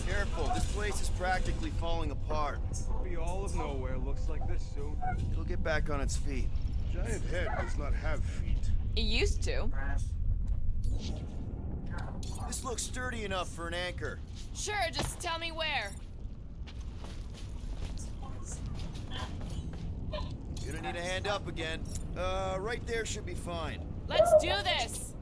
Careful, this place is practically falling apart. Be all of nowhere looks like this soon. It'll get back on its feet. Giant head does not have feet. It used to. This looks sturdy enough for an anchor. Sure, just tell me where. You don't need a hand up again. Right there should be fine. Let's do this!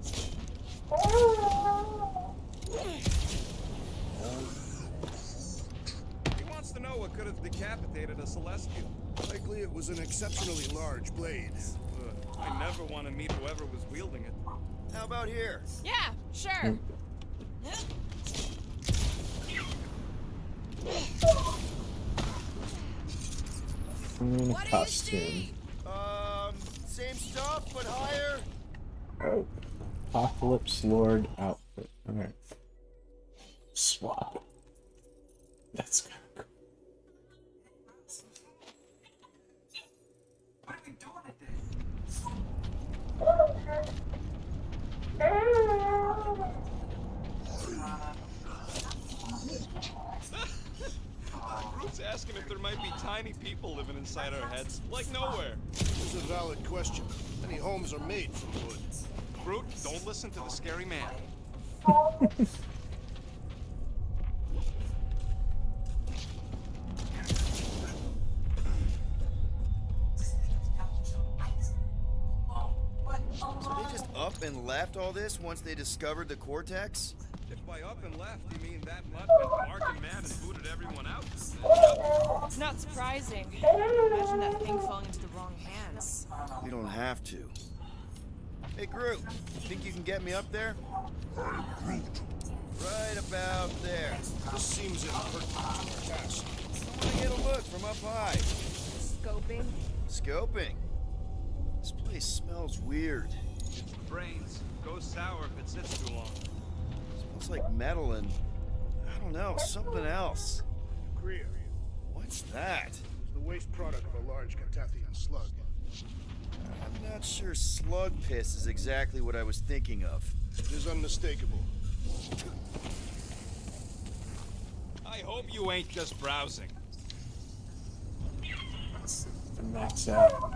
He wants to know what could have decapitated a Celestial. Likely it was an exceptionally large blade. I never want to meet whoever was wielding it. How about here? Yeah, sure. What costume. Same stuff, but higher. Oh, Apocalypse Lord outfit. Alright. Swap. That's kind of cool. What are we doing today? Groot's asking if there might be tiny people living inside our heads, like nowhere. This is a valid question. Many homes are made from wood. Groot, don't listen to the scary man. So they just up and left all this once they discovered the Cortex? If by up and left you mean that much when Mark and Man and booted everyone out, It's not surprising. Imagine that thing falling into the wrong hands. We don't have to. Hey, Groot, think you can get me up there? Right about there. This seems impertinent to our task. I want to get a look from up high. Scoping. Scoping? This place smells weird. it's the brains. Goes sour if it sits too long. Smells like metal and, I don't know, something else. Kriya. What's that? It's the waste product of a large Catathian slug. I'm not sure slug piss is exactly what I was thinking of. It is unmistakable. I hope you ain't just browsing. Max out.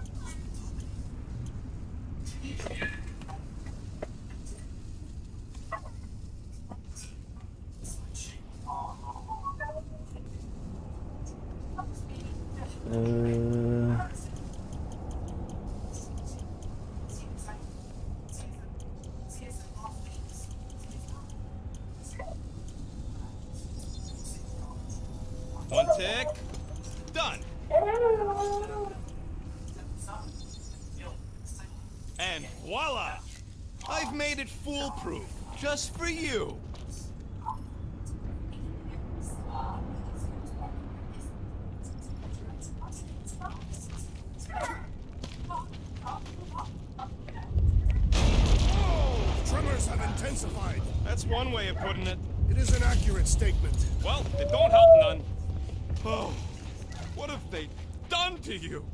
One tick. Done. And voila! I've made it foolproof, just for you. Tremors have intensified. That's one way of putting it. It is an accurate statement. Well, it don't help none. Oh, what have they done to you?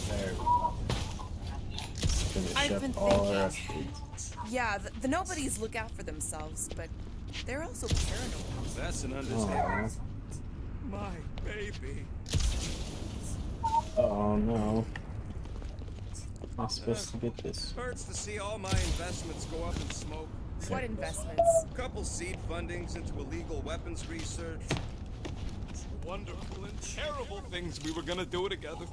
There. I've been all our thinking. Yeah, the nobodies look out for themselves, but they're also paranoid. That's an understatement. My baby. Oh no. Am I supposed to get this? Hurts to see all my investments go up in smoke. What investments? Couple seed fundings into illegal weapons research. Wonderful and terrible things we were gonna do together.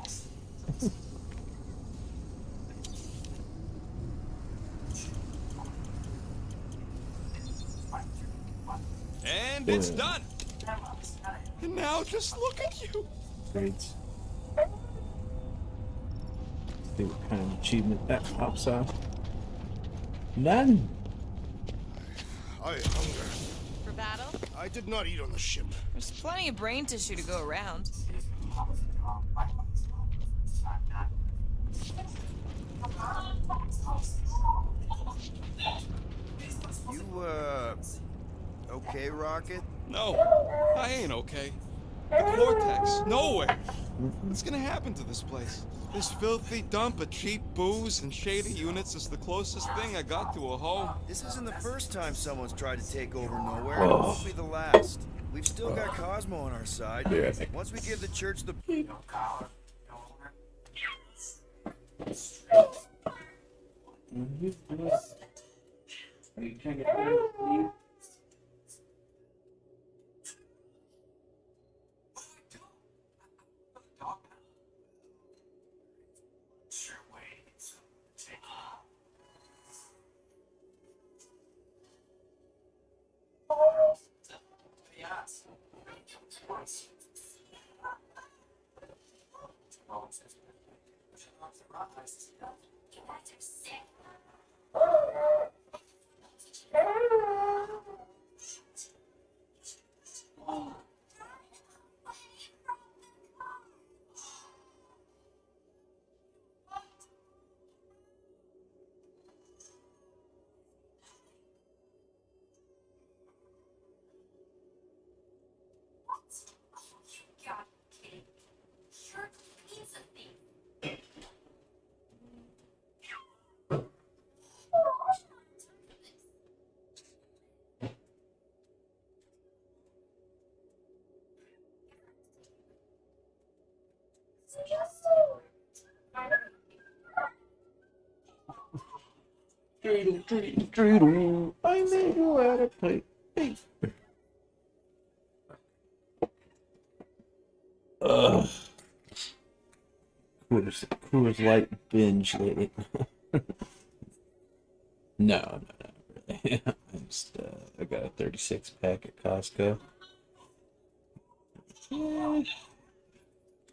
And it's done. And now just look at you. Great. See what kind of achievement that pops off. None. I hunger. For battle? I did not eat on the ship. There's plenty of brain tissue to go around. You, okay, Rocket? No, I ain't okay. The Cortex, nowhere. What's gonna happen to this place? This filthy dump of cheap booze and shady units is the closest thing I got to a home. This isn't the first time someone's tried to take over nowhere. Oh. It won't be the last. We've still got Cosmo on our side. Yeah, I think- Once we give the church the... Are you trying to get rid of me? Dreidel, I made you out of plate. Ugh. Coors Light binge lately. No, really. I got a 36 pack at Costco. Yeah,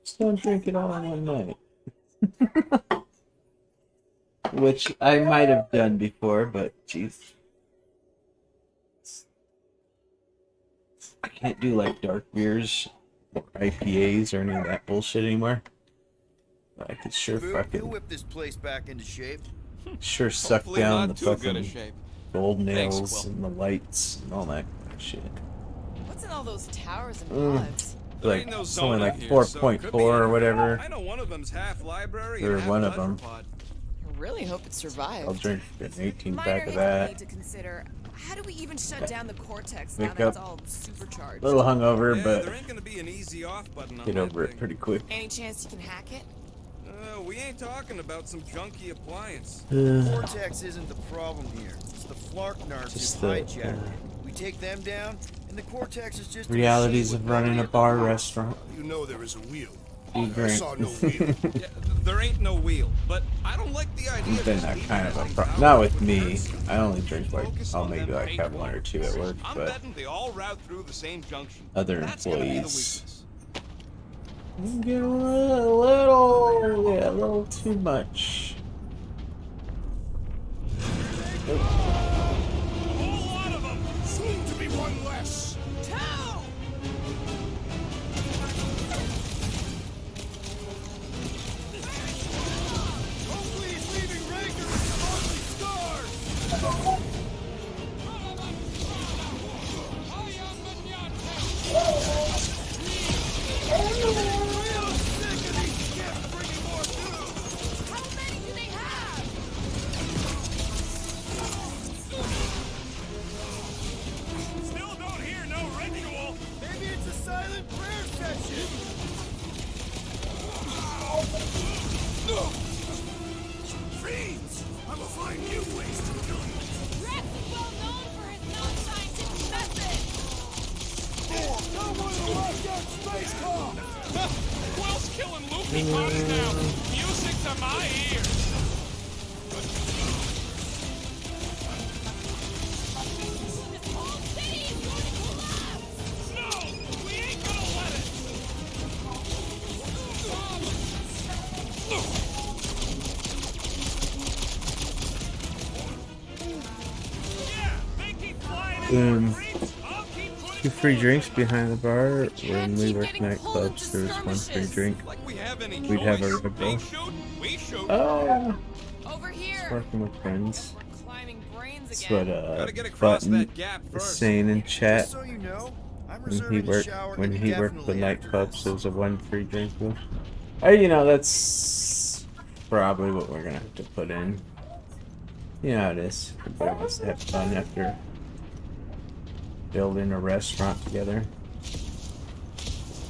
just don't drink it all in one night. Which I might have done before, but jeez. I can't do like dark beers or IPAs or any of that bullshit anymore. But I could sure We'll fucking whip this place back into shape. sure suck Hopefully down not the too good a fucking shape. gold Thanks, nails Quill. and the lights and all that kind of shit. What's in all those towers and Mm. pods? There Like ain't no it's zone only in like here, 4.4 so it could be or anything. whatever. I know one of them's half library Or and half one of pleasure them. pod. I really hope it survived. I'll drink an 18 Minor pack of hiccup that. need to consider. How do we even shut down the cortex Wake now that it's up. all supercharged? A little hungover, Yeah, but there ain't gonna be an easy off button on get that over it thing. pretty quick. Any chance you can hack it? We ain't talking about some junky appliance. Cortex isn't the problem here. It's the Flarknards Just who the, hijacked it. We take them down, and the Cortex is just a Realities machine of with running a nobody at the bar wheel. restaurant. You know there is a wheel. You I drink. saw no wheel. Yeah, there ain't no wheel, but I don't like the idea of Then just that leaving kind of a everything problem. out Not with with me. hurts. I only drink like Focus I'll on maybe them like page have one or two at work, I'm but betting they all route through the same junction. other That's gonna be the employees weakness. get a little too much. A whole lot of them! Soon to be one less! Hopefully he's leaving Ranger with some ugly scars! Real sick of these skips bringing more food! How many do they have? Still don't hear no ritual! Maybe it's a silent prayer session! Fiends! I will find new ways to kill you! pumped now. Music to my ears. No, we ain't gonna let it. Boom. 2 free drinks behind the bar. When we worked nightclubs, there was 1 free drink. We'd have a Red Bull. Oh! Working with friends. That's what Button is saying in chat. When he worked the nightclubs, there was a 1 free drink. You know, that's probably what we're gonna have to put in. You know how it is. Everybody wants to have fun after building a restaurant together.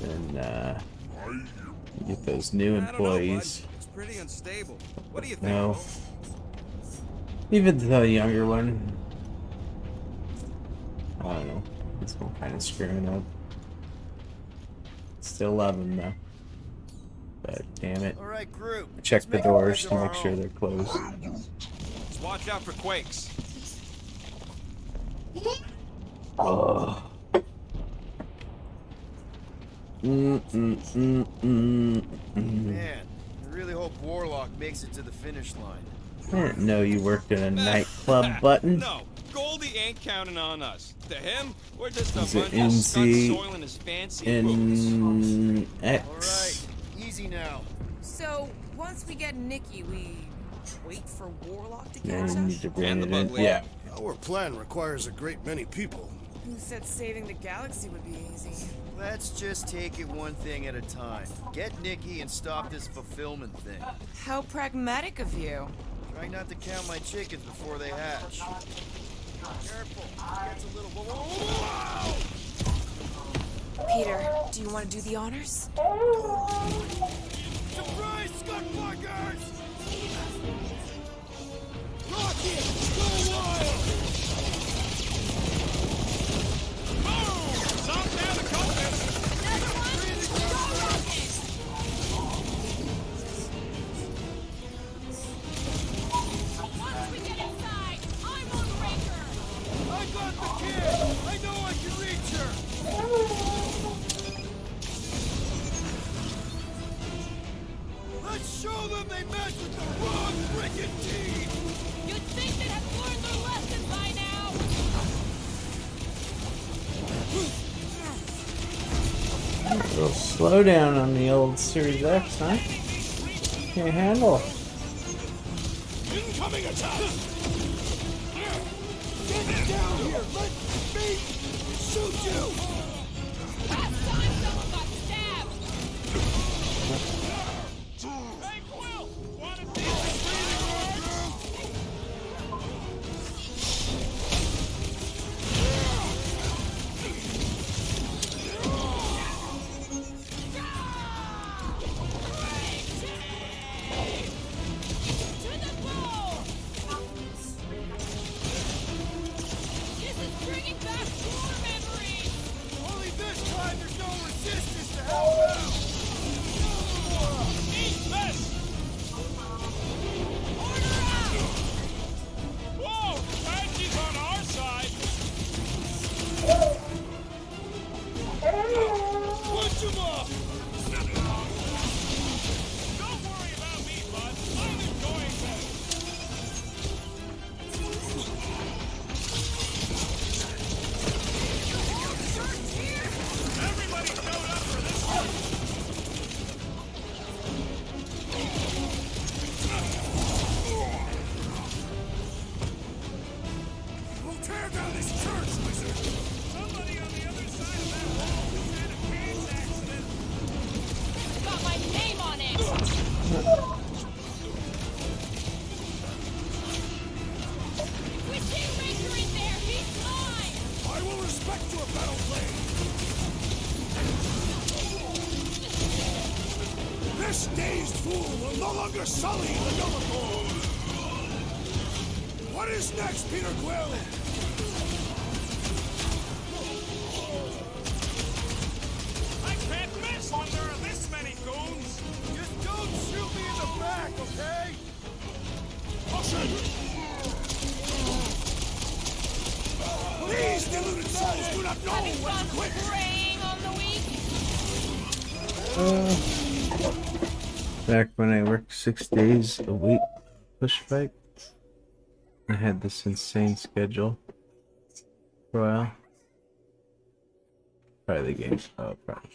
And get those new employees. It's pretty unstable. What do you think? No. Even the younger one. I don't know. It's been kind of screwing up. Still love him though. But damn it. Alright, group. Check the doors to make sure they're closed. Just watch out for quakes. Oh. Man, I really hope Warlock makes it to the finish line. I didn't know you worked in a nightclub, Button. No, Goldie ain't counting on us. To him, we're just a Is bunch it of NC skunks soiling his fancy in X? Alright, easy now. So, once we get Nikki, we wait for Warlock to Yeah, catch you us? need to bring it in. Yeah. Our plan requires a great many people. Who said saving the galaxy would be easy? Let's just take it one thing at a time. Get Nikki and stop this fulfillment thing. How pragmatic of you. Try not to count my chickens before they hatch. Careful, it gets a little... Whoa! Peter, do you want to do the honors? Surprise, Skutfuckers! Rocket, go wild! Some down the compass. Once we get inside, I'm on Raker! I got the kid! I know I can reach her! Let's show them they messed with the wrong frickin' team! You'd think they'd have learned their lesson by now! A little slow down on the old Series X, huh? Can't handle. Incoming attack! Get down here! Let me shoot you! Last time someone got stabbed! Hey, Quill! Wanna see some breathing room, bringing back war memories! Only this time there's no resistance to help out! Eat this! Order out! Whoa! Apache's on our side! Punch him up! Don't worry about me, bud. I'm enjoying this! Everybody showed up for this one! We'll tear down this church, wizard! Somebody on the other side of that wall just had a chance accident! It's got my name on it! We see Ranger in there! He's mine! I will respect your battle blade! This dazed fool will no longer sully the Noble. What is next, Peter Quill? I can't miss when there are this many goons. Just go back, okay? These deluded souls do not know Having when fun to quit. preying on the weak? Back when I worked 6 days a week, push bike, I had this insane schedule for a while. Probably the game. Oh, probably.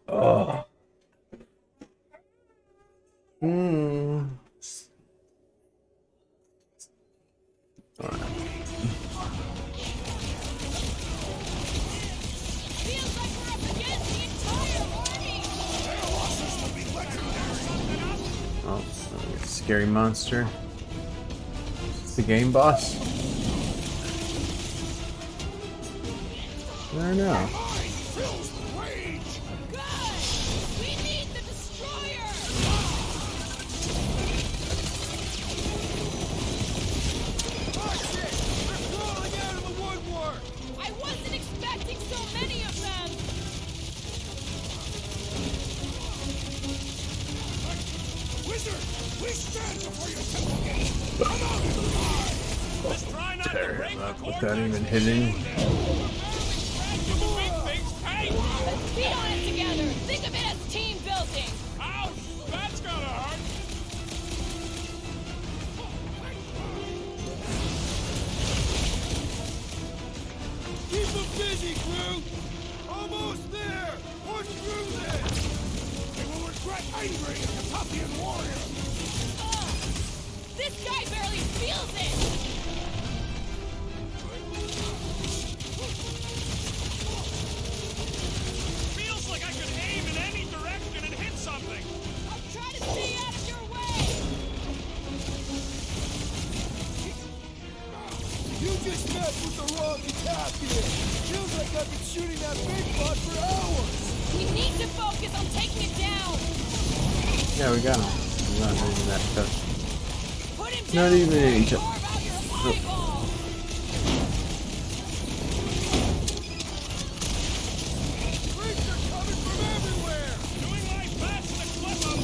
Oh. Oh, scary monster. Is the game boss? I don't know. I wasn't expecting so many of them! Wizard, we stand before your temple gate. Come out and die! Let's try not to break the Without even hitting. Let's beat on it together! Think of it as team building! Ouch! That's gonna hurt! Keep them busy, crew! Almost there! Push through this! They will regret angry Kentuckian warrior! This guy barely feels it! Feels like I could aim in any direction and hit something! I'll try to stay out of your way! You just messed with the wrong Kentuckian! Feels like I've been shooting that big butt for hours! We need to focus on taking it down! Yeah, we got him. I'm not even that tough. Put him Not down even any tough. carve out your eyeball! Freaks are coming from everywhere! Doing my best to clip them!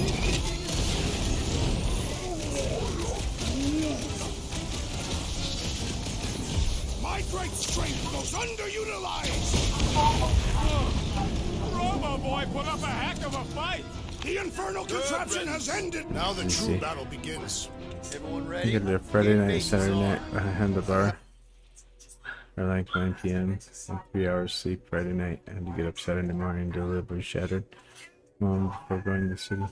My great strength goes underutilized! Robo Boy put up a heck of a fight! The infernal contraption has ended! Now the Let's true see. battle begins. Everyone You ready? get it Friday night, Saturday night behind the bar. Or like 9 p.m. and 3 hours sleep Friday night. And you get up Saturday morning, delivery shattered. Mom before going to the city.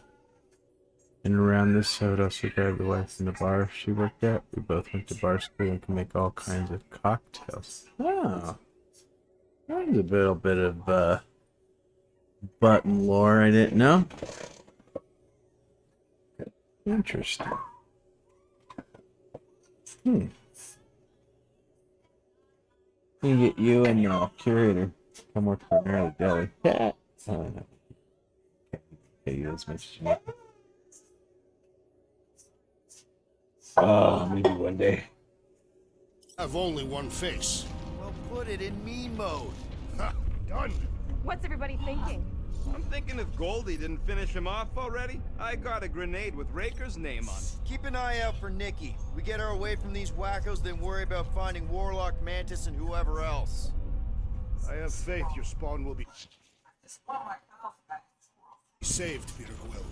And around this, I would also grab the wife from the bar she worked at. We both went to bar school and could make all kinds of cocktails. Oh. That was a little bit of button lore I didn't know. Interesting. You get you and curator come work for an early deli. Yeah. I don't know. Can't pay you as much as you need. Oh, maybe one day. Have only one face. Well, put it in mean mode. Ha! Done. What's everybody thinking? I'm thinking if Goldie didn't finish him off already, I got a grenade with Raker's name on it. Keep an eye out for Nikki. We get her away from these wackos, then worry about finding Warlock, Mantis, and whoever else. I have faith your spawn will be saved, Peter Quill.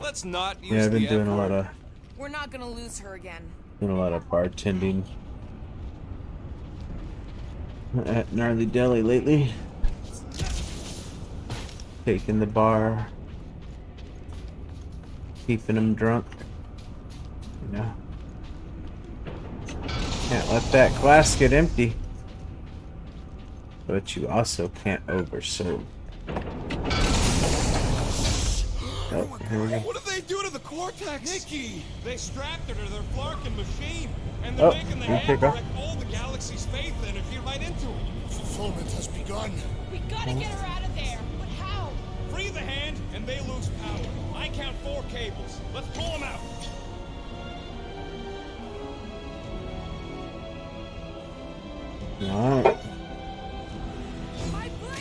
Let's not use Yeah, I've been the doing a F lot word. of We're not gonna lose her again. bartending at Gnarly Deli lately. Taking the bar, keeping them drunk. You know, can't let that glass get empty, but you also can't overserve. Oh, here we go. What did they do to the Cortex? Nikki! They strapped her to their Flarkin machine, and they're Oh, making the you take hammer off. wreck all the galaxy's faith energy right into it. Fulfillment has begun. We gotta get her out of there, but how? Free the hand, and they lose power. I count 4 cables. Let's pull them out. All right. My blade!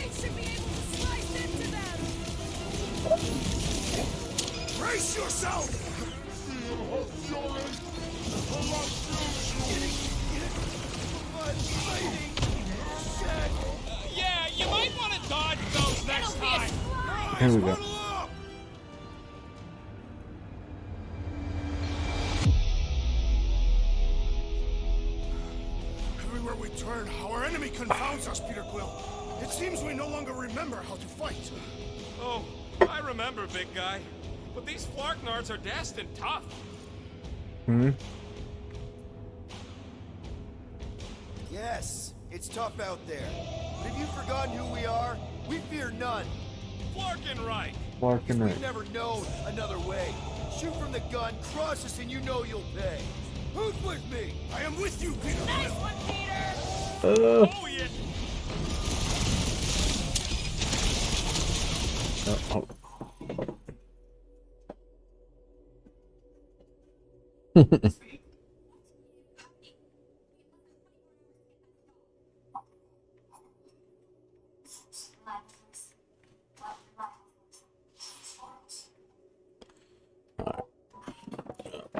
Brace yourself! Yeah, you might want to dodge those next time. Here we go. Everywhere we turn, our enemy confounds us, Peter Quill. It seems we no longer remember how to fight. Oh, I remember, big guy. But these Flarknards are destined tough. Hmm? Yes, it's tough out there. But have you forgotten who we are? We fear none. Flarkin right. Flarkin right. We've never known another way. Shoot from the gun, cross us, and you know you'll pay. Who's with me? I am with you, Peter. Nice one, Peter! Oh, yeah. Oh.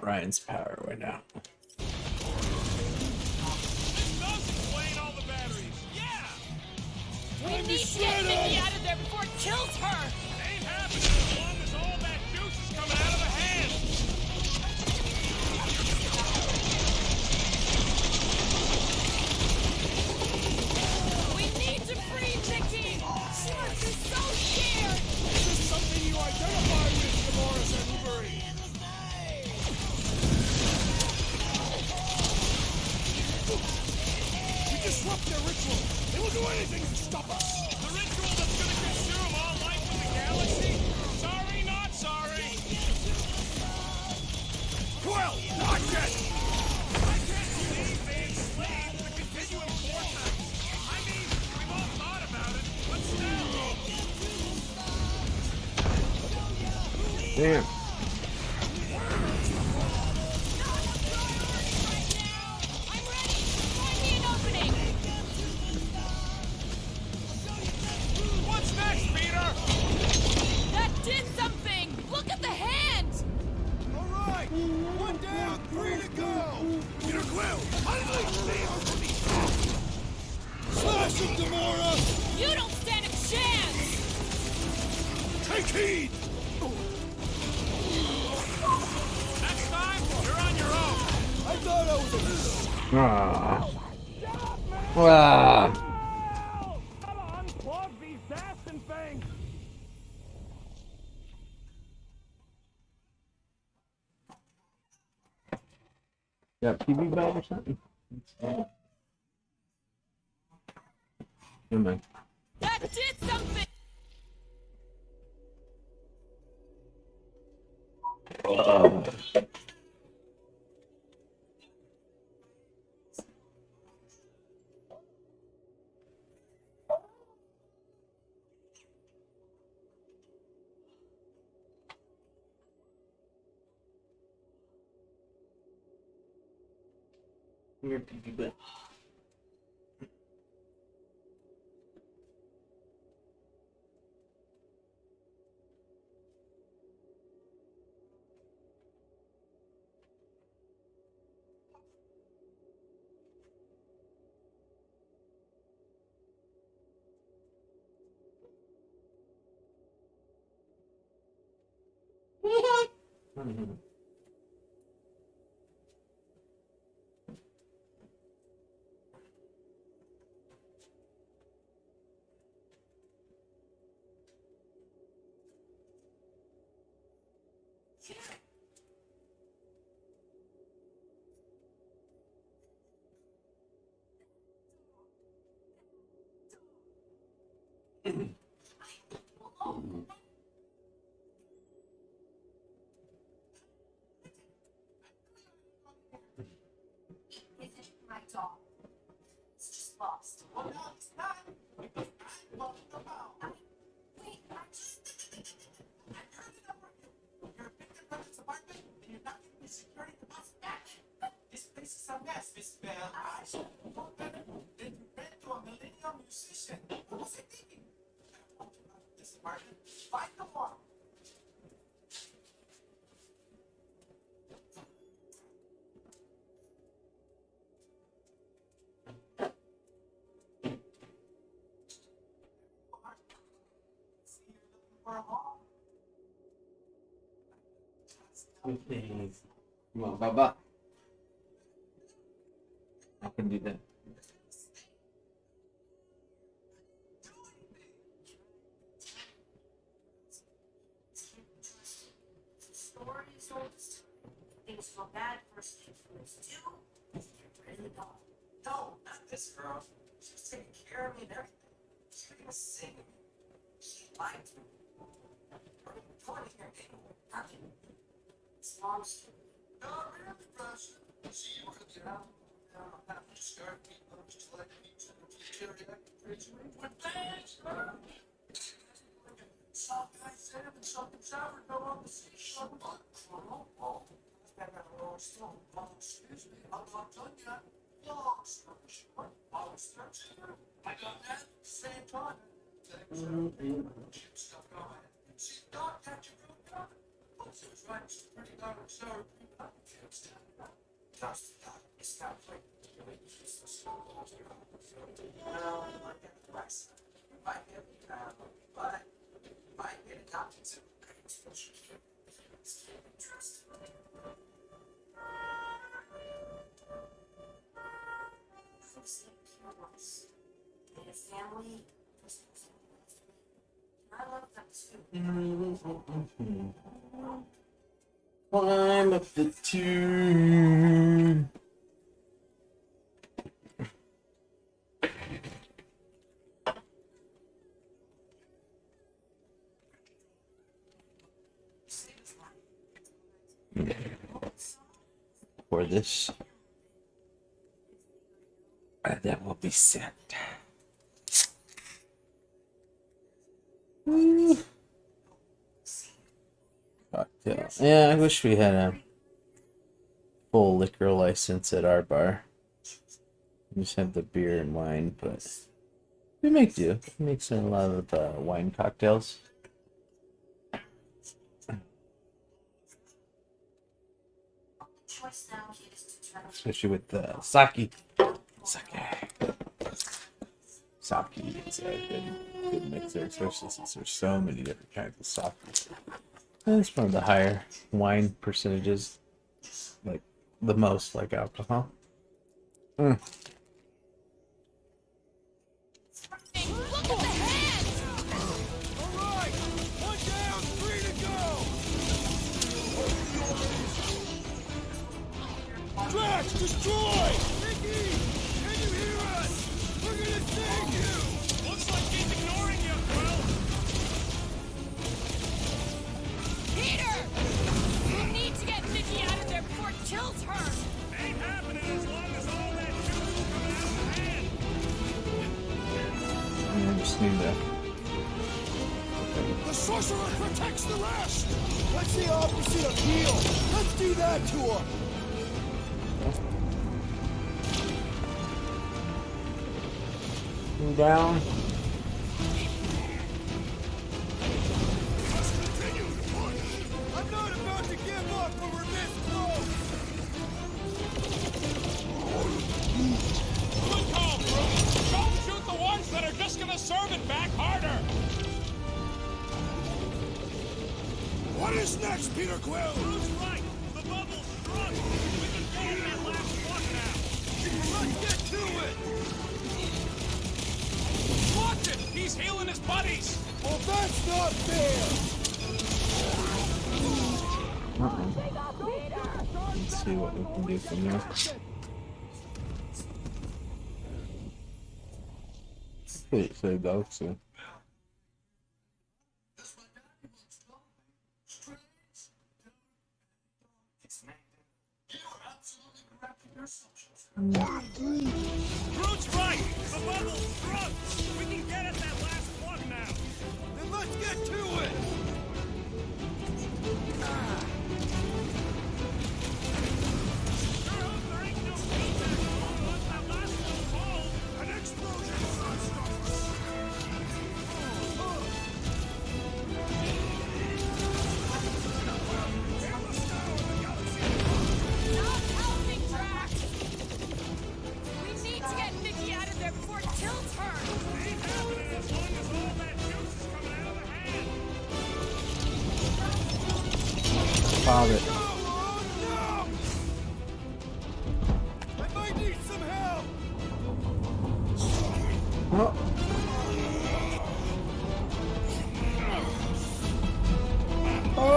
Ryan's power right now. This does explain all the batteries. Yeah! We need to get Nikki out of there before it kills her! Ain't happening as long as all that juice is coming out of the hand. We need to free Nikki! She must be so scared! This is something you identify with, Dolores Enbury. We disrupt their ritual. They will do anything to stop us. The ritual that's gonna consume all life in the galaxy? Sorry, not sorry. Well, not yet. I can't believe they enslaved the continuum vortex. I mean, we've all thought about it, but still. Damn. What's next, Peter? That did something! Look at the hand! All right, one down, 3 to go. Peter Quill, unleash the slash him, Gamora! You don't stand a chance! Take heed! Next time, you're on your own. I thought I was a... Ah. Ah. Gotta unplug these dasting things. Got PB bag or something? Come on. That did something! Your PB bag. Please. Come on, Baba. I can do that. Stories don't things go bad first thing first do. Get rid of the dog. No, not this girl. She's taking care of me and everything. She's gonna sing me. She liked me. What are you doing here anyway? Nothing. It's long story. No, really, Rush. See, you could get out. I'm having to start being lunch till I can eat some geriatric bridgeway with bags. Soft ice salmon and something sour go on the seashore. Oh, I've got a long story. Oh, excuse me, I'm not done yet. Long story short, always 13. I got that same time. Things are stuff going. See, Doc had you real good. What's his right? It's pretty darn sour. I can't stand it. Just Doc, it's not like you're useless. Well, I get the right side. You might get me down, but might get adopted to trust. Folks like pure ones. They had family. I love them too. Climb up the tube. For this, that will be sent. Cocktail. Yeah, I wish we had a full liquor license at our bar. We just have the beer and wine, but we make do. We make a lot of wine cocktails. Especially with the sake. Sake is a good mixer, especially since there's so many different kinds of sake. And it's one of the higher wine percentages, like the most like alcohol. Look at the head! Alright! One down, 3 to go! Drax, destroy! Ricky! Can you hear us? We're gonna save you! Looks like he's ignoring you, Quill. Peter! You need to get Nikki out of there before it kills her! Ain't happening as long as all that juice is coming out of the hand. I just need that. The sorcerer protects the rest! That's the opposite of heal! Let's do that to him! Down. Let's continue to push! I'm not about to give up when we're this close! Good call, Bruce. Don't shoot the ones that are just gonna serve it back harder. What is next, Peter Quill? Bruce right. The bubble's struck. We can get that last one now. Let's get to it! Watch it! He's healing his buddies! Well, that's not fair! Let's see what we can do from here. Wait, so dogs soon. Groot's right! The bubble's struck! We can get at that last one now! Then let's get to it! Sure hope there ain't no feedback once that last one falls! An explosion will not stop us! Not helping, Drax! We need to get Nikki out of there before it kills her! top it. I might need some help. Oh. Oh.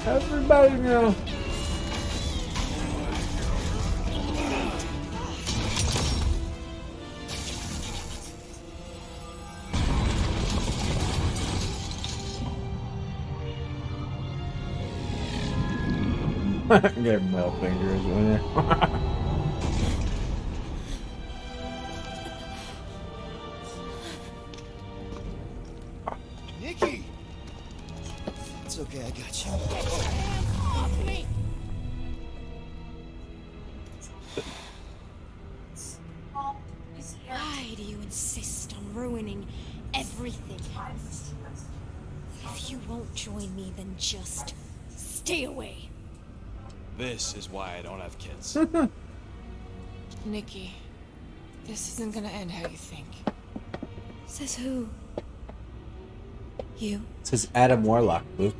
Everybody now. Get middle fingers in there. Nikki! It's okay, I got you. Off me! Why do you insist on ruining everything? If you won't join me, then just stay away. This is why I don't have kids. Nikki, this isn't gonna end how you think. Says who? You? It says Adam Warlock, Luke.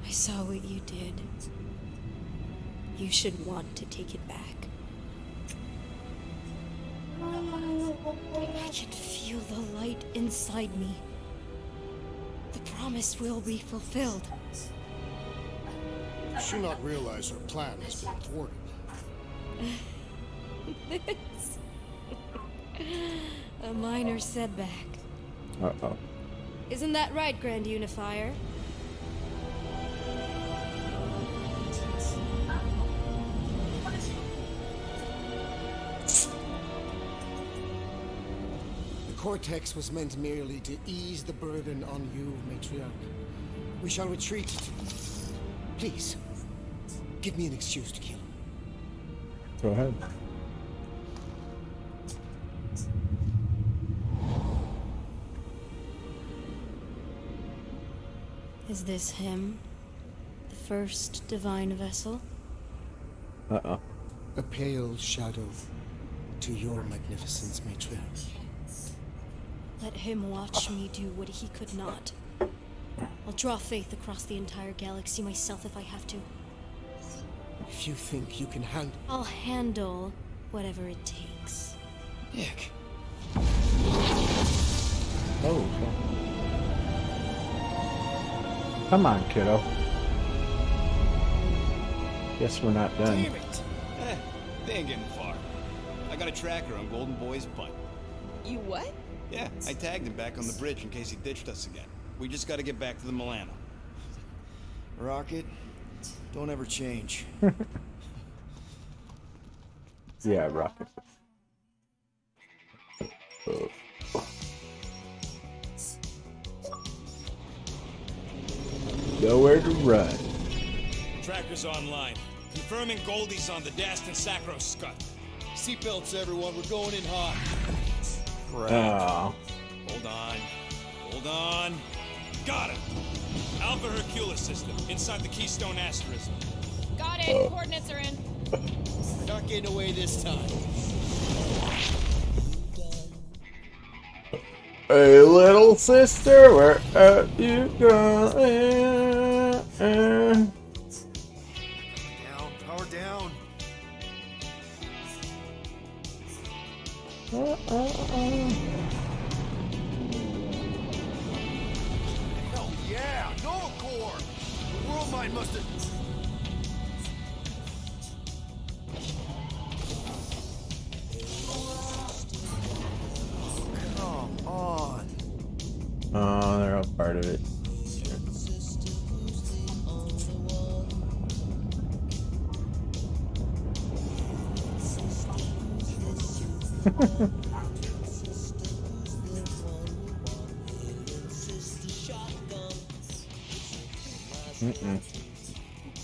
I saw what you did. You should want to take it back. I can feel the light inside me. The promise will be fulfilled. Does she not realize her plan has been thwarted? This. A minor setback. Uh-oh. Isn't that right, Grand Unifier? The Cortex was meant merely to ease the burden on you, Matriarch. We shall retreat. Please, give me an excuse to kill him. Go ahead. Is this him? The first divine vessel? Uh-oh. A pale shadow to your magnificence, Matriarch. Let him watch me do what he could not. I'll draw faith across the entire galaxy myself if I have to. If you think you can handle... I'll handle whatever it takes. Nick. Oh, okay. Come on, kiddo. Guess we're not done. Damn it! They ain't getting far. I got a tracker on Golden Boy's butt. You what? Yeah, I tagged him back on the bridge in case he ditched us again. We just gotta get back to the Milano. Rocket, don't ever change. Yeah, Rocket. Oh. Nowhere to run. Tracker's online. Confirming Goldie's on the Dastan Sacro Scut. Seatbelts, everyone. We're going in hot. Oh. Hold on. Hold on. Got it. Alpha Hercules system inside the Keystone Asterism. Got it. Coordinates are in. We're not getting away this time. Hey, little sister, where are you going? Down, power down. Hell yeah, Nova Core. The world mind must have... Come on. Oh, they're all part of it.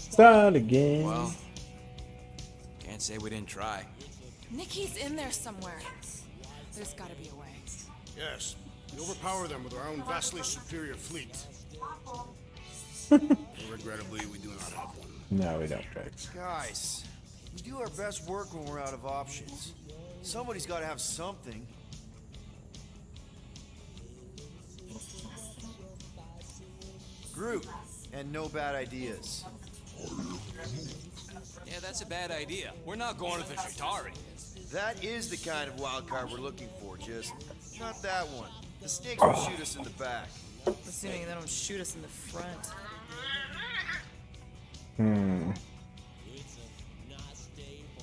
Start again. Well, can't say we didn't try. Nikki's in there somewhere. There's gotta be a way. Yes, we overpower them with our own vastly superior fleet. Regrettably, we do not have one. No, we don't, Rex. Guys, we do our best work when we're out of options. Somebody's got to have something. Groot, and no bad ideas. Yeah, that's a bad idea. We're not going to the Chitauri. That is the kind of wild card we're looking for, just not that one. The snakes will shoot us in the back. Assuming they don't shoot us in the front.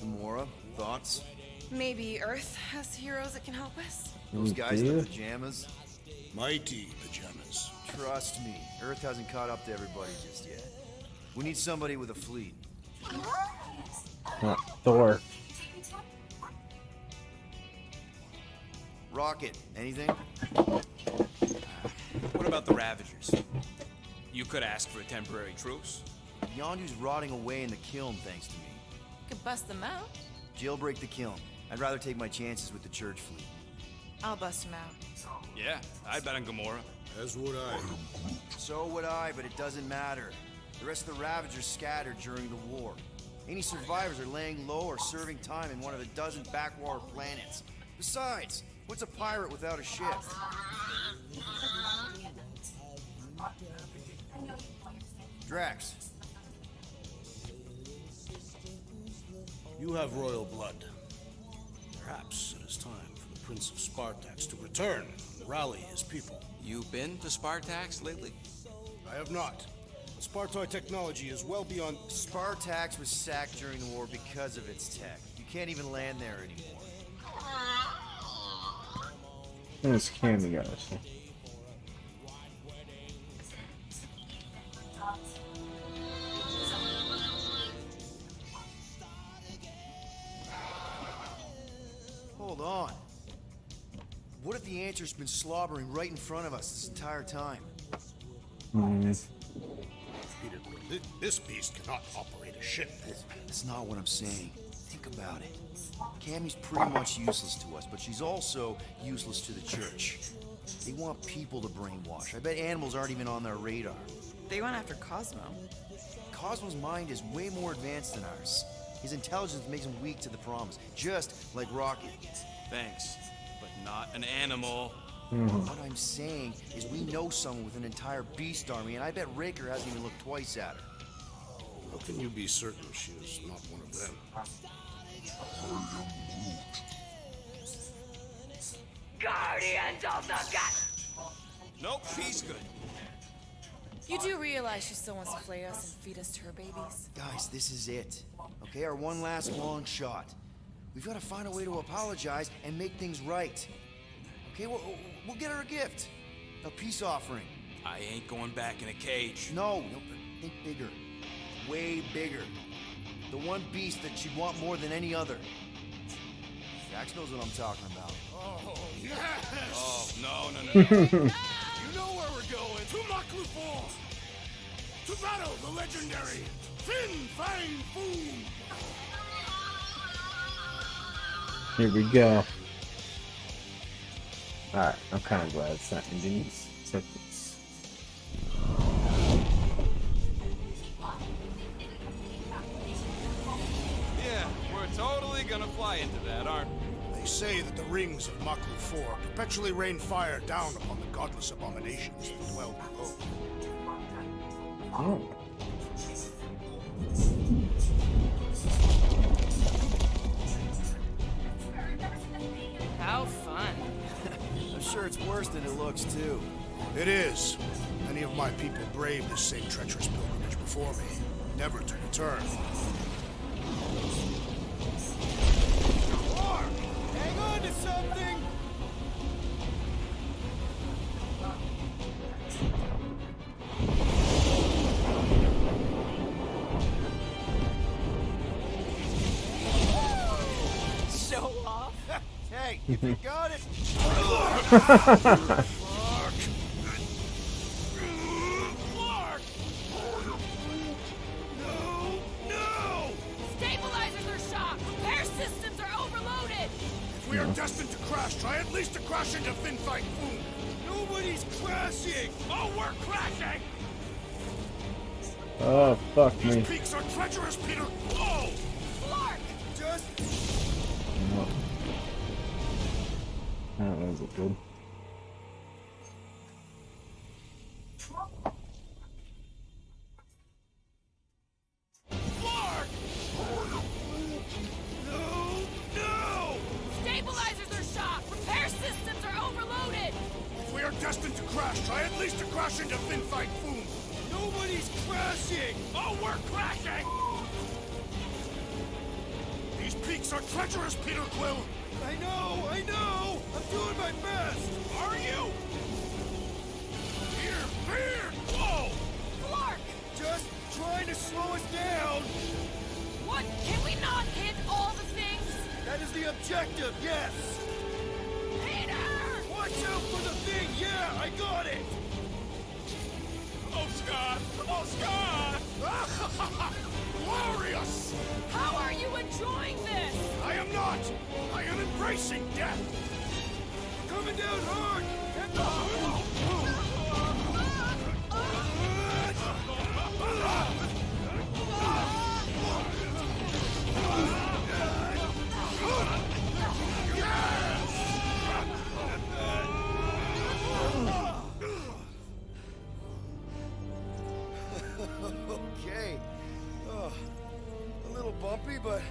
Gamora, thoughts? Maybe Earth has heroes that can help us? Those guys in the pajamas? Mighty pajamas. Trust me, Earth hasn't caught up to everybody just yet. We need somebody with a fleet. Thor. Rocket, anything? What about the Ravagers? You could ask for a temporary truce. Yondu's rotting away in the kiln thanks to me. Could bust them out. Jailbreak the kiln. I'd rather take my chances with the church fleet. I'll bust them out. Yeah, I'd bet on Gamora. As would I. So would I, but it doesn't matter. The rest of the Ravagers scattered during the war. Any survivors are laying low or serving time in one of the dozen backwater planets. Besides, what's a pirate without a ship? Drax. You have royal blood. Perhaps it is time for the Prince of Spartax to return and rally his people. You've been to Spartax lately? I have not. But Spartoid technology is well beyond... Spartax was sacked during the war because of its tech. You can't even land there anymore. This candy guys. Hold on. What if the answer's been slobbering right in front of us this entire time? Peter, this beast cannot operate a ship. That's not what I'm saying. Think about it. Cammy's pretty much useless to us, but she's also useless to the church. They want people to brainwash. I bet animals aren't even on their radar. They went after Cosmo. Cosmo's mind is way more advanced than ours. His intelligence makes him weak to the promise, just like Rocket. Thanks, but not an animal. What I'm saying is we know someone with an entire beast army, and I bet Raker hasn't even looked twice at her. How can you be certain she is not one of them? Guardians of the Gut! Nope, she's good. You do realize she still wants to flay us and feed us to her babies? Guys, this is it. Okay, our one last long shot. We've got to find a way to apologize and make things right. Okay, we'll get her a gift. A peace offering. I ain't going back in a cage. No, think bigger. Way bigger. The one beast that she'd want more than any other. Jax knows what I'm talking about. Oh, yes! Oh, no. You know where we're going. To Maklu Falls. To battle the legendary Fin Fang Foom. Here we go. Alright, I'm kind of glad it's not ending. Yeah, we're totally gonna fly into that, aren't we? They say that the rings of Maklu 4 perpetually rain fire down upon the godless abominations that dwell below. Oh. How fun. I'm sure it's worse than it looks, too. It is. Many of my people braved this same treacherous pilgrimage before me, never to return. Hang on to something! Show off. Hey, if you got it! Clark! No! Stabilizers are shot! Repair systems are overloaded! If we are destined to crash, try at least to crash into Fin Fang Foom. Nobody's crashing! Oh, we're crashing! Oh, fuck me. These peaks are treacherous, Peter! Whoa! Clark! Just... That wasn't good. crash into Finfight Foom! Nobody's crashing! Oh, we're crashing! These peaks are treacherous, Peter Quill! I know! I'm doing my best! Are you? Here! Whoa! Clark! Just trying to slow us down! What? Can we not hit all the things? That is the objective, yes! Peter! Watch out for the thing! Yeah, I got it! Oh, Scott! Oh, Scott! Glorious! How are you enjoying this? I am not! I am embracing death! Coming down hard! Get the... Okay. Oh, a little bumpy, but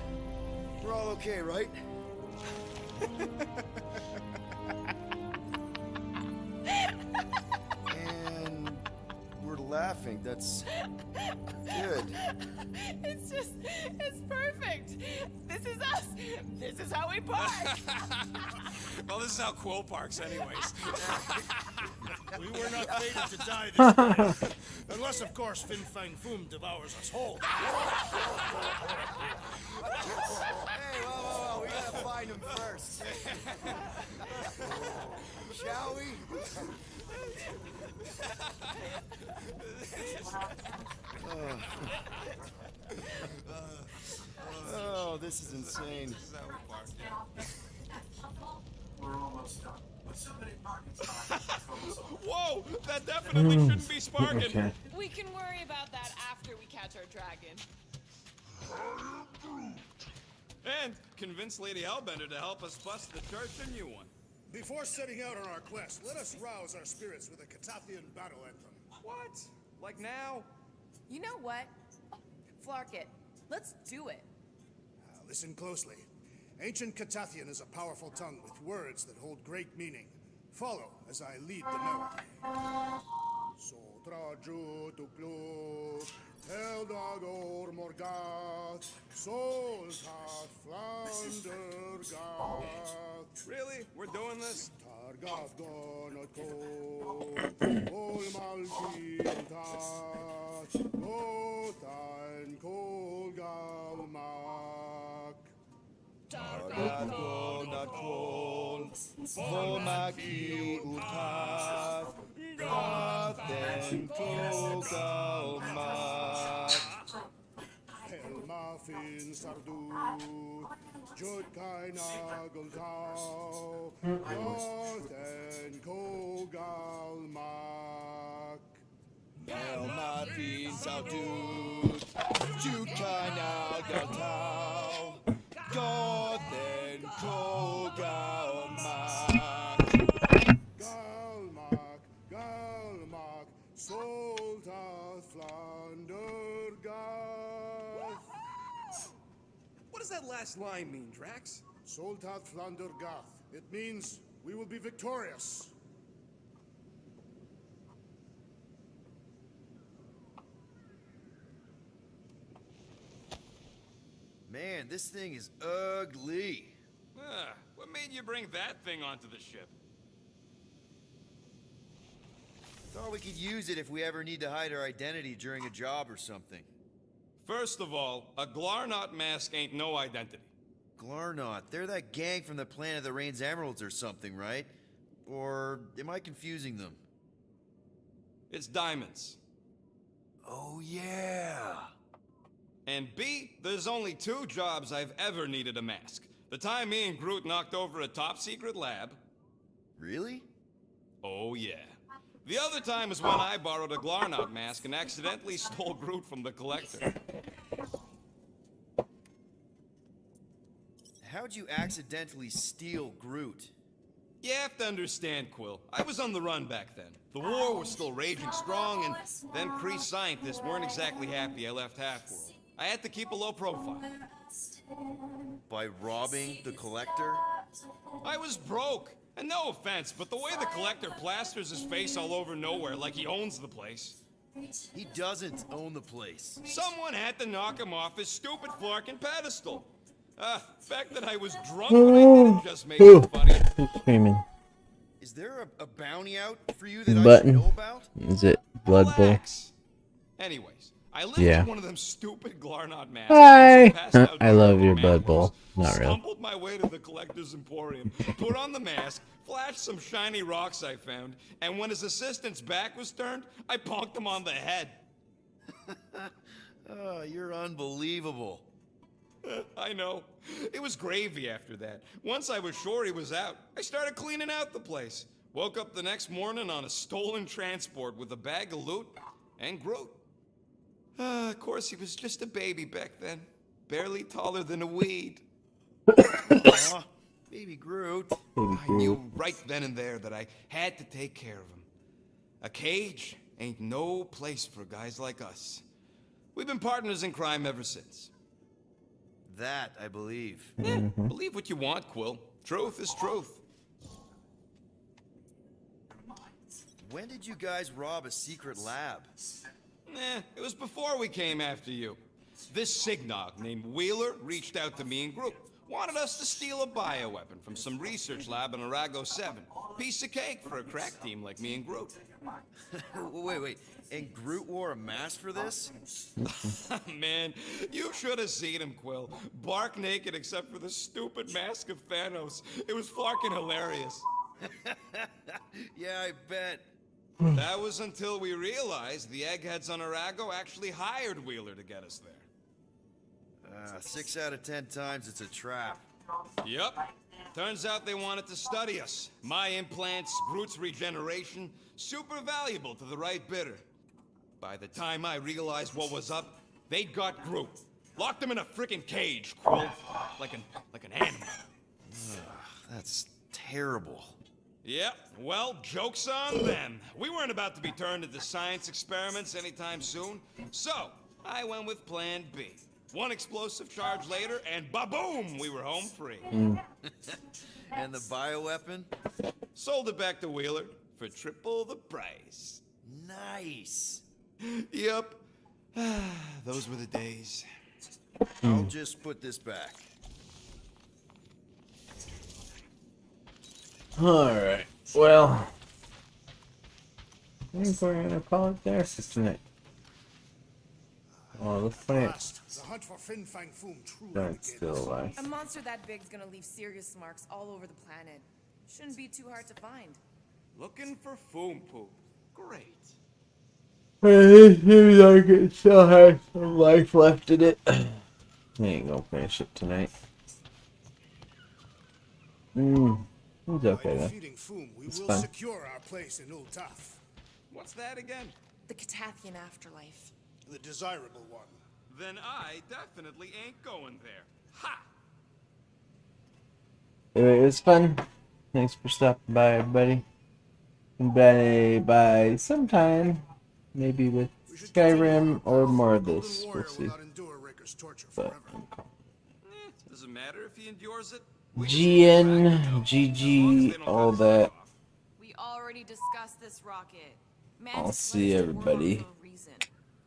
we're all okay, right? And we're laughing. That's good. It's perfect. This is us. This is how we park. Well, this is how Quill parks, anyways. We were not fated to die this way. Unless, of course, Fin Fang Foom devours us whole. Hey, whoa. We gotta find him first. Shall we? Oh, this is insane. This is how we park, yeah. We're almost done. But somebody pockets Whoa! That definitely shouldn't be sparking. Okay. We can worry about that after we catch our dragon. And convince Lady Hellbender to help us bust the church a new one. Before setting out on our quest, let us rouse our spirits with a Catathian battle anthem. What? Like now? You know what? Flark it. Let's do it. Listen closely. Ancient Catathian is a powerful tongue with words that hold great meaning. Follow as I lead the melody. Sotraju tuklu, Eldagor Morgath, Soltat Flander Gath. Really? We're doing this? Targath Gonotko, Ol Malkintat, Gotan Kolgalmak. Targath Gonotko, Volmaki Utat, Gothen Kolgalmak. Helmafin Sardut, Jutkaina Gultau, Gothen Kolgalmak. Helmafin Sardut, Jutkaina Gultau, Gothen Kolgalmak. Galmak, Solta Flandergath. What does that last line mean, Drax? Soltat Flandergath. It means we will be victorious. Man, this thing is ugly. What made you bring that thing onto the ship? Thought we could use it if we ever need to hide our identity during a job or something. First of all, a Glarnot mask ain't no identity. Glarnot, they're that gang from the Planet that Rains Emeralds or something, right? Or am I confusing them? It's diamonds. Oh, yeah. And B, there's only 2 jobs I've ever needed a mask. The time me and Groot knocked over a top-secret lab. Really? Oh, yeah. The other time is when I borrowed a Glarnot mask and accidentally stole Groot from the collector. How'd you accidentally steal Groot? You have to understand, Quill. I was on the run back then. The war was still raging strong, and them Kree scientists weren't exactly happy I left Half-World. I had to keep a low profile. By robbing the collector? I was broke. And no offense, but the way the collector plasters his face all over nowhere like he owns the place. He doesn't own the place. Someone had to knock him off his stupid flarkin' pedestal. The fact that I was drunk when I did it just makes it funny. Who's screaming? Is there a bounty out for you that I should Button? know about? Is it Blood Bowl? Relax. Anyways, I lifted one of them stupid Glarnot masks. Hi! I love your Blood Bowl. Not really. Stumbled my way to the collector's emporium, put on the mask, flashed some shiny rocks I found, and when his assistant's back was turned, I bonked him on the head. Oh, you're unbelievable. I know. It was gravy after that. Once I was sure he was out, I started cleaning out the place. Woke up the next morning on a stolen transport with a bag of loot and Groot. Of course, he was just a baby back then. Barely taller than a weed. Aw, baby Groot. I knew right then and there that I had to take care of him. A cage ain't no place for guys like us. We've been partners in crime ever since. That I believe. Yeah, believe what you want, Quill. Truth is truth. When did you guys rob a secret lab? It was before we came after you. This Signog named Wheeler reached out to me and Groot. Wanted us to steal a bioweapon from some research lab in Arago 7. Piece of cake for a crack team like me and Groot. Wait. And Groot wore a mask for this? Man, you should have seen him, Quill. Bark naked except for the stupid mask of Thanos. It was fucking hilarious. Yeah, I bet. That was until we realized the eggheads on Arago actually hired Wheeler to get us there. 6 out of 10 times it's a trap. Yep. Turns out they wanted to study us. My implants, Groot's regeneration, super valuable to the right bidder. By the time I realized what was up, they'd got Groot. Locked him in a frickin' cage, Quill. Like an animal. That's terrible. Yep, well, joke's on them. We weren't about to be turned into science experiments anytime soon, so I went with plan B. One explosive charge later, and ba-boom, we were home free. And the bioweapon? Sold it back to Wheeler for triple the price. Nice. Yep. Those were the days. I'll just put this back. Alright, well, I think we're gonna call it there for tonight. Oh, the funny. The hunt for Fin Fang Foom truly That's still alive. A monster that big's gonna leave serious marks all over the planet. Shouldn't be too hard to find. Looking for Foom Poop. Great. It seems like it still has some life left in it. I ain't gonna finish it tonight. It's okay By though. defeating Foom, we It's will fun. secure our place in Ultaf, What's that again? The Catathian afterlife. the desirable one. Then I definitely ain't going there. Ha! Anyway, it was fun. Thanks for stopping by, everybody. By sometime, maybe with Skyrim or more of this. We'll see. But Doesn't matter if he endures it. GN, GG, all that. We already discussed this rocket. I'll see everybody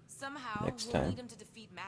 Somehow, next we'll time. need him to